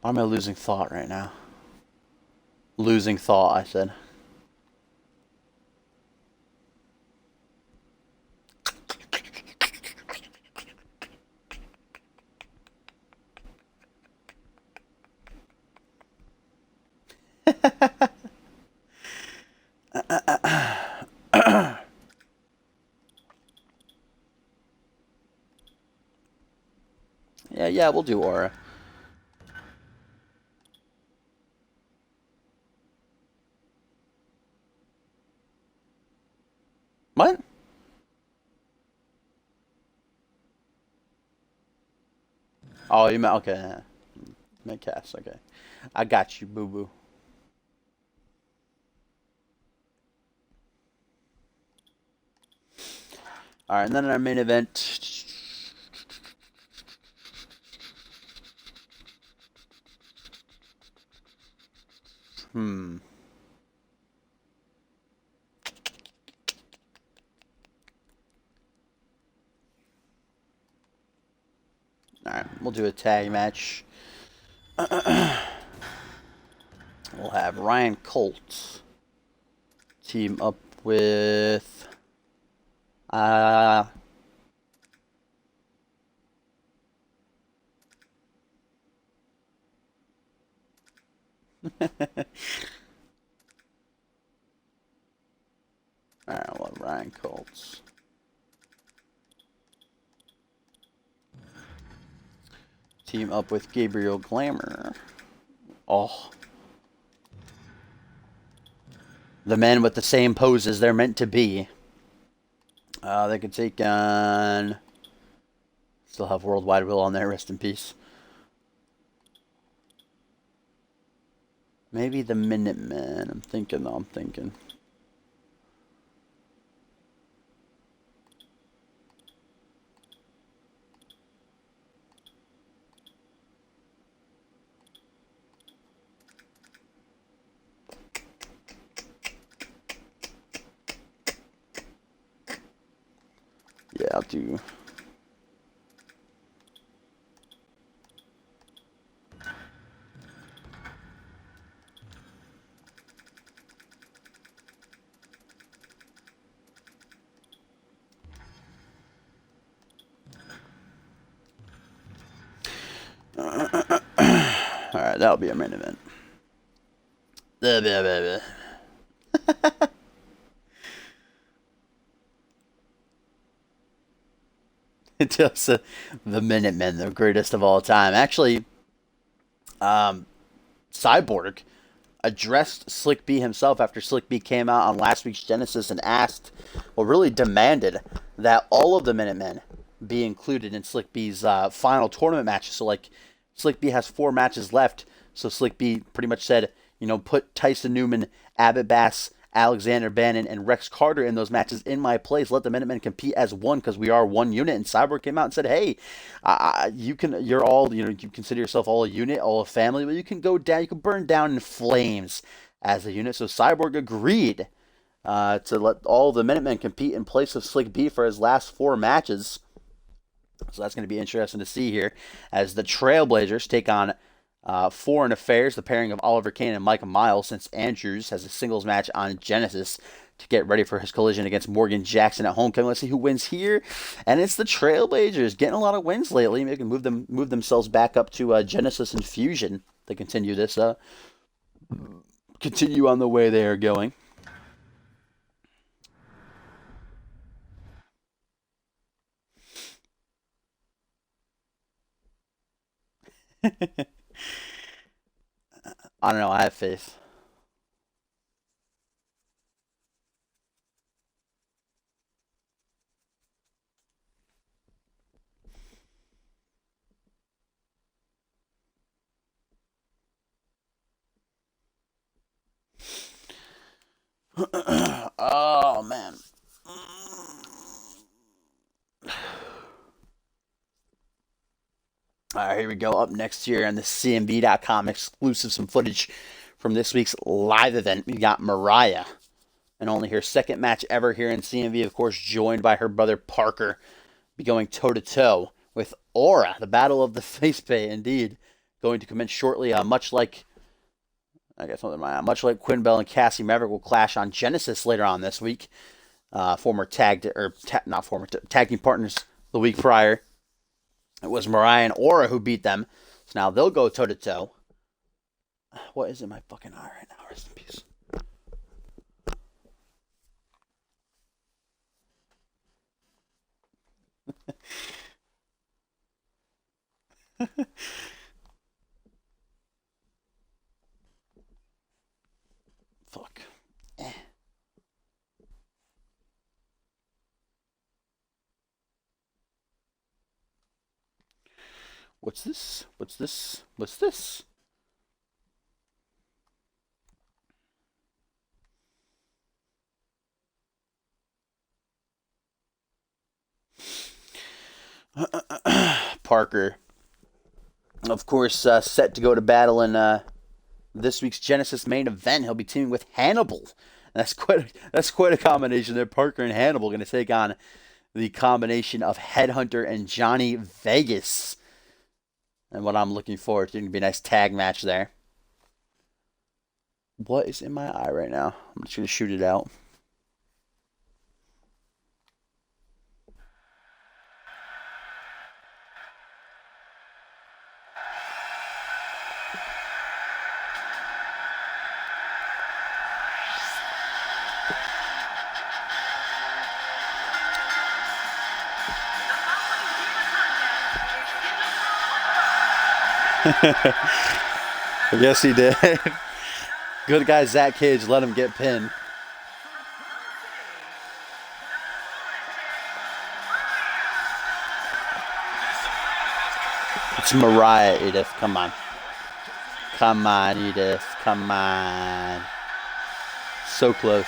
Speaker 1: I'm a losing thought right now. Losing thought, I said. Yeah, we'll do Aura. What? Oh, you meant okay. Meant Cass. Okay, I got you, boo boo. All right, and then in our main event. Hmm. All right, we'll do a tag match. We'll have Ryan Colt team up with uh Alright, well, Ryan Colt team up with Gabriel Glamour. Oh, the men with the same poses they're meant to be. They could take on. Still have Worldwide Will on there. Rest in peace. Maybe the Minutemen. I'm thinking though. I'm thinking. Yeah, I'll do. Alright, that'll be a main event. Just the Minutemen, the greatest of all time. Actually, Cyborg addressed Slick B himself after Slick B came out on last week's Genesis and asked, well, really demanded that all of the Minutemen be included in Slick B's final tournament matches. So, like, Slick B has 4 matches left. So, Slick B pretty much said, put Tyson Newman, Abbott Bass, Alexander Bannon, and Rex Carter in those matches in my place. Let the Minutemen compete as one because we are one unit. And Cyborg came out and said, "Hey, you're all, you consider yourself all a unit, all a family, but you can go down, you can burn down in flames as a unit." So Cyborg agreed to let all the Minutemen compete in place of Slick B for his last 4 matches. So that's going to be interesting to see here as the Trailblazers take on Foreign Affairs, the pairing of Oliver Kane and Micah Miles, since Andrews has a singles match on Genesis to get ready for his collision against Morgan Jackson at Homecoming. Let's see who wins here, and it's the Trailblazers getting a lot of wins lately. Maybe they can move themselves back up to Genesis and Fusion to continue this continue on the way they are going. I don't know. I have faith. Oh man. All right, here we go. Up next here on the CMV.com exclusive, some footage from this week's live event. We got Mariah, and only her second match ever here in CMV, of course, joined by her brother Parker, be going toe to toe with Aura. The battle of the face pay, indeed, going to commence shortly. Much like Quinn Bell and Cassie Maverick will clash on Genesis later on this week. Not former tag team partners the week prior. It was Mariah and Aura who beat them. So now they'll go toe to toe. What is in my fucking eye right now? Rest in peace. Fuck. Eh. What's this? What's this? What's this? Parker, of course, set to go to battle in this week's Genesis main event. He'll be teaming with Hannibal. That's quite a combination there. Parker and Hannibal going to take on the combination of Headhunter and Johnny Vegas. And what I'm looking forward to, going to be a nice tag match there. What is in my eye right now? I'm just going to shoot it out. I guess he did. Good guy Zach Cage let him get pinned. It's Mariah, Edith. Come on. Come on, Edith. Come on. So close.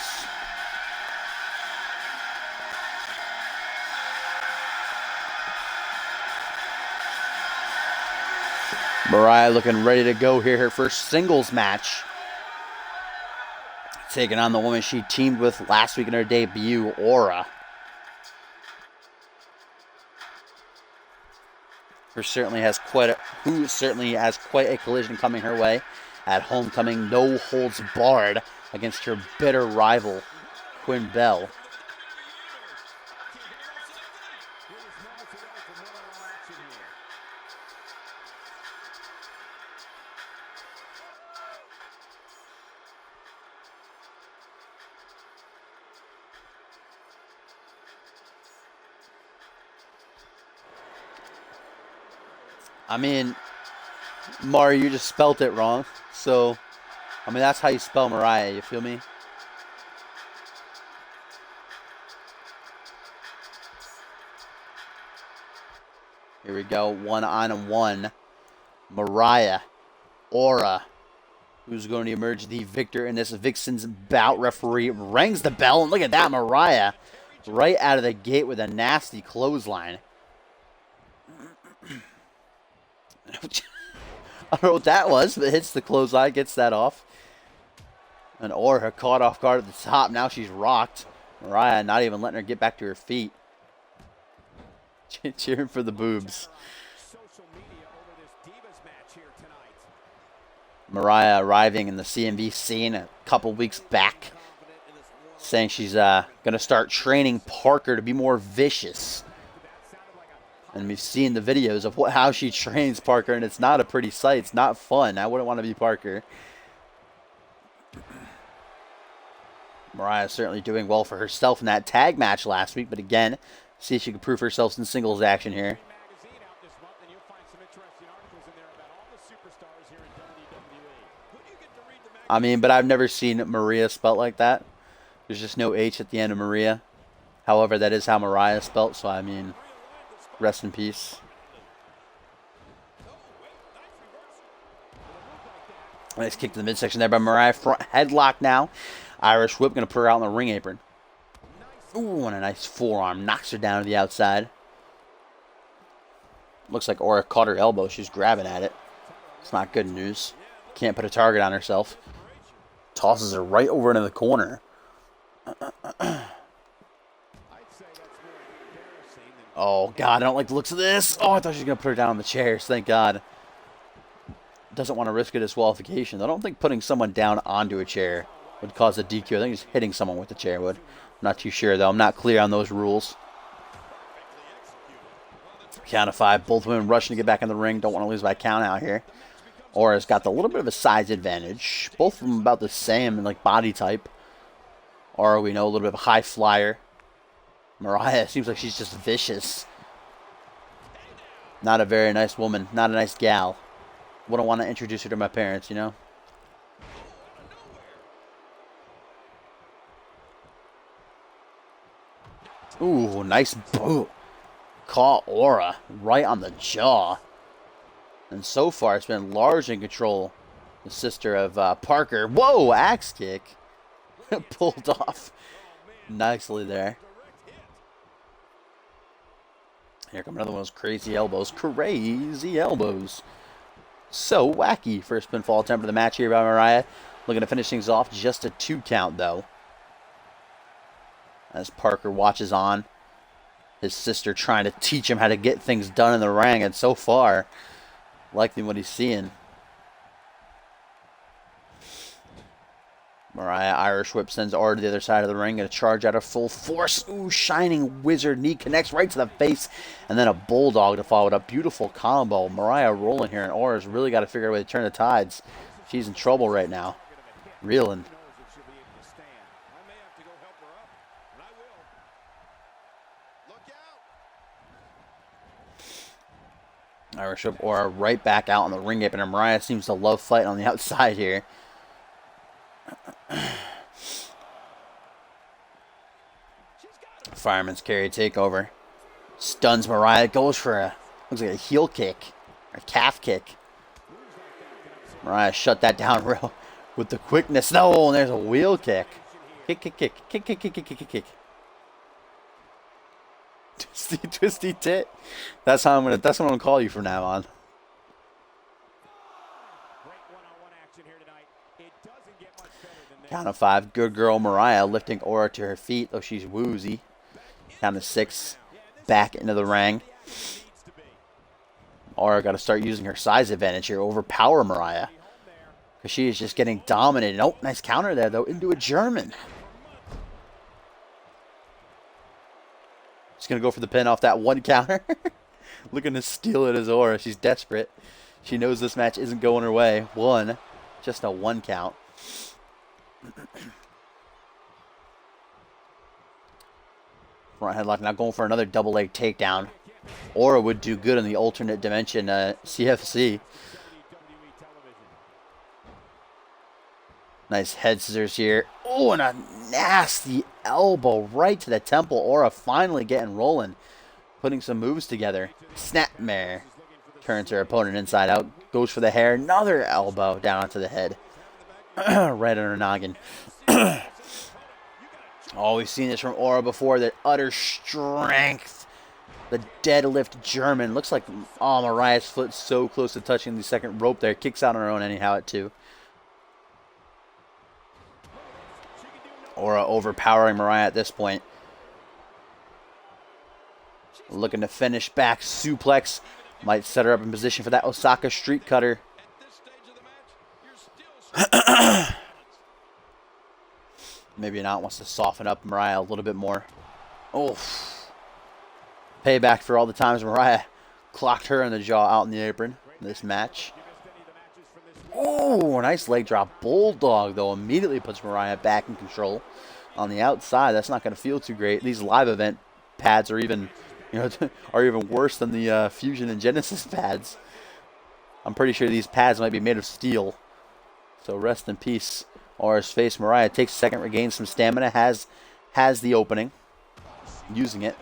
Speaker 1: Mariah looking ready to go here. Her first singles match. Taking on the woman she teamed with last week in her debut, Aura. Who certainly has quite a collision coming her way at Homecoming. No holds barred against her bitter rival, Quinn Bell. I mean, Mari, you just spelt it wrong. So, I mean, that's how you spell Mariah, you feel me? Here we go, 1-on-1. Mariah, Aura, who's going to emerge the victor in this Vixen's bout. Referee rings the bell, and look at that, Mariah, right out of the gate with a nasty clothesline. I don't know what that was, but hits the clothesline, gets that off. And Aura caught off guard at the top. Now she's rocked. Mariah not even letting her get back to her feet. Cheering for the boobs. Mariah arriving in the CMV scene a couple weeks back, saying she's going to start training Parker to be more vicious. And we've seen the videos of how she trains Parker, and it's not a pretty sight. It's not fun. I wouldn't want to be Parker. Mariah certainly doing well for herself in that tag match last week, but again, see if she can prove herself in singles action here. I mean, but I've never seen Maria spelt like that. There's just no H at the end of Maria. However, that is how Mariah spelt, so I mean, rest in peace. Nice kick to the midsection there by Mariah. Front headlock now. Irish whip, going to put her out on the ring apron. Ooh, and a nice forearm. Knocks her down to the outside. Looks like Aura caught her elbow. She's grabbing at it. It's not good news. Can't put a target on herself. Tosses her right over into the corner. Oh, God, I don't like the looks of this. Oh, I thought she was going to put her down on the chairs. Thank God. Doesn't want to risk a disqualification. I don't think putting someone down onto a chair would cause a DQ. I think just hitting someone with the chair would. I'm not too sure, though. I'm not clear on those rules. Count of 5. Both women rushing to get back in the ring. Don't want to lose by count out here. Aura's got a little bit of a size advantage. Both of them about the same in like body type. Aura, we know, a little bit of a high flyer. Mariah seems like she's just vicious. Not a very nice woman. Not a nice gal. Wouldn't want to introduce her to my parents, you know? Ooh, nice boot. Caught Aura right on the jaw. And so far, it's been large in control. The sister of Parker. Whoa, axe kick. Pulled off nicely there. Here come another one of those crazy elbows. Crazy elbows. So wacky. First pinfall attempt of the match here by Mariah. Looking to finish things off. Just a 2 count, though. As Parker watches on. His sister trying to teach him how to get things done in the ring. And so far, liking what he's seeing. Mariah Irish whip sends Aura to the other side of the ring. Gonna charge out of full force. Ooh, shining wizard knee connects right to the face. And then a bulldog to follow it up. Beautiful combo. Mariah rolling here. And Aura's really got to figure out a way to turn the tides. She's in trouble right now. Reeling. Irish whip Aura right back out on the ring apron. And Mariah seems to love fighting on the outside here. Fireman's carry takeover. Stuns Mariah. Goes for a, looks like a heel kick. Or a calf kick. Mariah shut that down real with the quickness. No, and there's a wheel kick. Kick, kick, kick. Kick, kick, kick, kick, kick, kick, kick. Twisty, twisty tit. That's what I'm gonna call you from now on. Count of 5. Good girl Mariah lifting Aura to her feet, though she's woozy. Count of 6. Back into the ring. Aura got to start using her size advantage here. Overpower Mariah. Because she is just getting dominated. Oh, nice counter there, though. Into a German. She's going to go for the pin off that one counter. Looking to steal it as Aura. She's desperate. She knows this match isn't going her way. One. Just a 1 count. Front headlock now going for another double leg takedown. Aura would do good in the alternate dimension CFC. Nice head scissors here. Oh, and a nasty elbow right to the temple. Aura finally getting rolling. Putting some moves together. Snapmare. Turns her opponent inside out. Goes for the hair. Another elbow down onto the head. Right on her noggin. Oh, we've seen this from Aura before. That utter strength. The deadlift German. Looks like Mariah's foot so close to touching the second rope there. Kicks out on her own anyhow at 2. Aura overpowering Mariah at this point. Looking to finish back. Suplex. Might set her up in position for that Osaka street cutter. Maybe not. Wants to soften up Mariah a little bit more. Oh. Payback for all the times Mariah clocked her in the jaw out in the apron in this match. Oh, nice leg drop. Bulldog, though, immediately puts Mariah back in control. On the outside, that's not going to feel too great. These live event pads are even, are even worse than the Fusion and Genesis pads. I'm pretty sure these pads might be made of steel. So rest in peace. Aura's face. Mariah takes a second, regains some stamina, has the opening. Using it.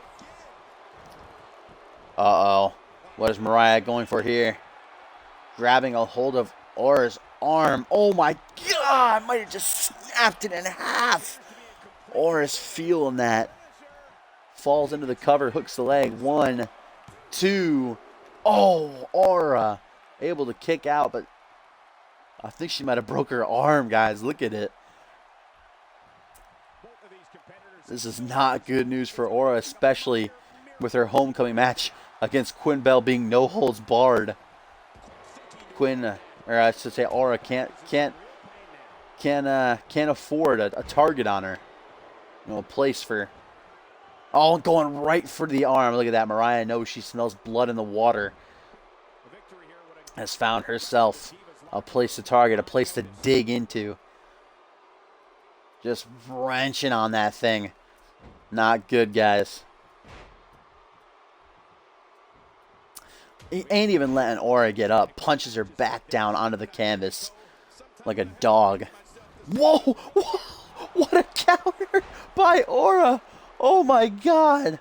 Speaker 1: Uh-oh. What is Mariah going for here? Grabbing a hold of Aura's arm. Oh my God! Might have just snapped it in half. Aura's feeling that. Falls into the cover, hooks the leg. 1, 2. Oh, Aura. Able to kick out, but I think she might have broke her arm, guys. Look at it. This is not good news for Aura, especially with her homecoming match against Quinn Bell being no holds barred. Or I should say Aura can't afford a target on her. A place for. Oh, going right for the arm. Look at that. Mariah knows she smells blood in the water. Has found herself a place to target, a place to dig into. Just wrenching on that thing. Not good, guys. He ain't even letting Aura get up. Punches her back down onto the canvas like a dog. Whoa! Whoa! What a counter by Aura! Oh my God!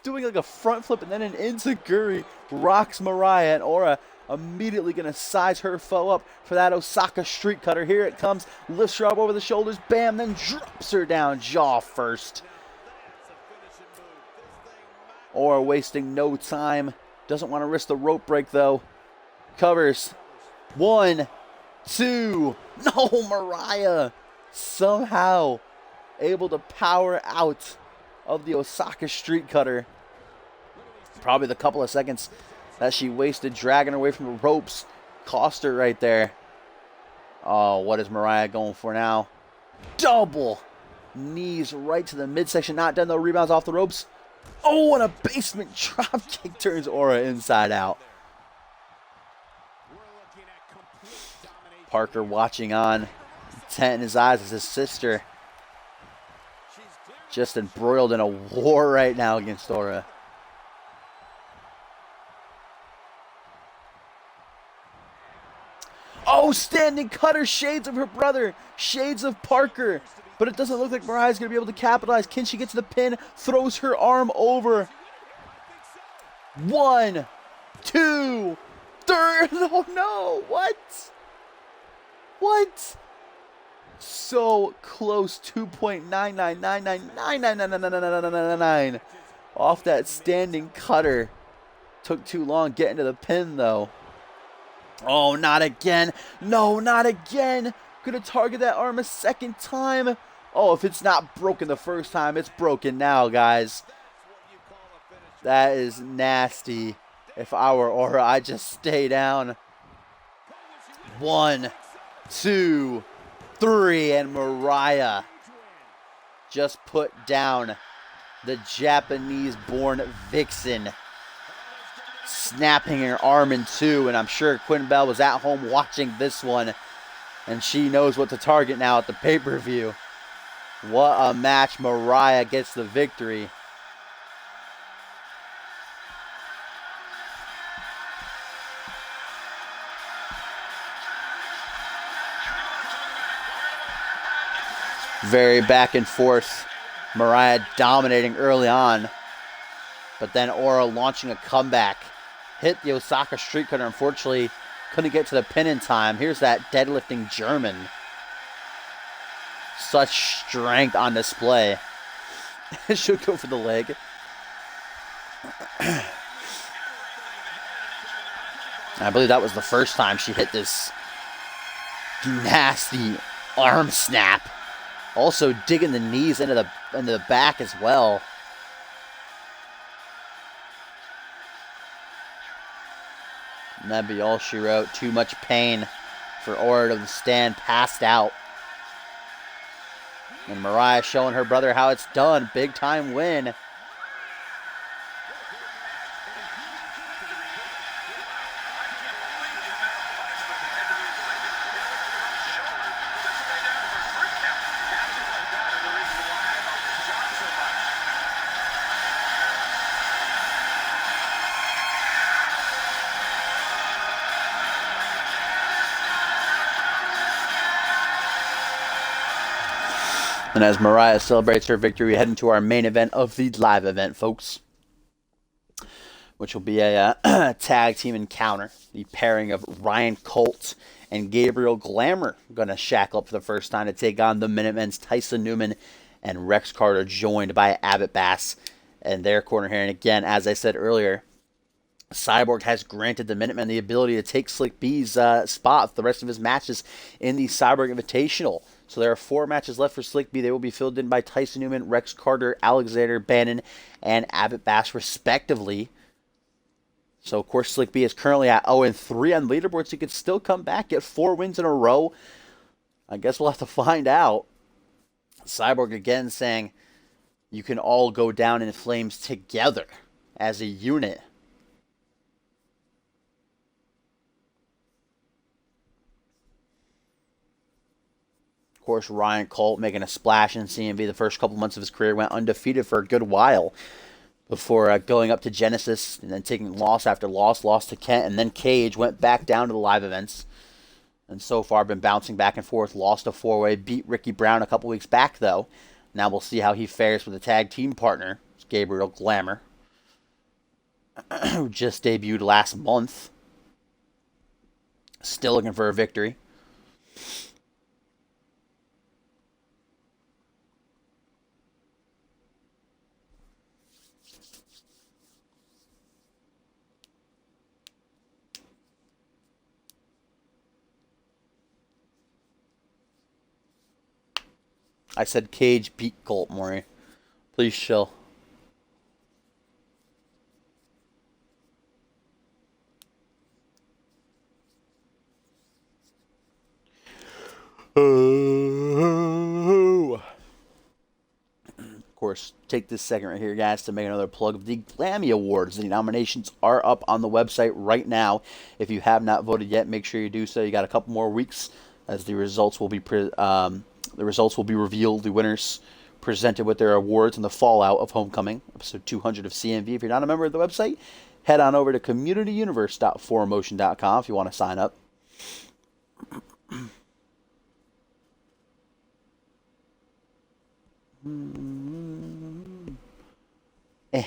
Speaker 1: Doing like a front flip and then an enziguri rocks Mariah, and Aura immediately going to size her foe up for that Osaka street cutter. Here it comes, lifts her up over the shoulders, bam, then drops her down jaw first. Ora wasting no time. Doesn't want to risk the rope break though. Covers. 1, 2. No, Mariah somehow able to power out of the Osaka street cutter. Probably the couple of seconds that she wasted dragging her away from the ropes cost her right there. Oh, what is Mariah going for now? Double knees right to the midsection. Not done though. Rebounds off the ropes. Oh, and a basement drop kick turns Ora inside out. Parker watching on, intent in his eyes as his sister just embroiled in a war right now against Ora. Oh, standing cutter, shades of her brother, shades of Parker. But it doesn't look like Mariah's going to be able to capitalize. Can she get to the pin? Throws her arm over. 1, 2, 3. Oh no, what? What? So close, 2.9999999999 off that standing cutter. Took too long getting to the pin though. Oh, not again. No, not again. Gonna target that arm a second time. Oh, if it's not broken the first time, it's broken now, guys. That is nasty. If I were Ora, I'd just stay down. 1, 2, 3, and Mariah just put down the Japanese-born Vixen, snapping her arm in two. And I'm sure Quinn Bell was at home watching this one, and she knows what to target now at the pay-per-view. What a match. Mariah gets the victory. Very back and forth. Mariah dominating early on, but then Ora launching a comeback. Hit the Osaka street cutter. Unfortunately, couldn't get to the pin in time. Here's that deadlifting German. Such strength on display. Should go for the leg. I believe that was the first time she hit this nasty arm snap. Also digging the knees into the back as well. And that'd be all she wrote. Too much pain for Ora to stand, passed out. And Mariah showing her brother how it's done. Big time win. And as Mariah celebrates her victory, we head into our main event of the live event, folks, which will be a tag team encounter. The pairing of Ryan Colt and Gabriel Glamour going to shackle up for the first time to take on the Minutemen's Tyson Newman and Rex Carter, joined by Abbott Bass and their corner here. And again, as I said earlier, Cyborg has granted the Minutemen the ability to take Slick B's spot for the rest of his matches in the Cyborg Invitational. So there are 4 matches left for Slick B. They will be filled in by Tyson Newman, Rex Carter, Alexander Bannon, and Abbott Bass, respectively. So, of course, Slick B is currently at 0-3 on leaderboard, so he could still come back, get 4 wins in a row. I guess we'll have to find out. Cyborg again saying you can all go down in flames together as a unit. Of course, Ryan Colt making a splash in CMV. The first couple months of his career went undefeated for a good while before going up to Genesis and then taking loss after loss, lost to Kent, and then Cage, went back down to the live events. And so far been bouncing back and forth, lost a 4-way, beat Ricky Brown a couple weeks back though. Now we'll see how he fares with a tag team partner, Gabriel Glamour, who just debuted last month. Still looking for a victory. I said Cage beat Colt, Maury. Please chill. Of course, take this second right here, guys, to make another plug of the Glammy Awards. The nominations are up on the website right now. If you have not voted yet, make sure you do so. You got a couple more weeks as the results will be revealed. The winners presented with their awards and the fallout of Homecoming, episode 200 of CMV. If you're not a member of the website, head on over to communityuniverse.4motion.com if you want to sign up. Eh.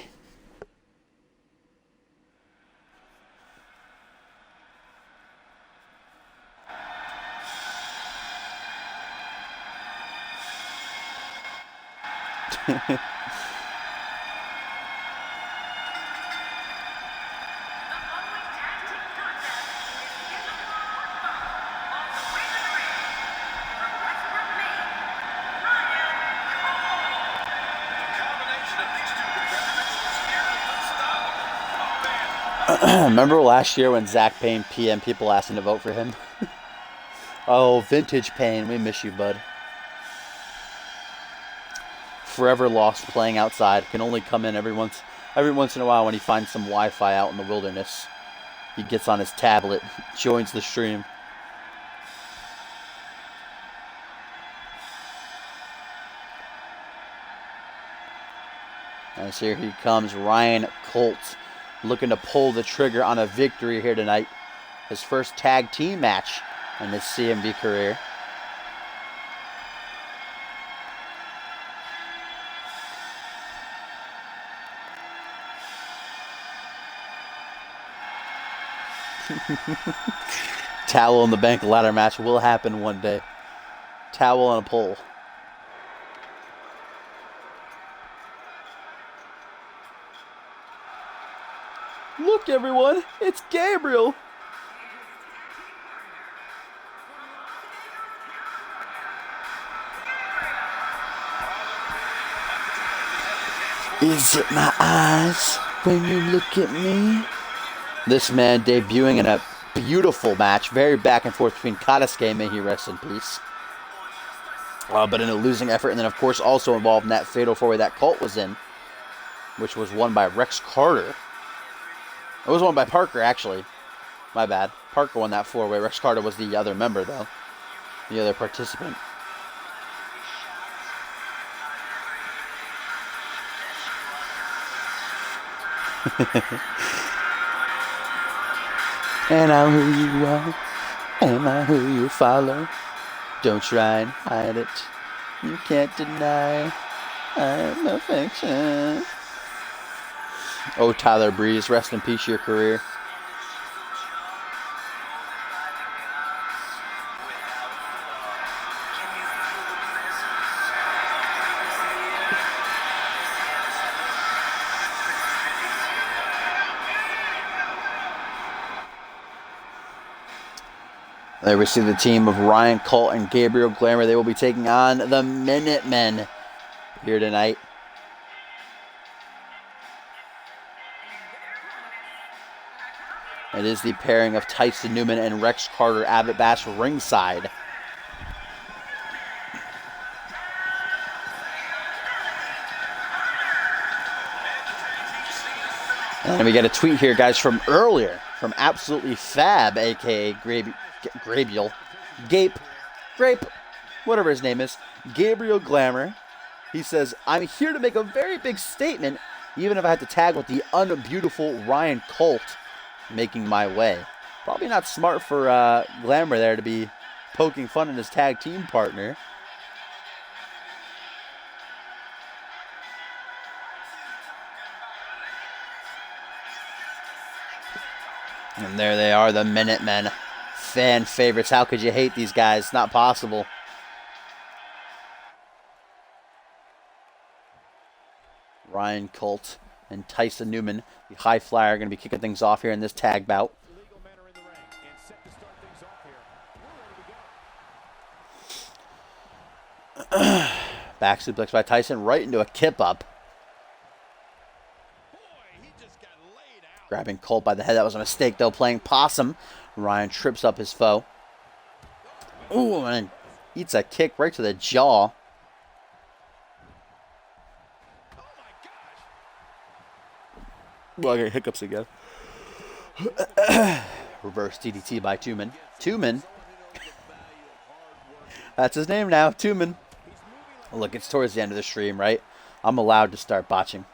Speaker 1: Remember last year when Zach Payne PM people asked him to vote for him? Oh, vintage Payne, we miss you, bud. Forever lost playing outside. Can only come in every once in a while when he finds some Wi-Fi out in the wilderness. He gets on his tablet, joins the stream. As here he comes, Ryan Colt, looking to pull the trigger on a victory here tonight. His first tag team match in his CMV career. Towel in the bank ladder match will happen one day. Towel on a pole. Look, everyone, it's Gabriel. Is it my eyes when you look at me? This man debuting in a beautiful match, very back and forth between Kadaske, may he rest in peace, but in a losing effort, and then of course also involved in that fatal four-way that Colt was in, which was won by Rex Carter. It was won by Parker, actually. My bad. Parker won that four-way. Rex Carter was the other member, though. The other participant. And I'm who you are. Am I who you follow? Don't try and hide it. You can't deny I'm affection. Oh, Tyler Breeze, rest in peace your career. There we see the team of Ryan Colt and Gabriel Glamour. They will be taking on the Minutemen here tonight. It is the pairing of Tyson Newman and Rex Carter, Abbott Bass ringside. And we get a tweet here, guys, from earlier, from Absolutely Fab, a.k.a. Grape, whatever his name is, Gabriel Glamour. He says, I'm here to make a very big statement, even if I have to tag with the unbeautiful Ryan Colt making my way. Probably not smart for Glamour there to be poking fun at his tag team partner. And there they are, the Minutemen, fan favorites. How could you hate these guys? Not possible. Ryan Colt and Tyson Newman, the high flyer, are going to be kicking things off here in this tag bout. Back suplex by Tyson right into a kip up. Grabbing Colt by the head. That was a mistake, though, playing possum. Ryan trips up his foe. Ooh, and eats a kick right to the jaw. Well, I got hiccups again. Reverse DDT by Tumen. Tumen? That's his name now, Tumen. Look, it's towards the end of the stream, right? I'm allowed to start botching.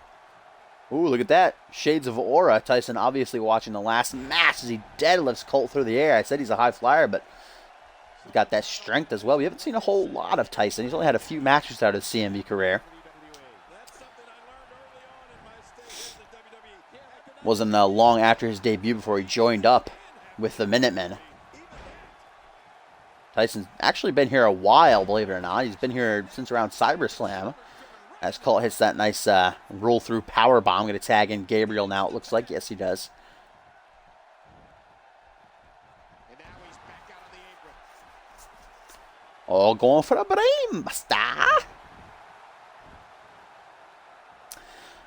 Speaker 1: Ooh, look at that. Shades of aura. Tyson obviously watching the last match as he deadlifts Colt through the air. I said he's a high flyer, but he's got that strength as well. We haven't seen a whole lot of Tyson. He's only had a few matches out of his CMV career. Wasn't long after his debut before he joined up with the Minutemen. Tyson's actually been here a while, believe it or not. He's been here since around SiberSlam. As Colt hits that nice roll-through power bomb. Going to tag in Gabriel now, it looks like. Yes, he does. Oh, going for a brain buster.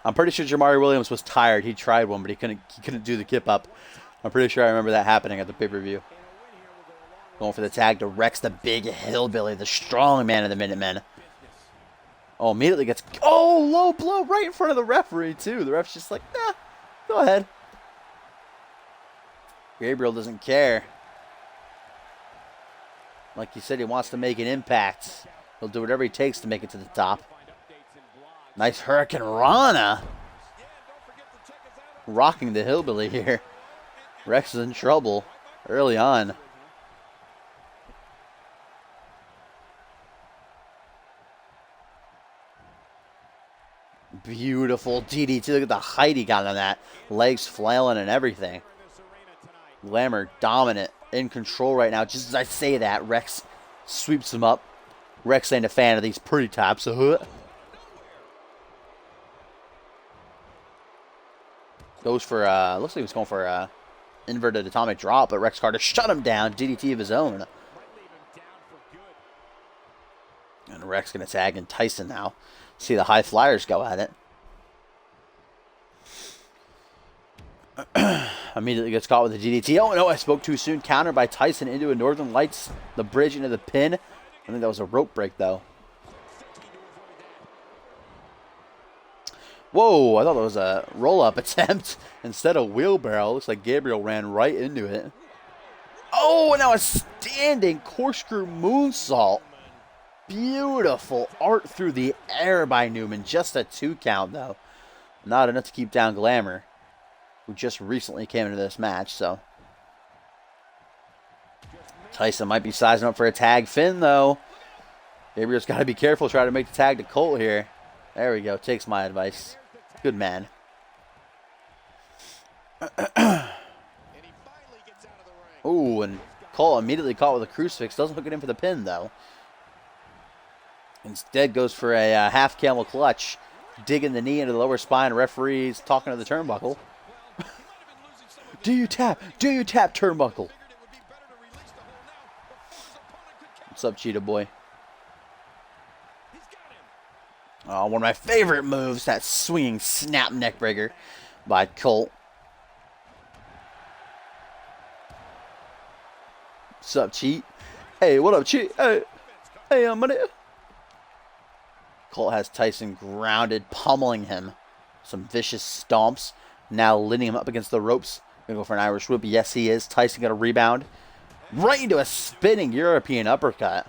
Speaker 1: I'm pretty sure Jamari Williams was tired. He tried one, but he couldn't do the kip up. I'm pretty sure I remember that happening at the pay-per-view. Going for the tag to Rex, the big hillbilly, the strong man of the Minutemen. Oh, immediately gets... Oh, low blow right in front of the referee, too. The ref's just like, nah, go ahead. Gabriel doesn't care. Like he said, he wants to make an impact. He'll do whatever he takes to make it to the top. Nice Hurricane Rana. Rocking the hillbilly here. Rex is in trouble early on. Beautiful DDT. Look at the height he got on that. Legs flailing and everything. Glamour dominant. In control right now. Just as I say that, Rex sweeps him up. Rex ain't a fan of these pretty tops. Goes for, looks like he was going for inverted atomic drop, but Rex Carter shut him down. DDT of his own. And Rex going to tag in Tyson now. See the high flyers go at it. Immediately gets caught with a DDT. Oh, no, I spoke too soon. Countered by Tyson into a Northern Lights. The bridge into the pin. I think that was a rope break, though. Whoa, I thought that was a roll-up attempt instead of wheelbarrow. Looks like Gabriel ran right into it. Oh, and now a standing corkscrew moonsault. Beautiful art through the air by Newman. Just a 2 count, though. Not enough to keep down Glamour, who just recently came into this match, so. Tyson might be sizing up for a tag Finn, though. Gabriel's got to be careful trying to make the tag to Colt here. There we go. Takes my advice. Good man. Ooh, and Colt immediately caught with a crucifix. Doesn't hook it in for the pin, though. Instead goes for a half camel clutch. Digging the knee into the lower spine. Referee's talking to the turnbuckle. Do you tap? Do you tap, turnbuckle? What's up, Cheetah Boy? Oh, one of my favorite moves, that swinging snap neckbreaker by Colt. What's up, Cheat? Hey, what up, Cheat? Hey, I'm gonna... Colt has Tyson grounded, pummeling him. Some vicious stomps. Now leaning him up against the ropes. Gonna go for an Irish whip. Yes, he is. Tyson got a rebound. Right into a spinning European uppercut.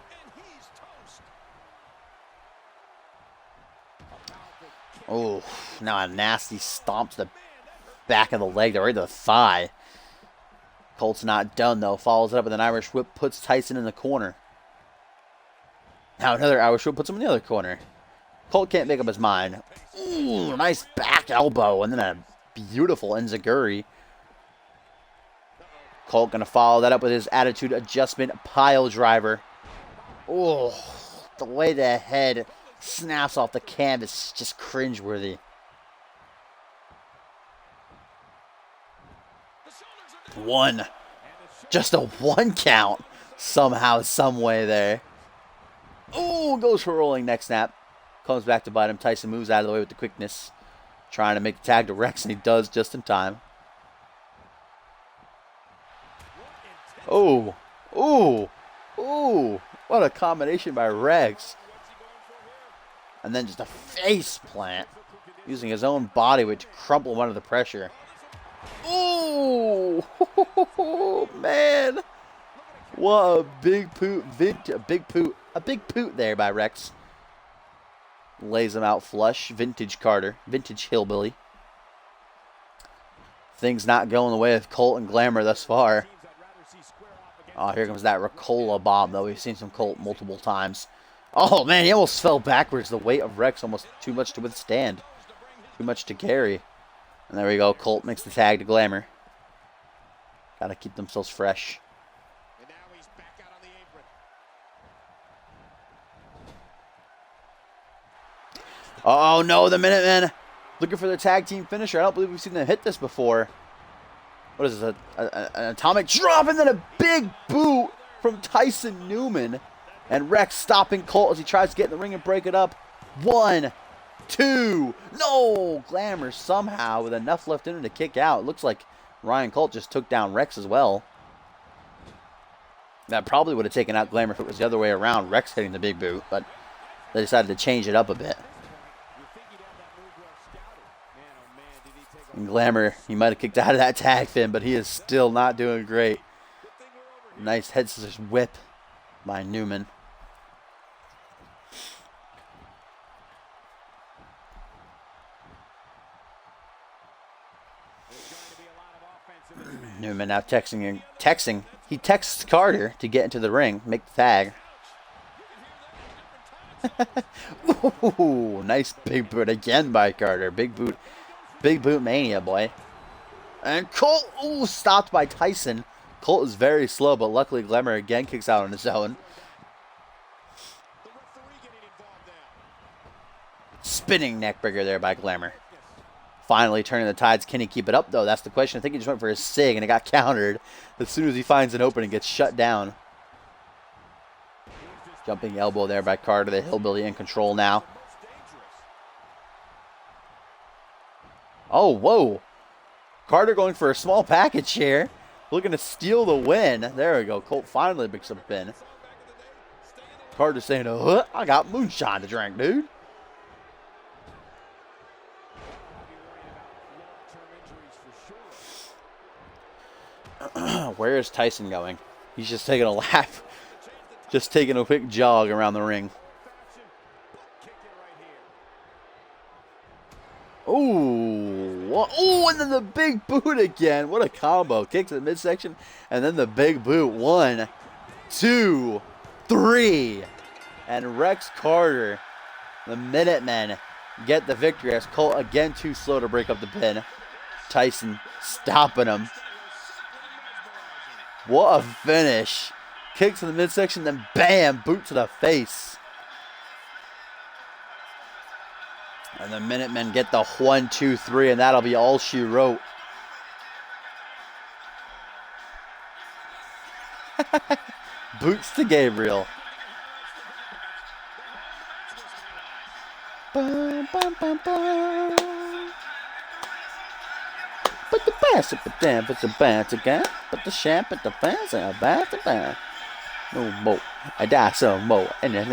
Speaker 1: Oh, now a nasty stomp to the back of the leg. Right to the thigh. Colt's not done, though. Follows it up with an Irish whip. Puts Tyson in the corner. Now another Irish whip puts him in the other corner. Colt can't make up his mind. Ooh, nice back elbow. And then a beautiful enziguri. Colt going to follow that up with his attitude adjustment pile driver. Oh, the way the head snaps off the canvas is just cringeworthy. One. Just a 1 count somehow, some way there. Oh, goes for a rolling neck snap. Comes back to bite him. Tyson moves out of the way with the quickness. Trying to make the tag to Rex, and he does just in time. Oh, oh, oh. What a combination by Rex. And then just a face plant. Using his own body weight to crumple him under the pressure. Oh, man. What a big poot. A big poot there by Rex. Lays him out flush. Vintage Carter. Vintage Hillbilly. Things not going the way of Colt and Glamour thus far. Oh, here comes that Ricola bomb, though. We've seen some Colt multiple times. Oh, man, he almost fell backwards. The weight of Rex almost too much to withstand. Too much to carry. And there we go. Colt makes the tag to Glamour. Gotta keep themselves fresh.
Speaker 2: And now he's back out on the apron.
Speaker 1: Oh, no, the Minutemen looking for their tag team finisher. I don't believe we've seen them hit this before. What is this, an atomic drop and then a big boot from Tyson Newman. And Rex stopping Colt as he tries to get in the ring and break it up. 1, 2, no! Glamour somehow with enough left in him to kick out. It looks like Ryan Colt just took down Rex as well. That probably would have taken out Glamour if it was the other way around, Rex hitting the big boot, but they decided to change it up a bit. And Glamour, he might have kicked out of that tag, Finn, but he is still not doing great. Nice head scissors whip by Newman. Newman now texting. He texts Carter to get into the ring, make the tag. Ooh, nice big boot again by Carter. Big boot mania, boy. And Colt, ooh, stopped by Tyson. Colt is very slow, but luckily Glamour again kicks out on his own. Spinning neckbreaker there by Glamour. Finally turning the tides. Can he keep it up, though? That's the question. I think he just went for his sig, and it got countered as soon as he finds an opening, gets shut down. Jumping elbow there by Carter. The Hillbilly in control now. Oh, whoa. Carter going for a small package here. Looking to steal the win. There we go. Colt finally picks up a pin. Carter saying, oh, I got moonshine to drink, dude. Where is Tyson going? He's just taking a lap. Just taking a quick jog around the ring. Ooh. Ooh, and then the big boot again. What a combo. Kick to the midsection, and then the big boot. 1, 2, 3. And Rex Carter, the Minutemen, get the victory as Colt again too slow to break up the pin. Tyson stopping him. What a finish. Kick to the midsection, then bam, boot to the face. And the Minutemen get the 1, 2, 3, and that'll be all she wrote. Boots to Gabriel. Bum, bum, bum, bum. Put the bass up and down, put the bass again. Put the champ at the fans and a bass again. No more. I die some more. And then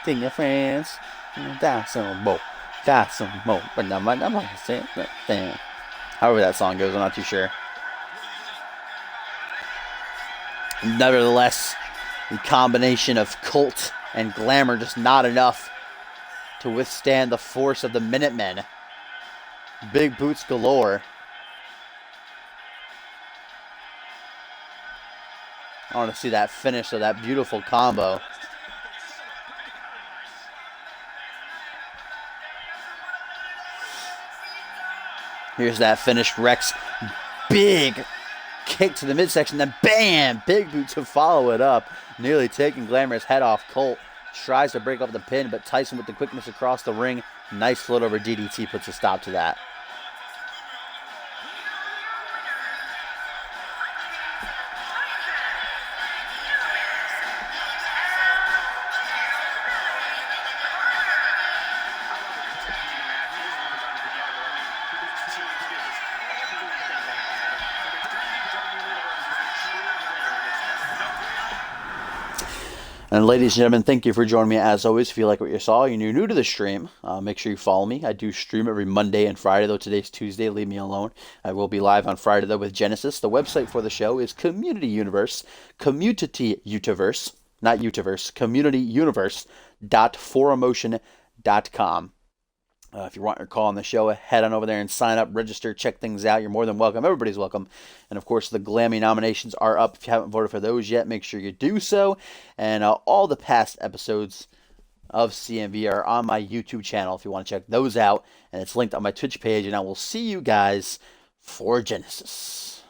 Speaker 1: in your friends. Die some more. Die some more. But I'm not saying that. However that song goes, I'm not too sure. Nevertheless, the combination of Colt and Glamour just not enough to withstand the force of the Minutemen. Big boots galore. I want to see that finish of that beautiful combo. Here's that finish. Rex, big kick to the midsection, then bam! Big boot to follow it up. Nearly taking Glamorous head off. Colt tries to break up the pin, but Tyson with the quickness across the ring. Nice float over DDT puts a stop to that. And ladies and gentlemen, thank you for joining me as always. If you like what you saw and you're new to the stream, make sure you follow me. I do stream every Monday and Friday, though today's Tuesday. Leave me alone. I will be live on Friday, though, with Genesis. The website for the show is Community Universe, not Utiverse, communityuniverse.4emotion.com. If you want your call on the show, head on over there and sign up, register, check things out. You're more than welcome. Everybody's welcome. And, of course, the Glammy nominations are up. If you haven't voted for those yet, make sure you do so. And all the past episodes of CMV are on my YouTube channel if you want to check those out. And it's linked on my Twitch page. And I will see you guys for Genesis.